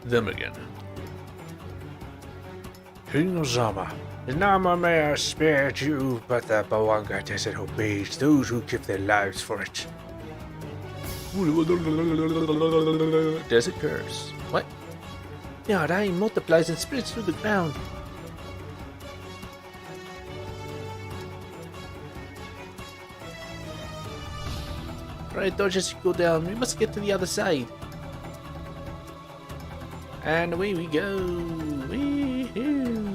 Them again. King Ozama. The Nama may have spared you, but the Bawanga Desert obeys those who give their lives for it. Desert curse. What? Yeah, rain multiplies and spreads through the ground. Try to dodge as you go down. We must get to the other side. And away we go. Wee-hoo.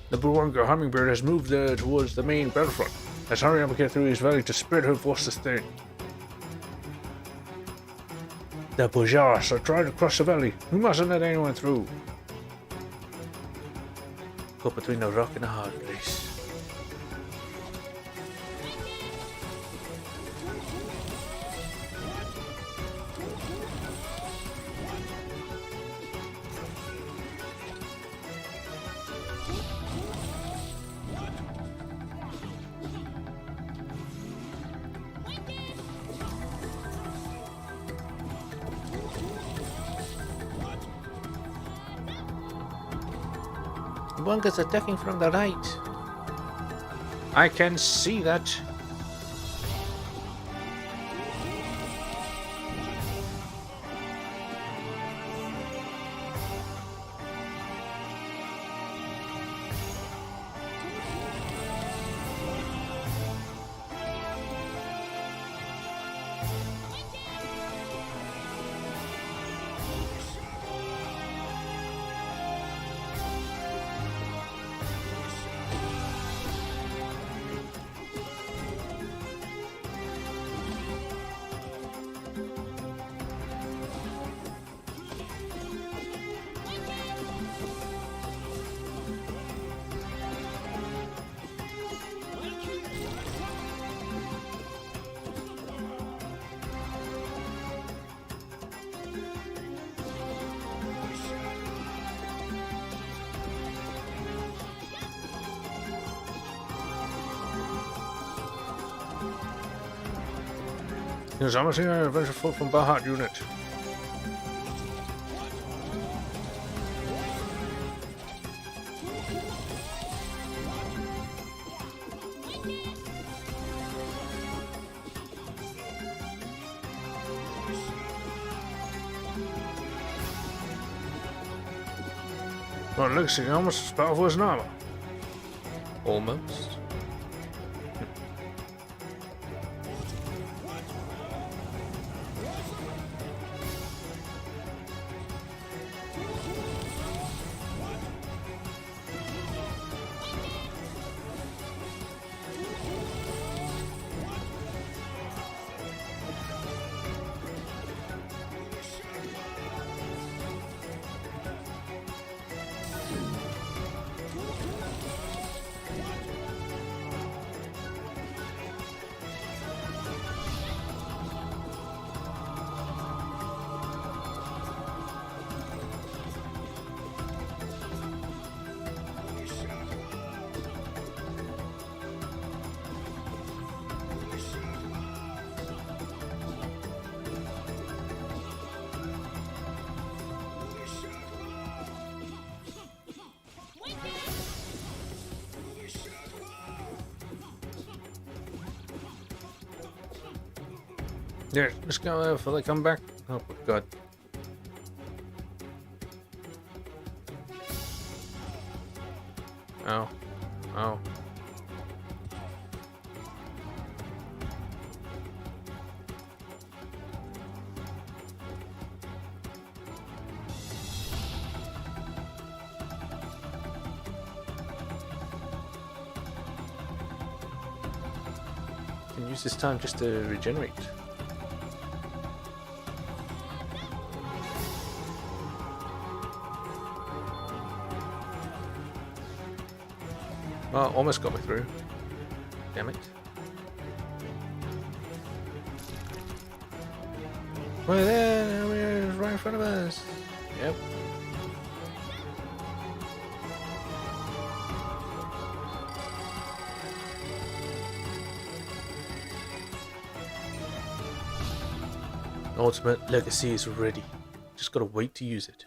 The Buwanga hummingbird has moved towards the main battlefront. Let's hurry up and get through his valley to spread her forces thin. The Bujaras are trying to cross the valley. We mustn't let anyone through. Caught between a rock and a hard place. Bunga's attacking from the right. I can see that. Yes, I'm seeing an adventure foot from Bahat unit. Well, Legacy almost as powerful as Nama. Almost. Yeah, let's go before they come back. Oh my god. Oh. Oh. Can use this time just to regenerate. Oh, almost got me through. Damn it. We're there, we're right in front of us. Yep. Ultimate Legacy is ready. Just gotta wait to use it.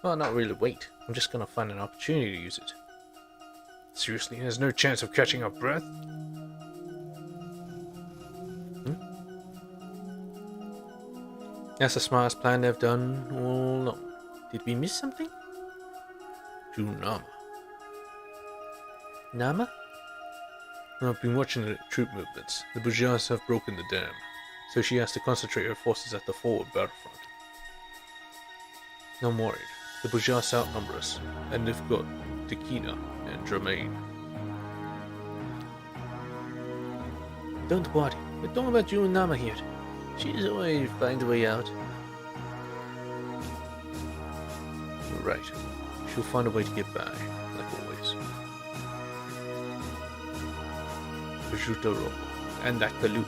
Well, not really wait. I'm just gonna find an opportunity to use it. Seriously, there's no chance of catching our breath? That's the smartest plan they've done all along. Did we miss something? Nama. Nama? I've been watching the troop movements. The Bujars have broken the dam, so she has to concentrate her forces at the forward battlefront. No worried. The Bujars outnumber us, and they've got Tekina and Dramain. Don't worry, we're talking about you and Nama here. She's always find a way out. You're right. She'll find a way to get by, like always. Jutaro and that Kalu.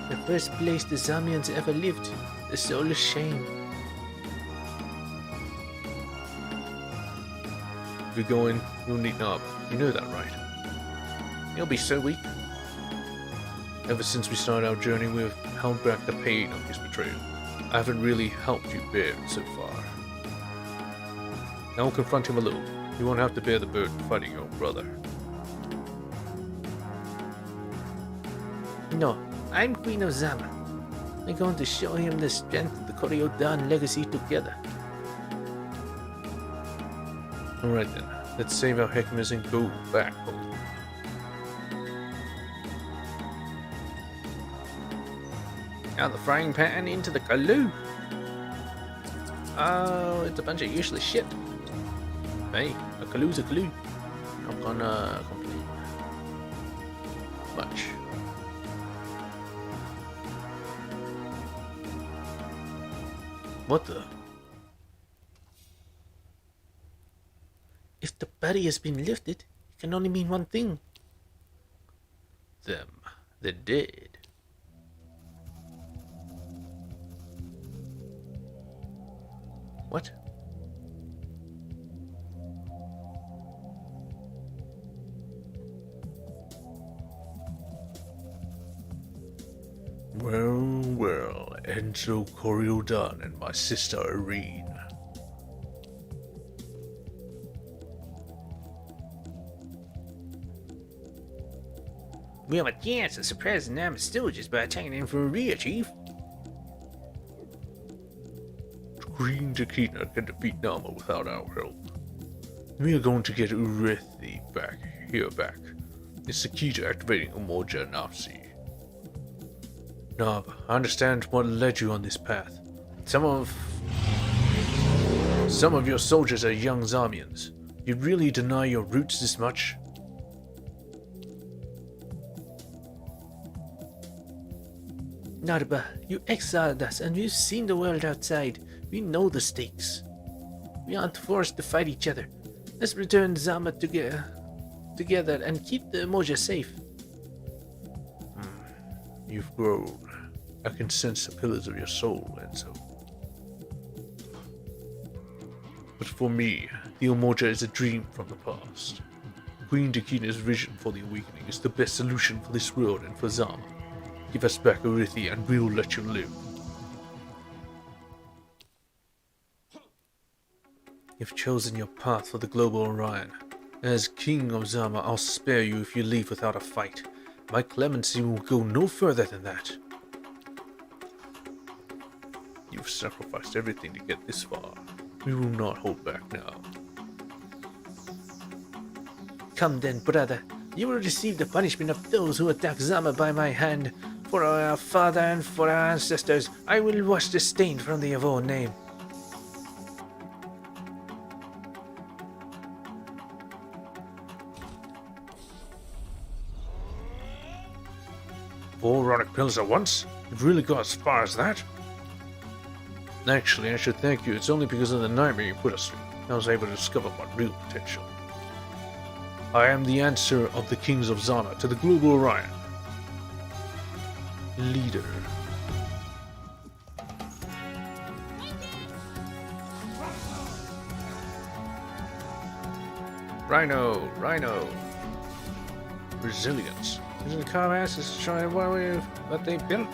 The first place the Zamians ever lived. The soulless shame. If you're going, you'll need Nab. You know that, right? He'll be so weak. Ever since we started our journey, we've held back the pain of his betrayal. I haven't really helped you bear it so far. Now we'll confront him alone. You won't have to bear the burden fighting your brother. No, I'm Queen of Zama. I'm going to show him the strength of the Kori-Odan legacy together. Alright then, let's save our Heckmers and go back home. Out the frying pan into the Kalu. Oh, it's a bunch of useless shit. Hey, a Kalu's a Kalu. Not gonna complain much. What the? If the barrier has been lifted, it can only mean one thing. Them. They're dead. What? Well, Enzo Kori-Odan and my sister Aurion. We have a chance to suppress the Nama Stooges by attacking them from rear, Chief. Green Tekina can defeat Nama without our help. We are going to get Urethi back. It's the key to activating Umoja Nafsi. Nab, I understand what led you on this path. Some of your soldiers are young Zamians. You really deny your roots this much? Narba, you exiled us and we've seen the world outside. We know the stakes. We aren't forced to fight each other. Let's return Zama together and keep the Umoja safe. You've grown. I can sense the pillars of your soul, Enzo. But for me, the Umoja is a dream from the past. Queen Tekina's vision for the awakening is the best solution for this world and for Zama. Give us back Urethi and we'll let you live. You've chosen your path for the global Aurion. As King of Zama, I'll spare you if you leave without a fight. My clemency will go no further than that. You've sacrificed everything to get this far. We will not hold back now. Come then, brother. You will receive the punishment of those who attack Zama by my hand. For our father and for our ancestors, I will wash the stain from the Avon name. Four runic pills at once? You've really got as far as that? Actually, I should thank you. It's only because of the nightmare you put us through I was able to discover my real potential. I am the answer of the kings of Zana to the global Aurion. Leader. Rhino. Resilience. Isn't the commerce is showing what they built?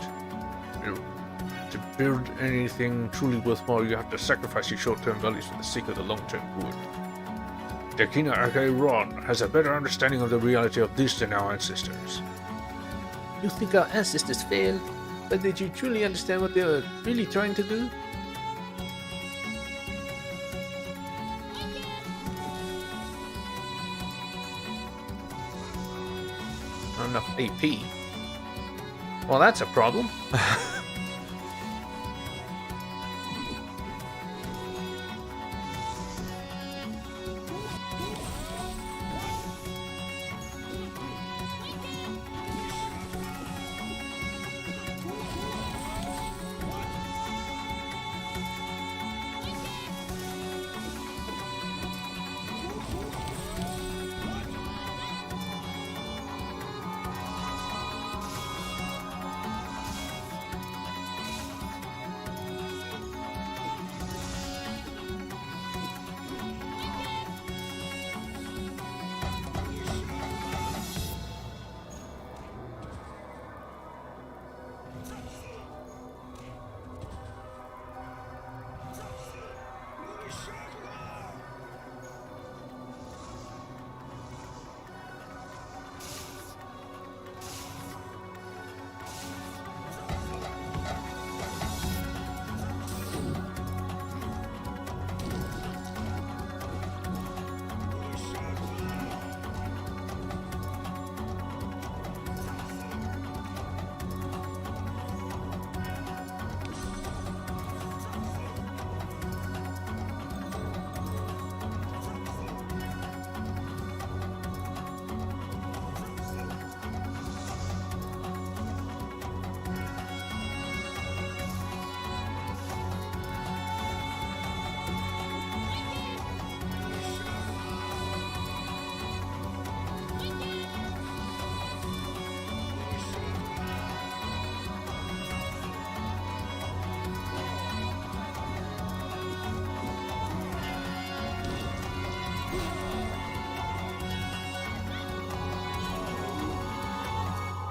To build anything truly worthwhile, you have to sacrifice your short-term values for the sake of the long-term good. Dakina Aurion has a better understanding of the reality of this than our ancestors. You think our ancestors failed? But did you truly understand what they were really trying to do? Not enough AP. Well, that's a problem.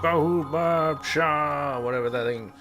Bahubab Shah, whatever that thing.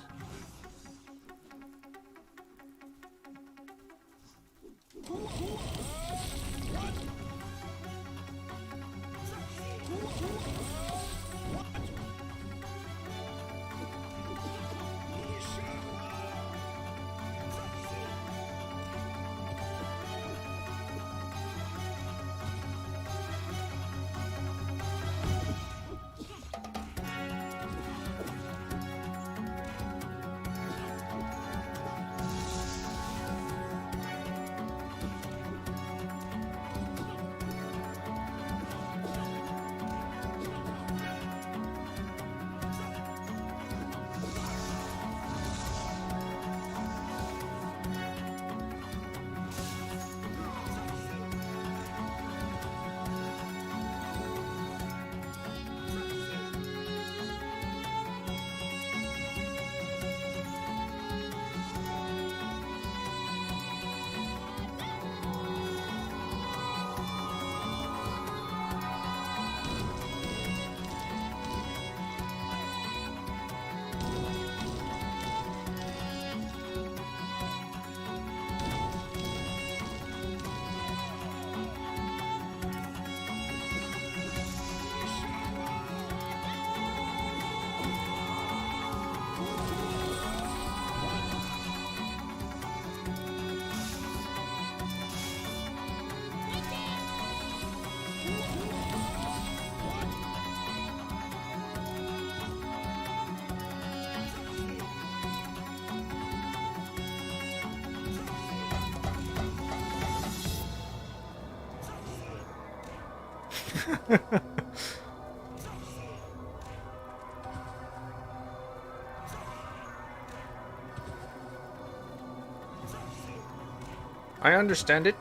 I understand it.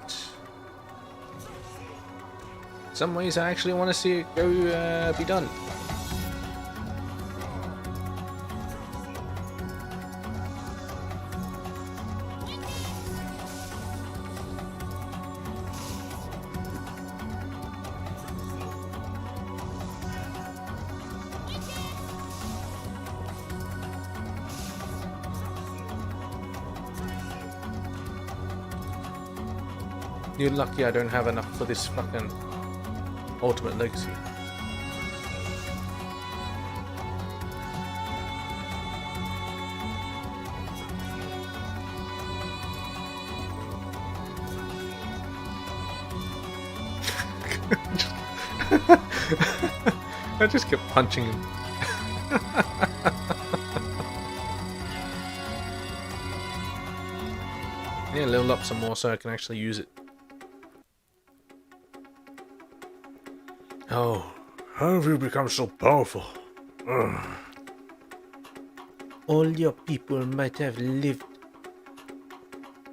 In some ways, I actually want to see it go be done. You're lucky I don't have enough for this fucking Ultimate Legacy. I just kept punching him. Yeah, level up some more so I can actually use it. Oh, how have you become so powerful? Ugh. All your people might have lived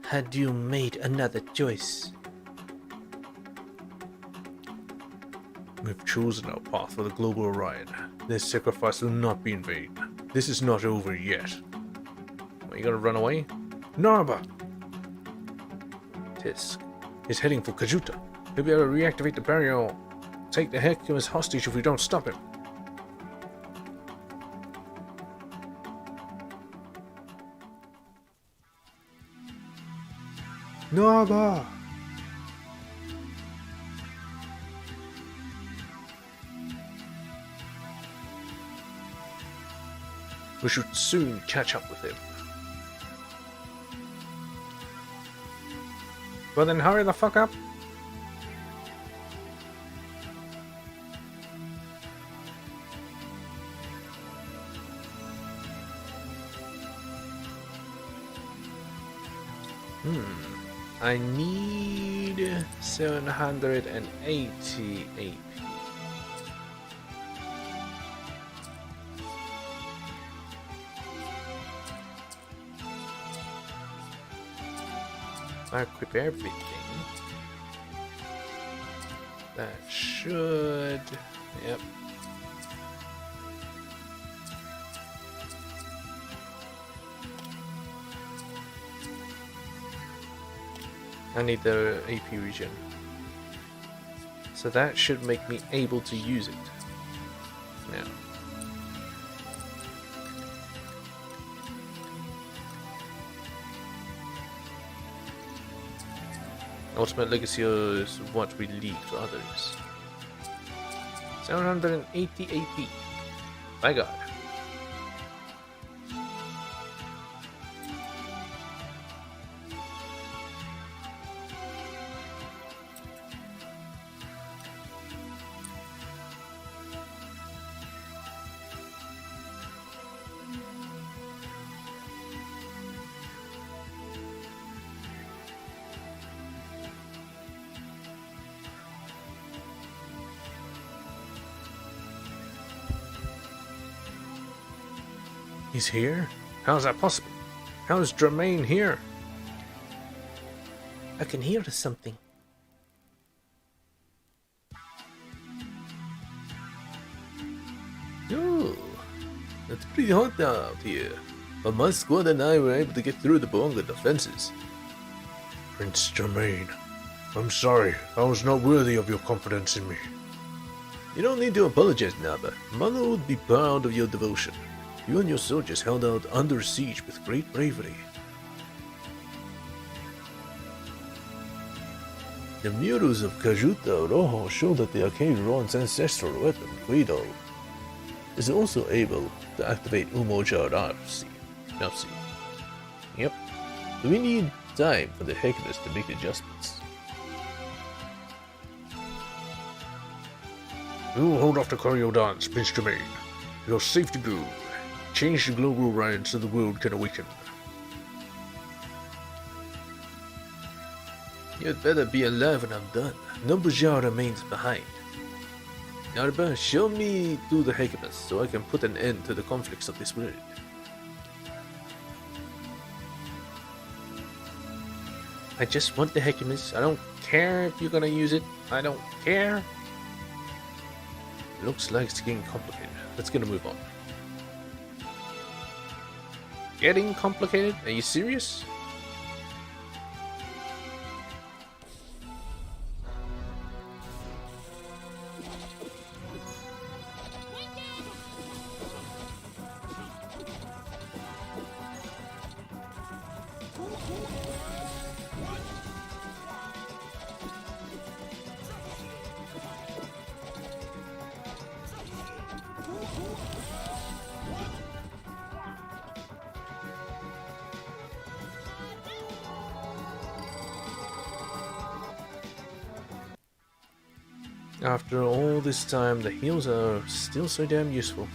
had you made another choice. We've chosen our path for the global Aurion. This sacrifice will not be in vain. This is not over yet. Are you gonna run away? Narba! Tisk is heading for Kajuta. He'll be able to reactivate the barrier. Take the heck of his hostage if we don't stop him. Narba! We should soon catch up with him. Well then hurry the fuck up. I need 780 AP. I equip everything. That should... Yep. I need the AP regen. So that should make me able to use it. Now. Ultimate Legacy is what we leave to others. 780 AP. My god. He's here? How is that possible? How is Germain here? I can hear something. Oh, it's pretty hot out here, but my squad and I were able to get through the Bonga defenses. Prince Germain, I'm sorry. I was not worthy of your confidence in me. You don't need to apologize, Naba. Mother would be proud of your devotion. You and your soldiers held out under siege with great bravery. The murals of Kajuta Rojo show that the arcade Ron's ancestral weapon, Guido, is also able to activate Umoja Narsi. Yep. We need time for the Hecatus to make adjustments. We will hold off the Kori-Odan, Prince Germain. You're safe to go. Change the global Aurion so the world can awaken. You'd better be alive when I'm done. No Bujar remains behind. Narba, show me to the Hecamus so I can put an end to the conflicts of this world. I just want the Hecamus. I don't care if you're gonna use it. I don't care. Looks like it's getting complicated. Let's gonna move on. Getting complicated? Are you serious? After all this time, the heals are still so damn useful.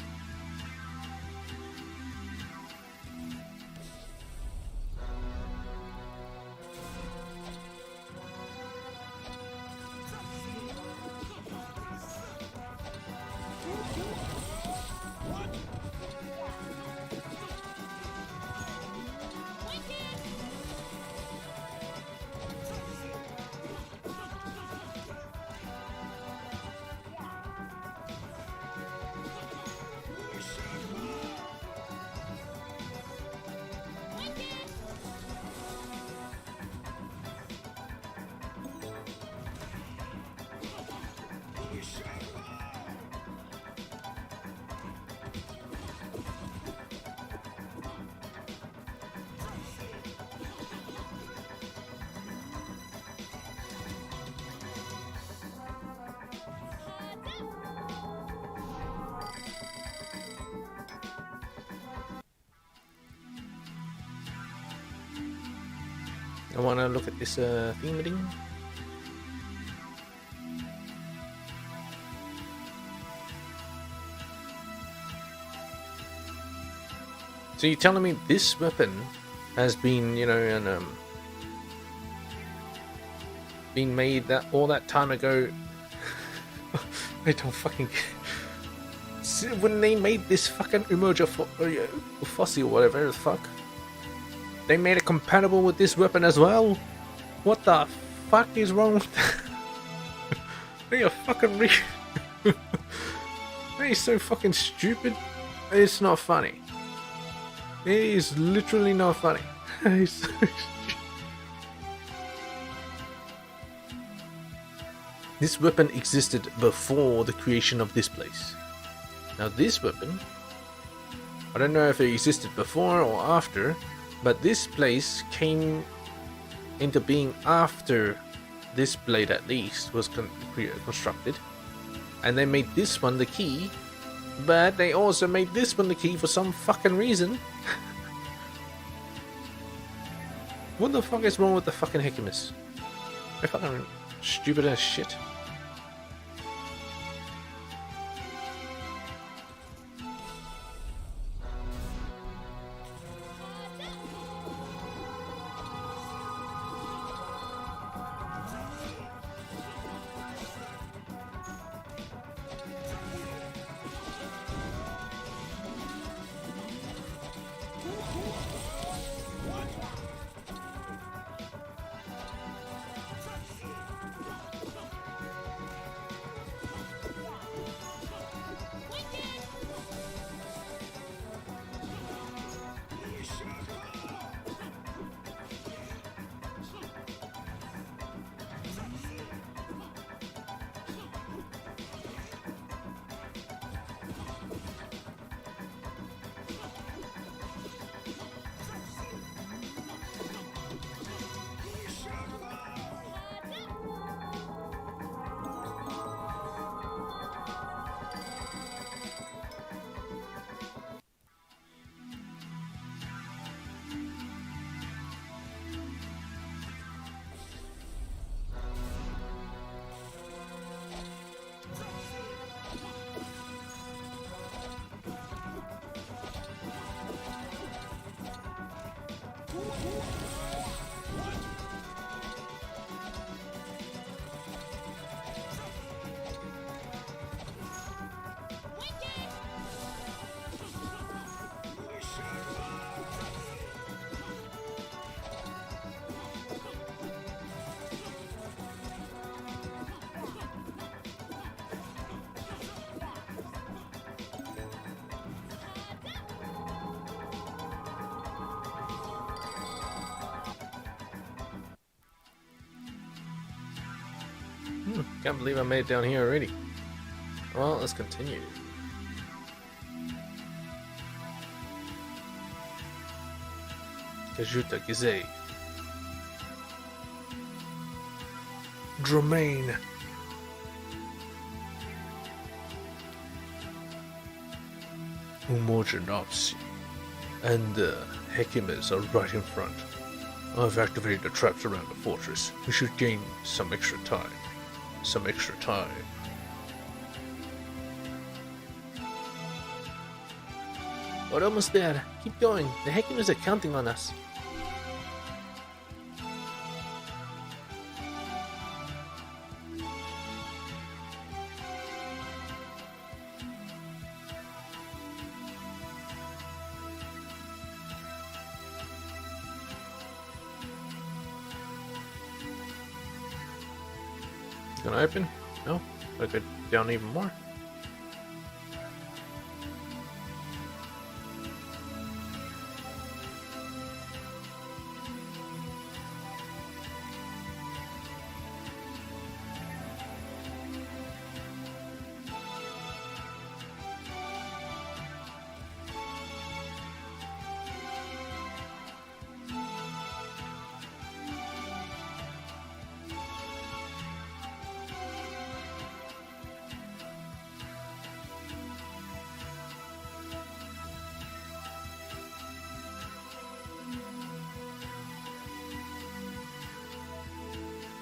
I want to look at this theme thing. So you're telling me this weapon has been, you know, and been made that all that time ago? I don't fucking. When they made this fucking Umoja Fossi or whatever the fuck, they made it compatible with this weapon as well. What the fuck is wrong with that? They are fucking That is so fucking stupid. It's not funny. It is literally not funny. It's so stupid. This weapon existed before the creation of this place. Now this weapon, I don't know if it existed before or after, but this place came into being after this blade at least was constructed. And they made this one the key, but they also made this one the key for some fucking reason. What the fuck is wrong with the fucking Hecamus? They're fucking stupid as shit. Can't believe I made it down here already. Well, let's continue. Kajuta Gizei. Dramain. Umojanopsi. And the Hekimas are right in front. I've activated the traps around the fortress. We should gain some extra time. We're almost there. Keep going. The Hekimas are counting on us. Gonna open? No? I go down even more.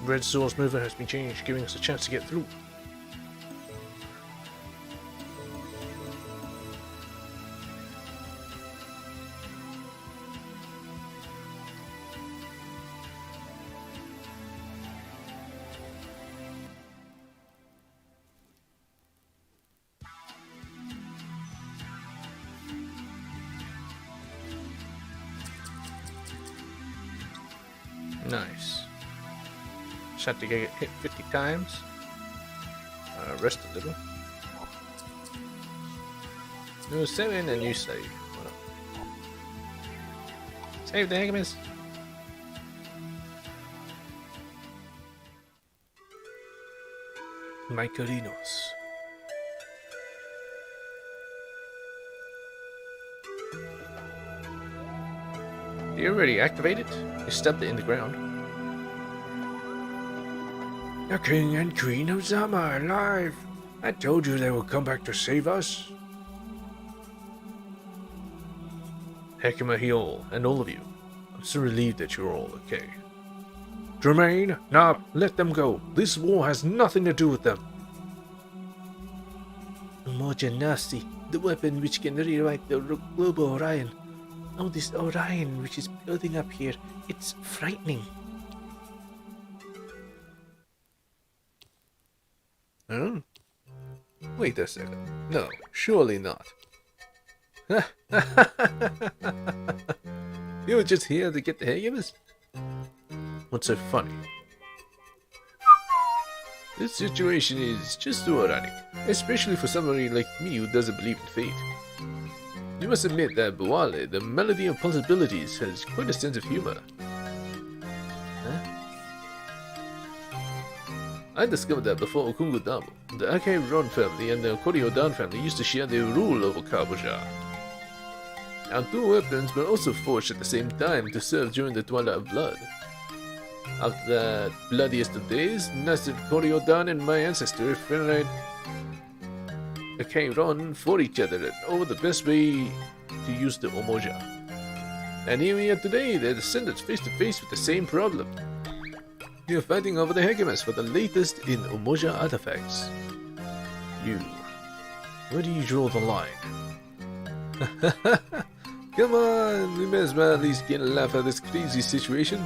Red Source movement has been changed, giving us a chance to get through. Nice. Just have to get hit 50 times. Rest a little. New 7 and new save. Well, save the Hegemus. Mycorinos. You already activated? You stubbed it in the ground. The King and Queen of Zama are alive! I told you they would come back to save us. Hekima Heal, and all of you. I'm so relieved that you're all okay. Dramain, nah, let them go. This war has nothing to do with them. Umoja Nasi, the weapon which can rewrite the global Orion. Oh, this Orion which is building up here, it's frightening. Huh? Wait a second. No, surely not. You were just here to get the hang of us? What's so funny? This situation is just too ironic, especially for somebody like me who doesn't believe in fate. You must admit that Buale, the melody of possibilities, has quite a sense of humor. Huh? I discovered that before Okungu Damo, the Aurion family and the Kori-Odan family used to share their rule over Kabuja. Our two weapons were also forged at the same time to serve during the Twilight of Blood. After that bloodiest of days, Nasir Kori-Odan and my ancestor fought the Aurion for each other over the best way to use the Umoja. And here we are today, their descendants face to face with the same problem. We are fighting over the Hegemus for the latest in Umoja artifacts. You, where do you draw the line? Come on, we may as well at least get a laugh at this crazy situation.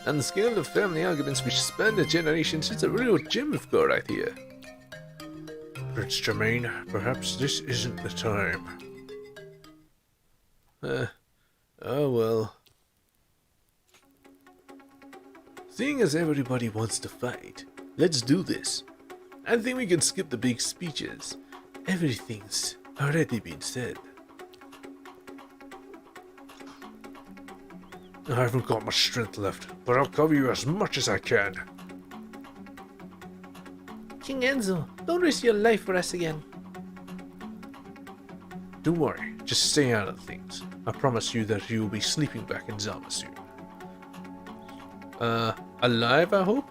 And the scale of family arguments which span the generations is a real gem we've got right here. Prince Germain, perhaps this isn't the time. Oh well. Seeing as everybody wants to fight, let's do this. I think we can skip the big speeches. Everything's already been said. I haven't got much strength left, but I'll cover you as much as I can. King Enzo, don't risk your life for us again. Don't worry, just stay out of things. I promise you that you will be sleeping back in Zama soon. Alive, I hope?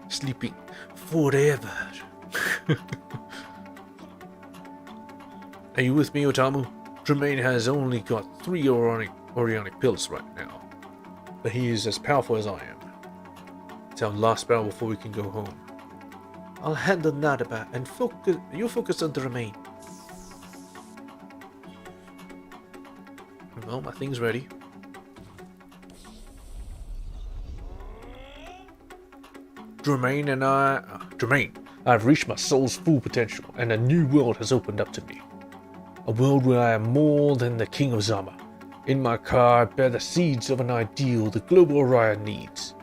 Sleeping forever. Are you with me, Otamu? Tremaine has only got 3 Orionic pills right now, but he is as powerful as I am. It's our last battle before we can go home. I'll handle Nadaba and you focus on the remain. Well, my thing's ready. Tremaine, I've reached my soul's full potential, and a new world has opened up to me. A world where I am more than the king of Zama. In my car, I bear the seeds of an ideal the global Aurion needs.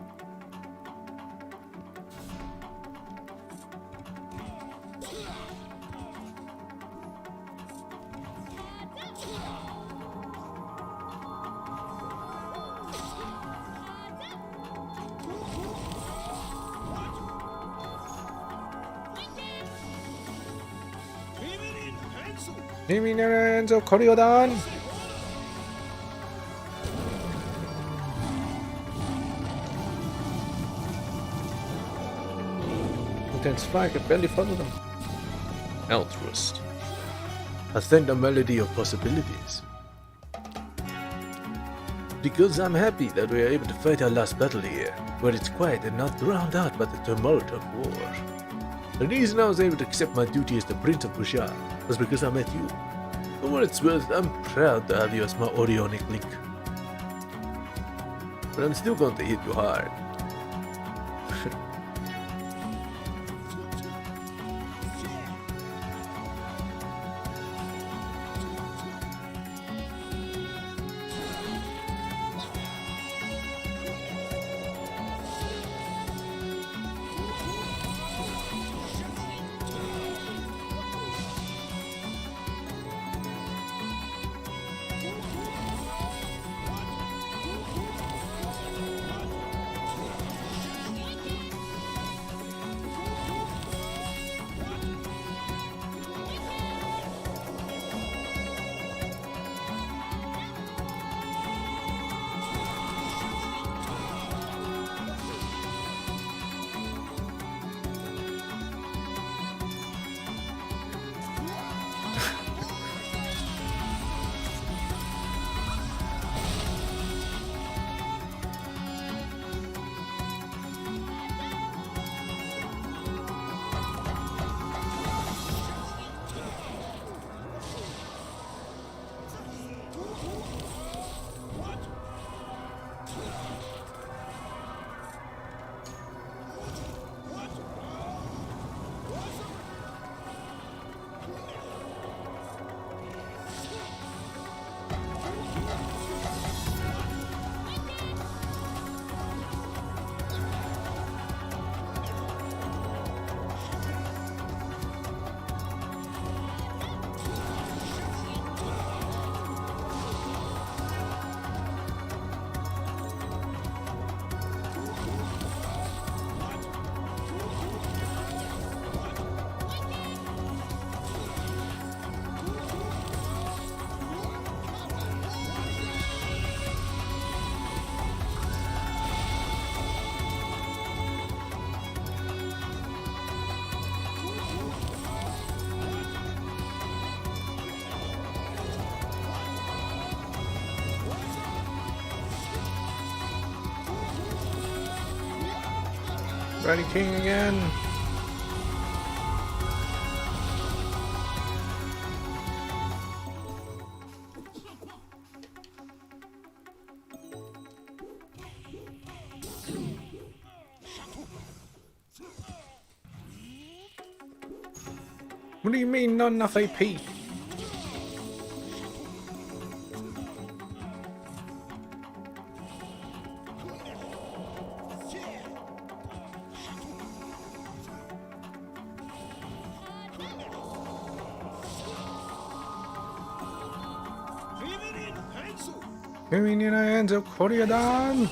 Enzo Kori-Odan! Intense fire could barely follow them. Altruist. A tender melody of possibilities. Because I'm happy that we are able to fight our last battle here, where it's quiet and not drowned out by the tumult of war. The reason I was able to accept my duty as the Prince of Bushar was because I met you. For what it's worth, I'm proud to have you as my Orionic link. But I'm still going to hit you hard. Ready King again. What do you mean not enough AP? Enzo Kori-Odan!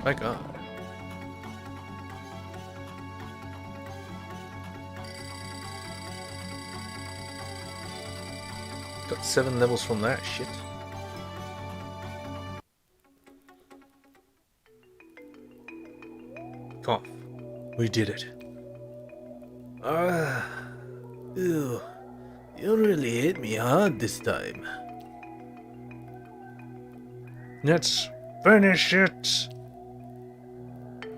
My god. Got 7 levels from that shit. Cough. We did it. Ew. You really hit me hard this time. Let's finish it.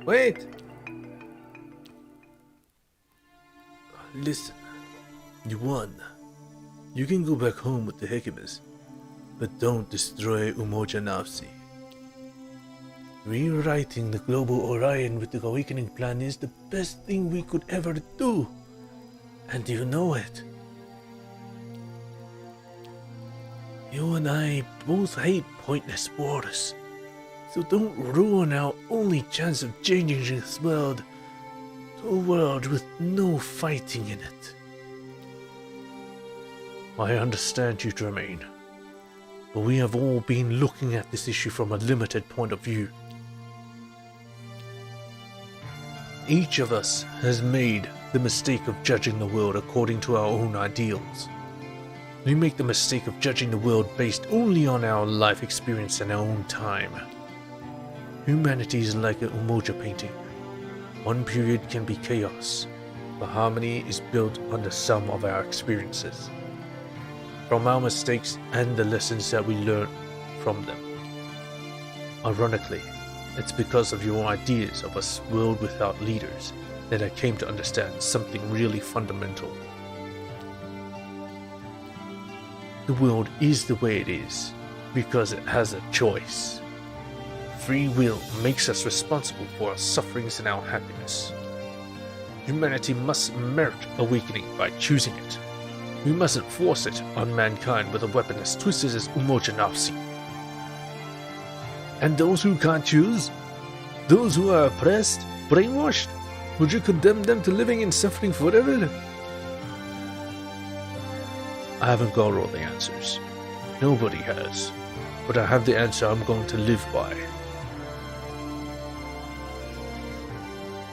Wait. Listen, you won. You can go back home with the Hekimas, but don't destroy Umoja Nafsi. Rewriting the global Orion with the awakening plan is the best thing we could ever do. And you know it. You and I both hate pointless wars. So don't ruin our only chance of changing this world to a world with no fighting in it. I understand you, Jermaine. But we have all been looking at this issue from a limited point of view. Each of us has made the mistake of judging the world according to our own ideals. We make the mistake of judging the world based only on our life experience and our own time. Humanity is like an Umoja painting. One period can be chaos, but harmony is built on the sum of our experiences, from our mistakes and the lessons that we learn from them. Ironically, it's because of your ideas of a world without leaders that I came to understand something really fundamental. The world is the way it is because it has a choice. Free will makes us responsible for our sufferings and our happiness. Humanity must merit awakening by choosing it. We mustn't force it on mankind with a weapon as twisted as Umoja Nafsi. And those who can't choose? Those who are oppressed, brainwashed? Would you condemn them to living and suffering forever? I haven't got all the answers. Nobody has. But I have the answer I'm going to live by.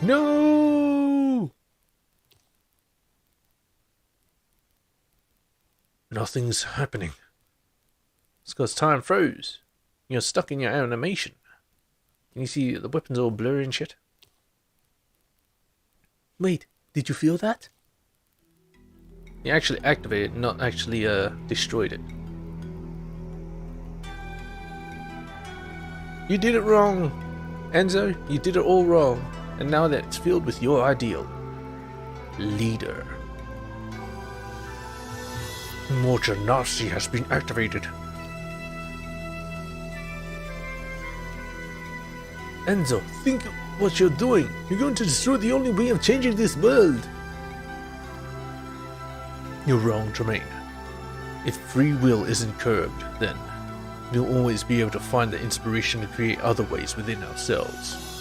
No! Nothing's happening. It's because time froze. You're stuck in your animation. Can you see the weapons all blurry and shit? Wait, did you feel that? You actually activated it, not actually destroyed it. You did it wrong! Enzo, you did it all wrong. And now that it's filled with your ideal. Leader. Umoja Nafsi has been activated. Enzo, think what you're doing. You're going to destroy the only way of changing this world. You're wrong, Tremaine. If free will isn't curbed, then we'll always be able to find the inspiration to create other ways within ourselves.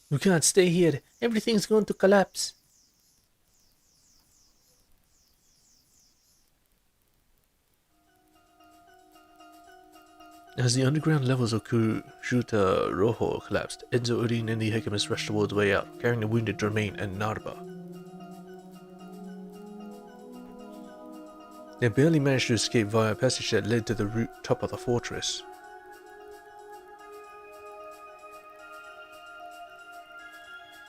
We can't stay here. Everything's going to collapse. As the underground levels of Kujuta Rojo collapsed, Enzo, Aurion, and the Hekimus rushed towards the way out, carrying the wounded Jermaine and Narba. They barely managed to escape via a passage that led to the top of the fortress.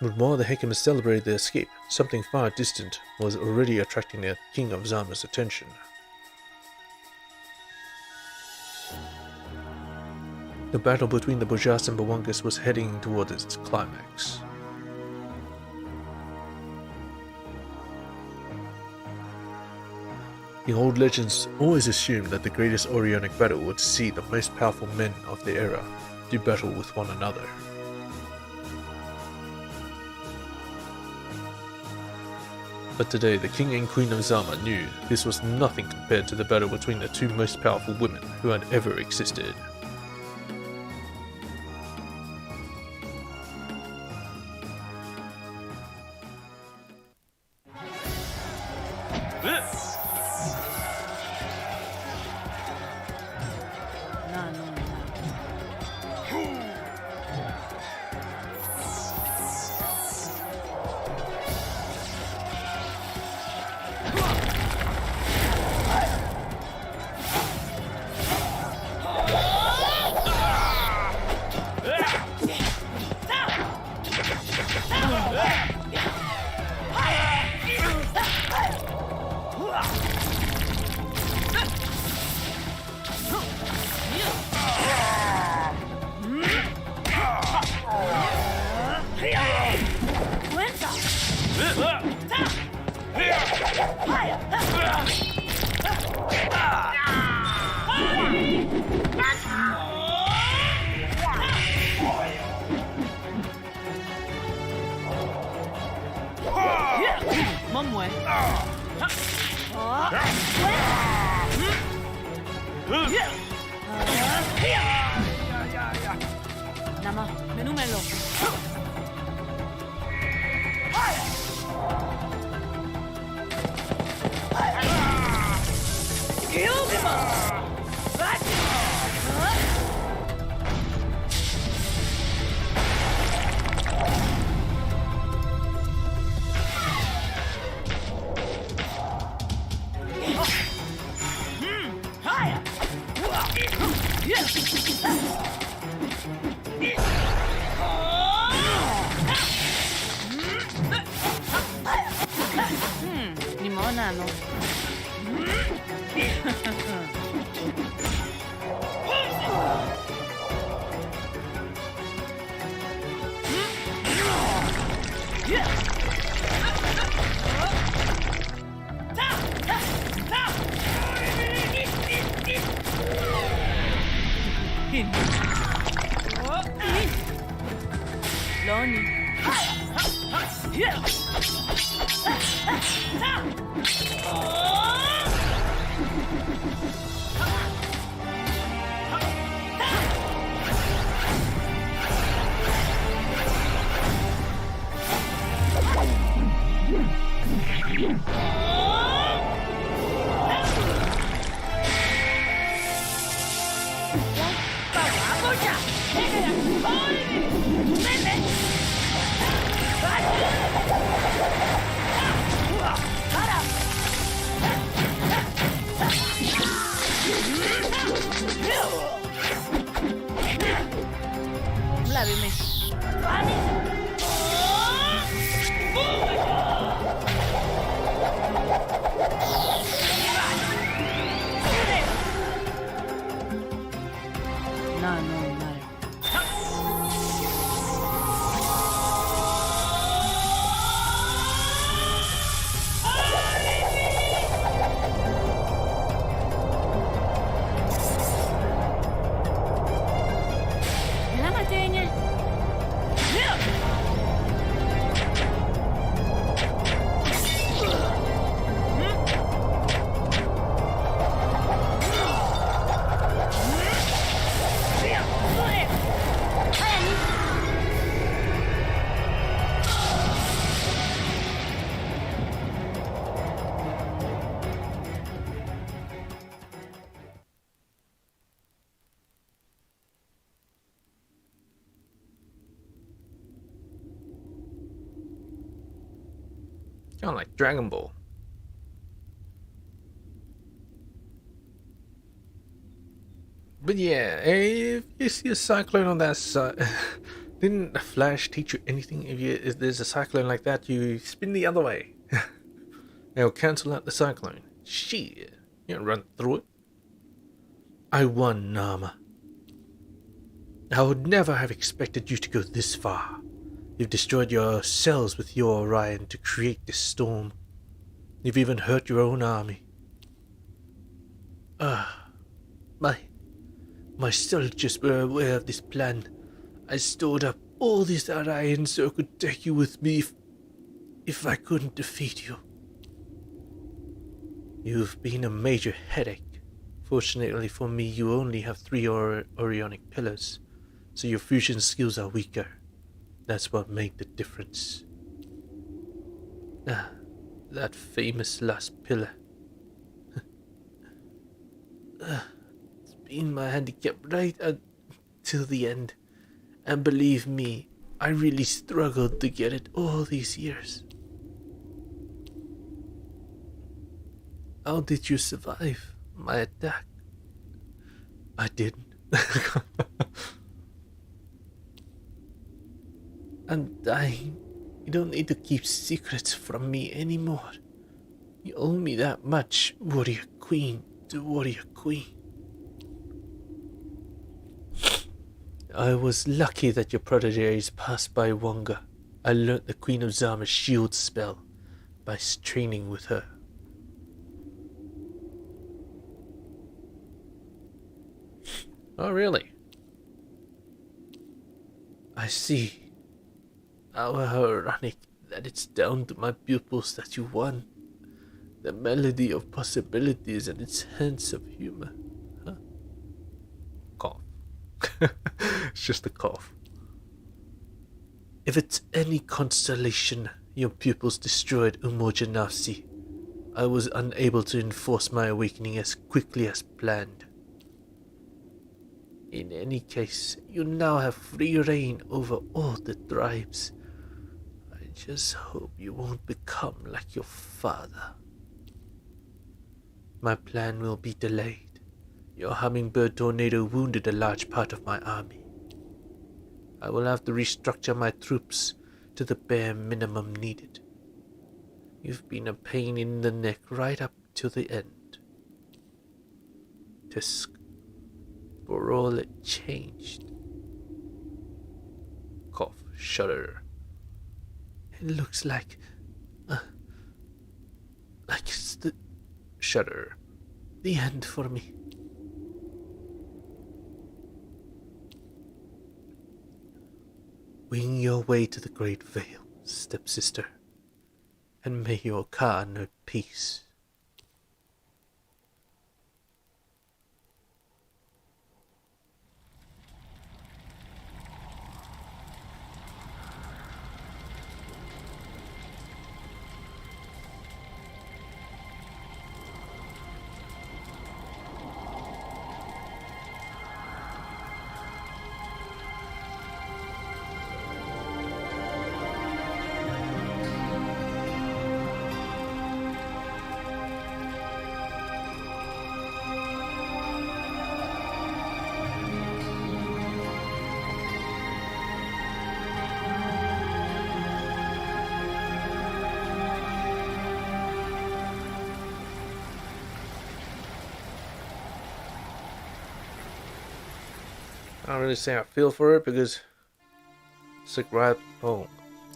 But while the Hekimus celebrated their escape, something far distant was already attracting the King of Zama's attention. The battle between the Bojas and Bawangas was heading towards its climax. The old legends always assumed that the greatest Orionic battle would see the most powerful men of the era do battle with one another. But today, the King and Queen of Zama knew this was nothing compared to the battle between the two most powerful women who had ever existed. Nama, menumelo. Limona, no. Lonnie. Láveme. No, no, no. La matenia. Kind of like Dragon Ball. But yeah, if you see a cyclone on that side, didn't the Flash teach you anything? If there's a cyclone like that, you spin the other way. It'll cancel out the cyclone. Shit, you don't run through it. I won, Nama. I would never have expected you to go this far. You've destroyed yourselves with your Aurion to create this storm. You've even hurt your own army. My soldiers were aware of this plan. I stored up all these Aurion so I could take you with me if I couldn't defeat you. You've been a major headache. Fortunately for me, you only have 3 Aurionic pillars, so your fusion skills are weaker. That's what made the difference. That famous last pillar. It's been my handicap right until the end. And believe me, I really struggled to get it all these years. How did you survive my attack? I didn't. I'm dying. You don't need to keep secrets from me anymore. You owe me that much, warrior queen to warrior queen. I was lucky that your proteges passed by Wonga. I learnt the Queen of Zama's shield spell by training with her. Oh, really? I see. How ironic that it's down to my pupils that you won. The melody of possibilities and its hints of humor. Huh? It's just a cough. If it's any consolation, your pupils destroyed Umoja Nafsi. I was unable to enforce my awakening as quickly as planned. In any case, you now have free reign over all the tribes. I just hope you won't become like your father. My plan will be delayed. Your hummingbird tornado wounded a large part of my army. I will have to restructure my troops to the bare minimum needed. You've been a pain in the neck right up to the end. Tisk, for all it changed. Cough. Shudder. It looks like it's Shudder. the end for me. Wing your way to the Great Vale, stepsister, and may your car know peace. I don't really say I feel for it because it's like right. Oh,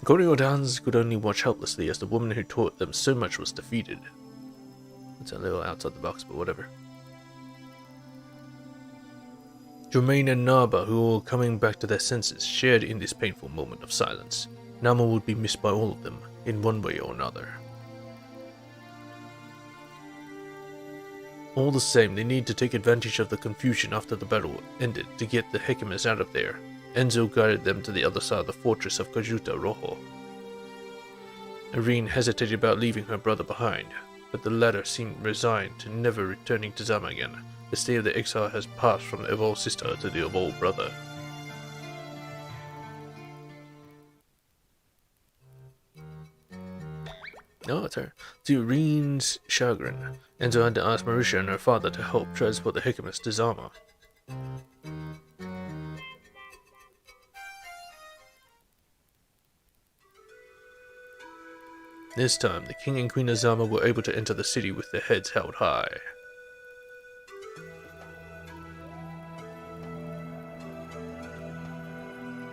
Kori-Odans could only watch helplessly as the woman who taught them so much was defeated. It's a little outside the box, but whatever. Jermaine and Naba, who were all coming back to their senses, shared in this painful moment of silence. Nama would be missed by all of them, in one way or another. All the same, they need to take advantage of the confusion after the battle ended to get the Hekimas out of there. Enzo guided them to the other side of the fortress of Kajuta Rojo. Irene hesitated about leaving her brother behind, but the latter seemed resigned to never returning to Zama again. The state of the exile has passed from the evolved sister to the evolved brother. No, it's her. To Irene's chagrin, Enzo had to ask Marisha and her father to help transport the Hekimas to Zama. This time, the king and queen of Zama were able to enter the city with their heads held high.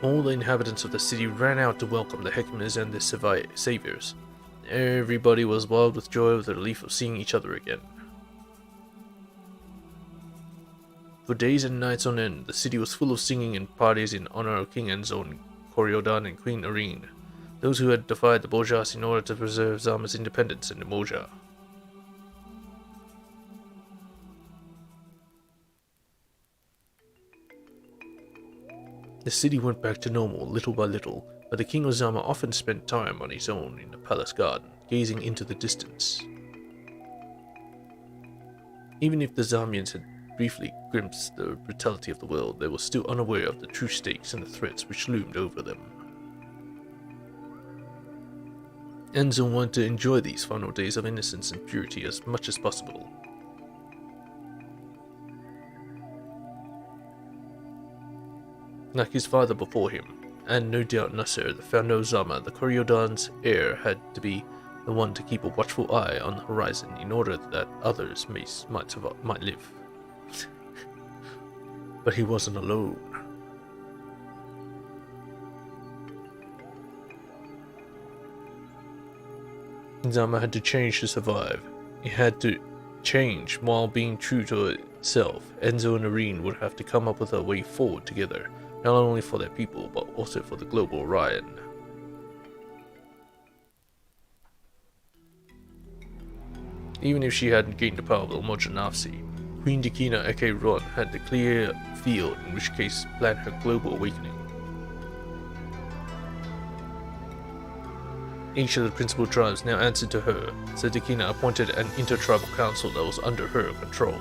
All the inhabitants of the city ran out to welcome the Hekimas and their saviors. Everybody was wild with joy with the relief of seeing each other again. For days and nights on end, the city was full of singing and parties in honor of King Enzo and Kori-Odan and Queen Irene, those who had defied the Bojas in order to preserve Zama's independence in Umoja. The city went back to normal little by little, but the King of Zama often spent time on his own in the palace garden, gazing into the distance. Even if the Zamians had briefly glimpsed the brutality of the world, they were still unaware of the true stakes and the threats which loomed over them. Enzo wanted to enjoy these final days of innocence and purity as much as possible. Like his father before him, and no doubt Nasser, the founder of Zama, the Kori-Odan's heir, had to be the one to keep a watchful eye on the horizon in order that others might live. But he wasn't alone. Zama had to change to survive. It had to change while being true to itself. Enzo and Irene would have to come up with a way forward together, not only for their people, but also for the global Orion. Even if she hadn't gained the power of Umoja Nafsi, Queen Dakina aka Ron had the clear field, in which case plan her global awakening. Each of the principal tribes now answered to her, so Dakina appointed an intertribal council that was under her control.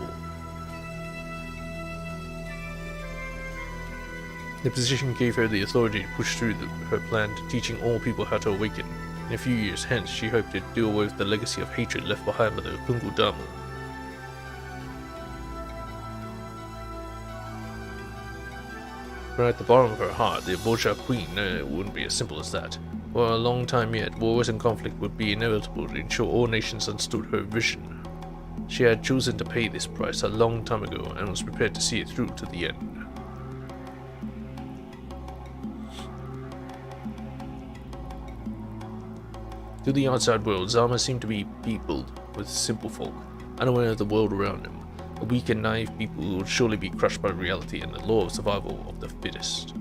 The position gave her the authority to push through her plan to teaching all people how to awaken. In a few years hence, she hoped to do away with the legacy of hatred left behind by the Kungu Damu. But at the bottom of her heart, the Bolsha Queen knew it wouldn't be as simple as that. For a long time yet, wars and conflict would be inevitable to ensure all nations understood her vision. She had chosen to pay this price a long time ago and was prepared to see it through to the end. To the outside world, Zama seemed to be peopled with simple folk, unaware of the world around them. A weak and naive people who would surely be crushed by reality and the law of survival of the fittest.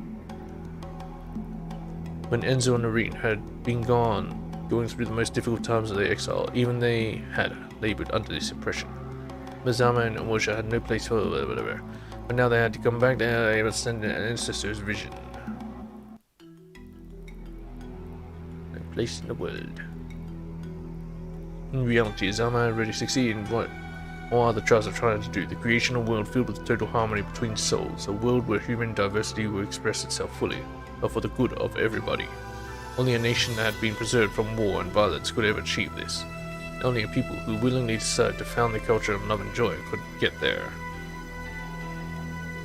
When Enzo and Aurion had been gone, going through the most difficult times of their exile, even they had labored under this oppression. Mazama and Omosha had no place for whatever, but now they had to come back to understand an ancestor's vision. No place in the world. In reality, Zama had already succeeded in what all other tribes are trying to do, the creation of a world filled with total harmony between souls, a world where human diversity will express itself fully, but for the good of everybody. Only a nation that had been preserved from war and violence could ever achieve this. Only a people who willingly decided to found their culture on love and joy could get there.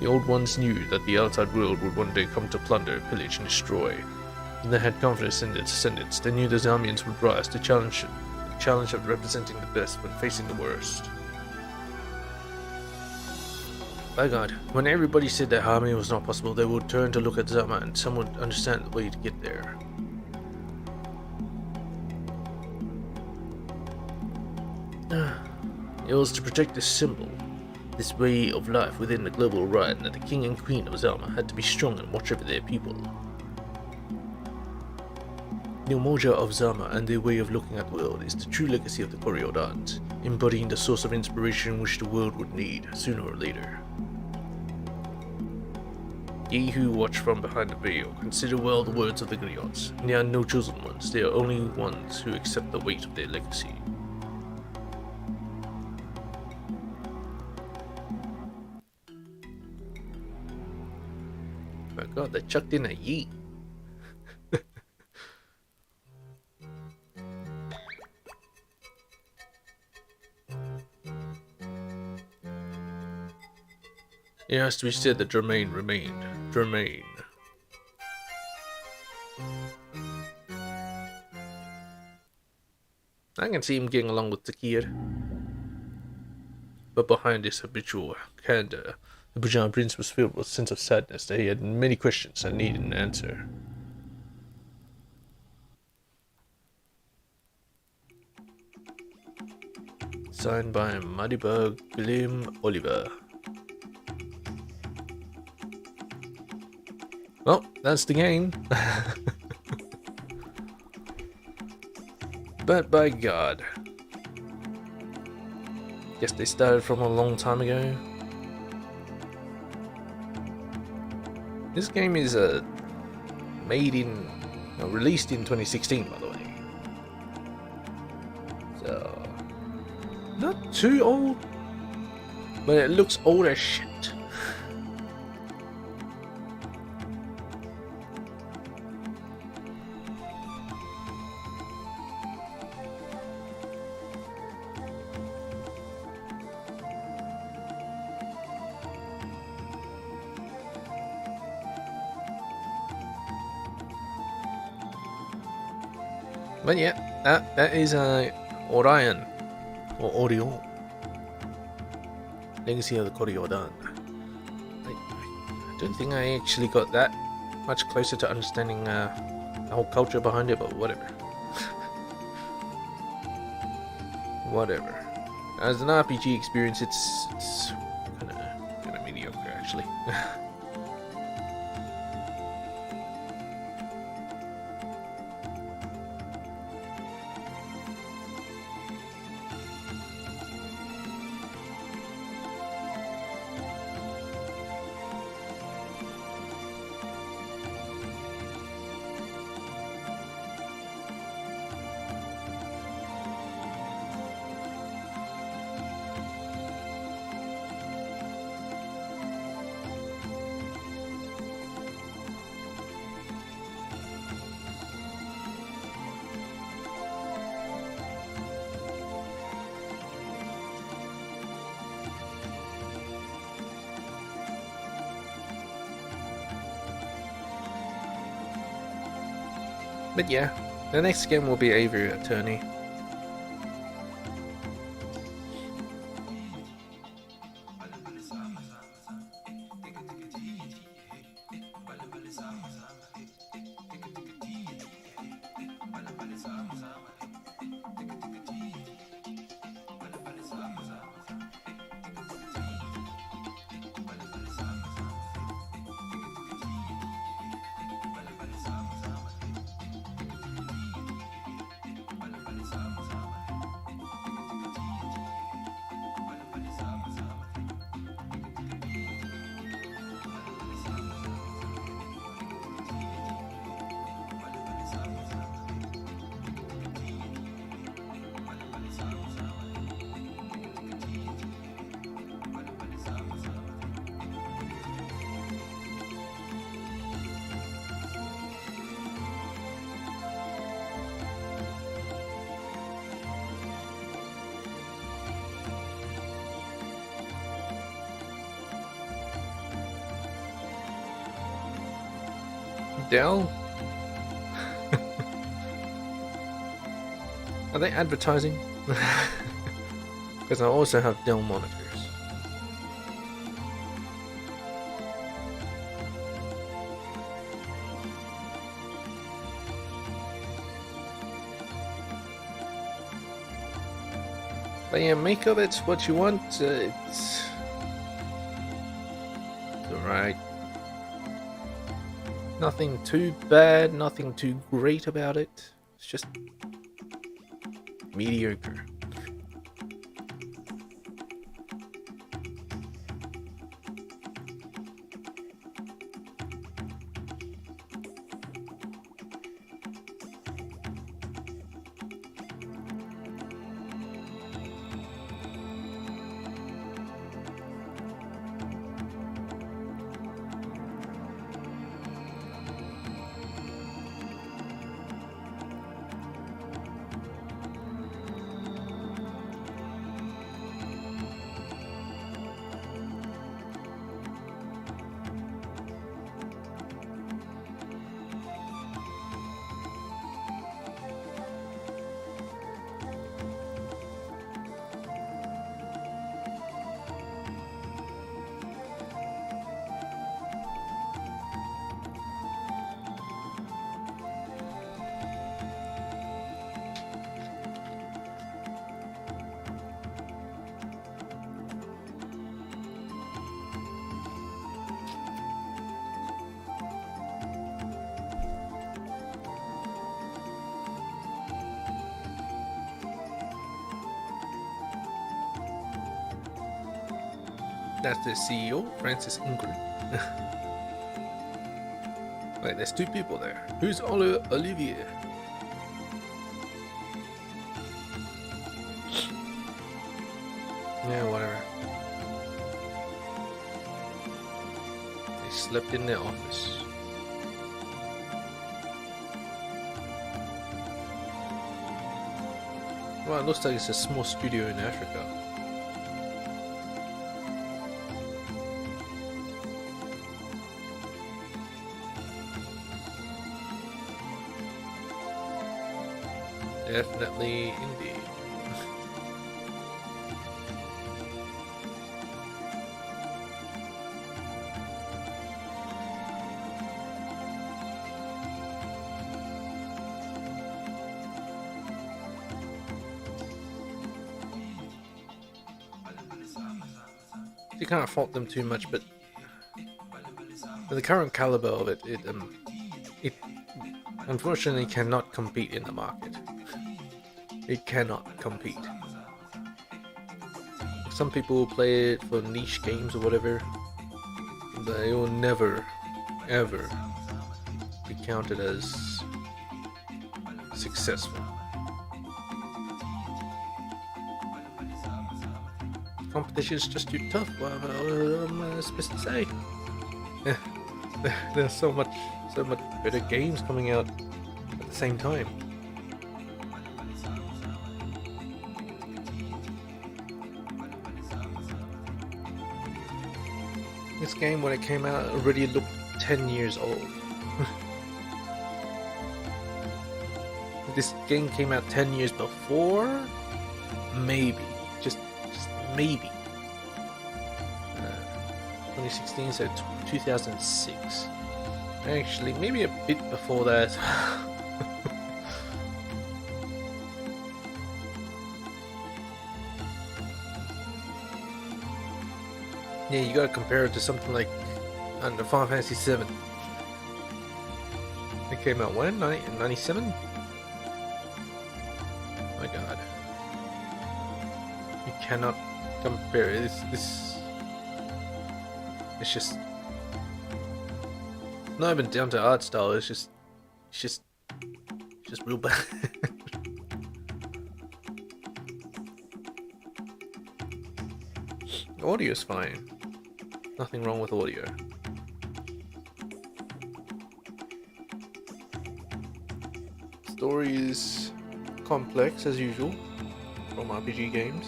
The old ones knew that the outside world would one day come to plunder, pillage, and destroy. And they had confidence in their descendants. They knew the Zamians would rise to the challenge of representing the best when facing the worst. By God, when everybody said that harmony was not possible, they would turn to look at Zama and some would understand the way to get there. It was to protect this symbol, this way of life within the global Aurion, that the king and queen of Zama had to be strong and watch over their people. The Umoja of Zama and their way of looking at the world is the true legacy of the Kori-Odans, embodying the source of inspiration which the world would need, sooner or later. Ye who watch from behind the veil, consider well the words of the griots. They are no chosen ones, they are only ones who accept the weight of their legacy. My God, they chucked in a yeet. It has to be said that Germain remained Germain. I can see him getting along with the kid. But behind his habitual candor, the Pajama Prince was filled with a sense of sadness that he had many questions that needed an answer. Signed by Madibug William Oliver. Well, that's the game. But by God. Guess they started from a long time ago. This game is released in 2016, by the way. So, not too old, but it looks old as shit. But yeah, that is Aurion, or Aurion. Legacy of the Kori-Odan. I don't think I actually got that much closer to understanding the whole culture behind it, but whatever. Whatever. As an RPG experience, it's kind of mediocre, actually. But yeah, the next game will be Avery Attorney. Dell? Are they advertising? Because I also have Dell monitors. But yeah, make of it what you want. It's alright. Nothing too bad, nothing too great about it. It's just mediocre. That's the CEO, Francis Ingram. Wait, there's two people there. Who's Olivier? Yeah, whatever. They slept in their office. Well, it looks like it's a small studio in Africa. Definitely indie. You can't fault them too much, but with the current caliber of it, it unfortunately cannot compete in the market. It cannot compete. Some people will play it for niche games or whatever, but it will never, ever be counted as successful. Competition is just too tough. What am I supposed to say? There's so much better games coming out at the same time. This game, when it came out, already looked 10 years old. this game came out 10 years before? Maybe. Just maybe. 2016, so 2006. Actually, maybe a bit before that. Yeah, you gotta compare it to something like Final Fantasy VII. It came out when? 97? My god. You cannot compare it. It's just not even down to art style, it's just real bad. Audio's fine. Nothing wrong with audio. Story is complex as usual from RPG games.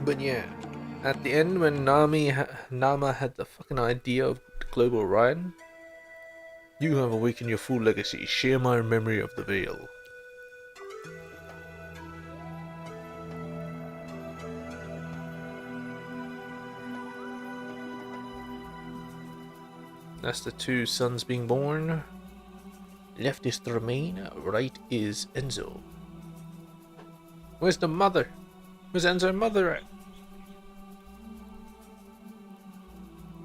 But yeah, at the end when Nama had the fucking idea of the global Aurion, you have awakened your full legacy. Share my memory of the Veil. That's the two sons being born. Left is the remain, right is Enzo. Where's the mother? Where's Enzo's mother at?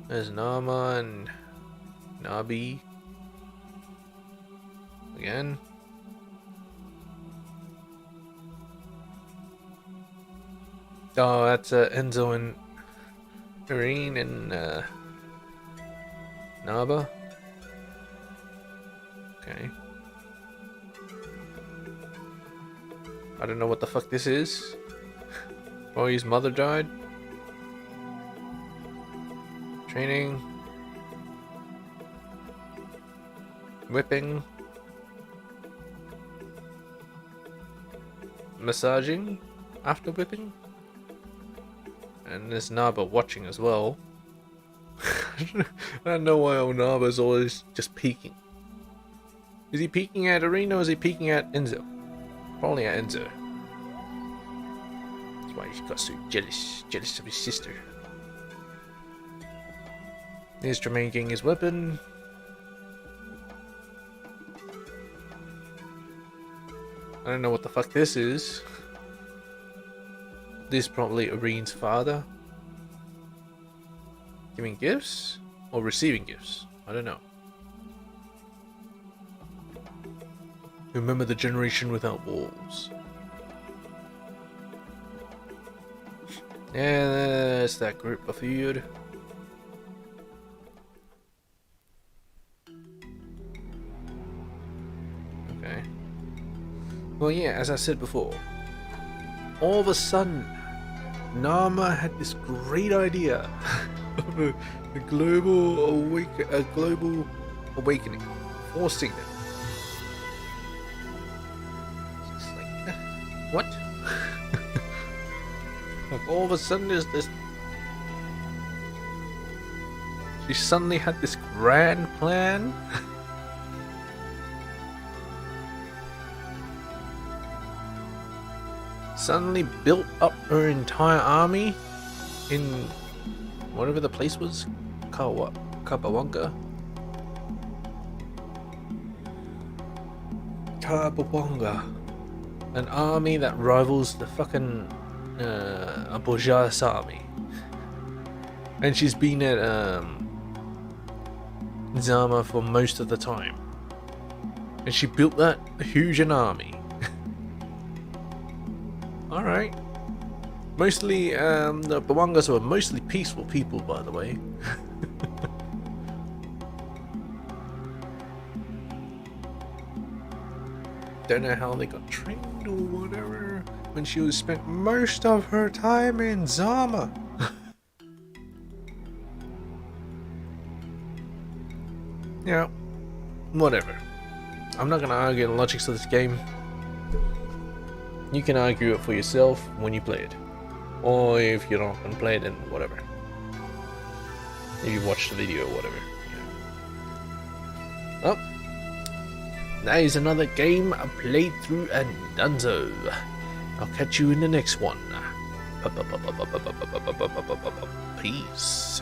There's Nama and Nabi. Again. Oh, that's Enzo and Irene and Naba. Okay. I don't know what the fuck this is. Oh, his mother died. Training. Whipping. Massaging after whipping. And there's Naba watching as well. I don't know why Naba's always just peeking. Is he peeking at Aurion or is he peeking at Enzo? Probably at Enzo. That's why he got so jealous of his sister. Here's Tremaine getting his weapon. I don't know what the fuck this is. This is probably Aurion's father. Giving gifts? Or receiving gifts? I don't know. Remember the generation without walls. Yeah, that's that group of food. Okay. Well, yeah, as I said before, all of a sudden, Nama had this great idea of a global awakening, forcing them. It's just like, what? Like all of a sudden, there's this. She suddenly had this grand plan. Suddenly built up her entire army in whatever the place was, Kapawanga. An army that rivals the fucking Abojar's army. And she's been at Zama for most of the time. And she built that huge an army. Alright. Mostly, the Bawangas were mostly peaceful people, by the way. Don't know how they got trained or whatever, when she was spent most of her time in Zama. Yeah, whatever. I'm not gonna argue the logics of this game. You can argue it for yourself when you play it. Or if you don't want to play it, then whatever. If you watch the video or whatever. Well, that is another game played through and done so. I'll catch you in the next one. Peace.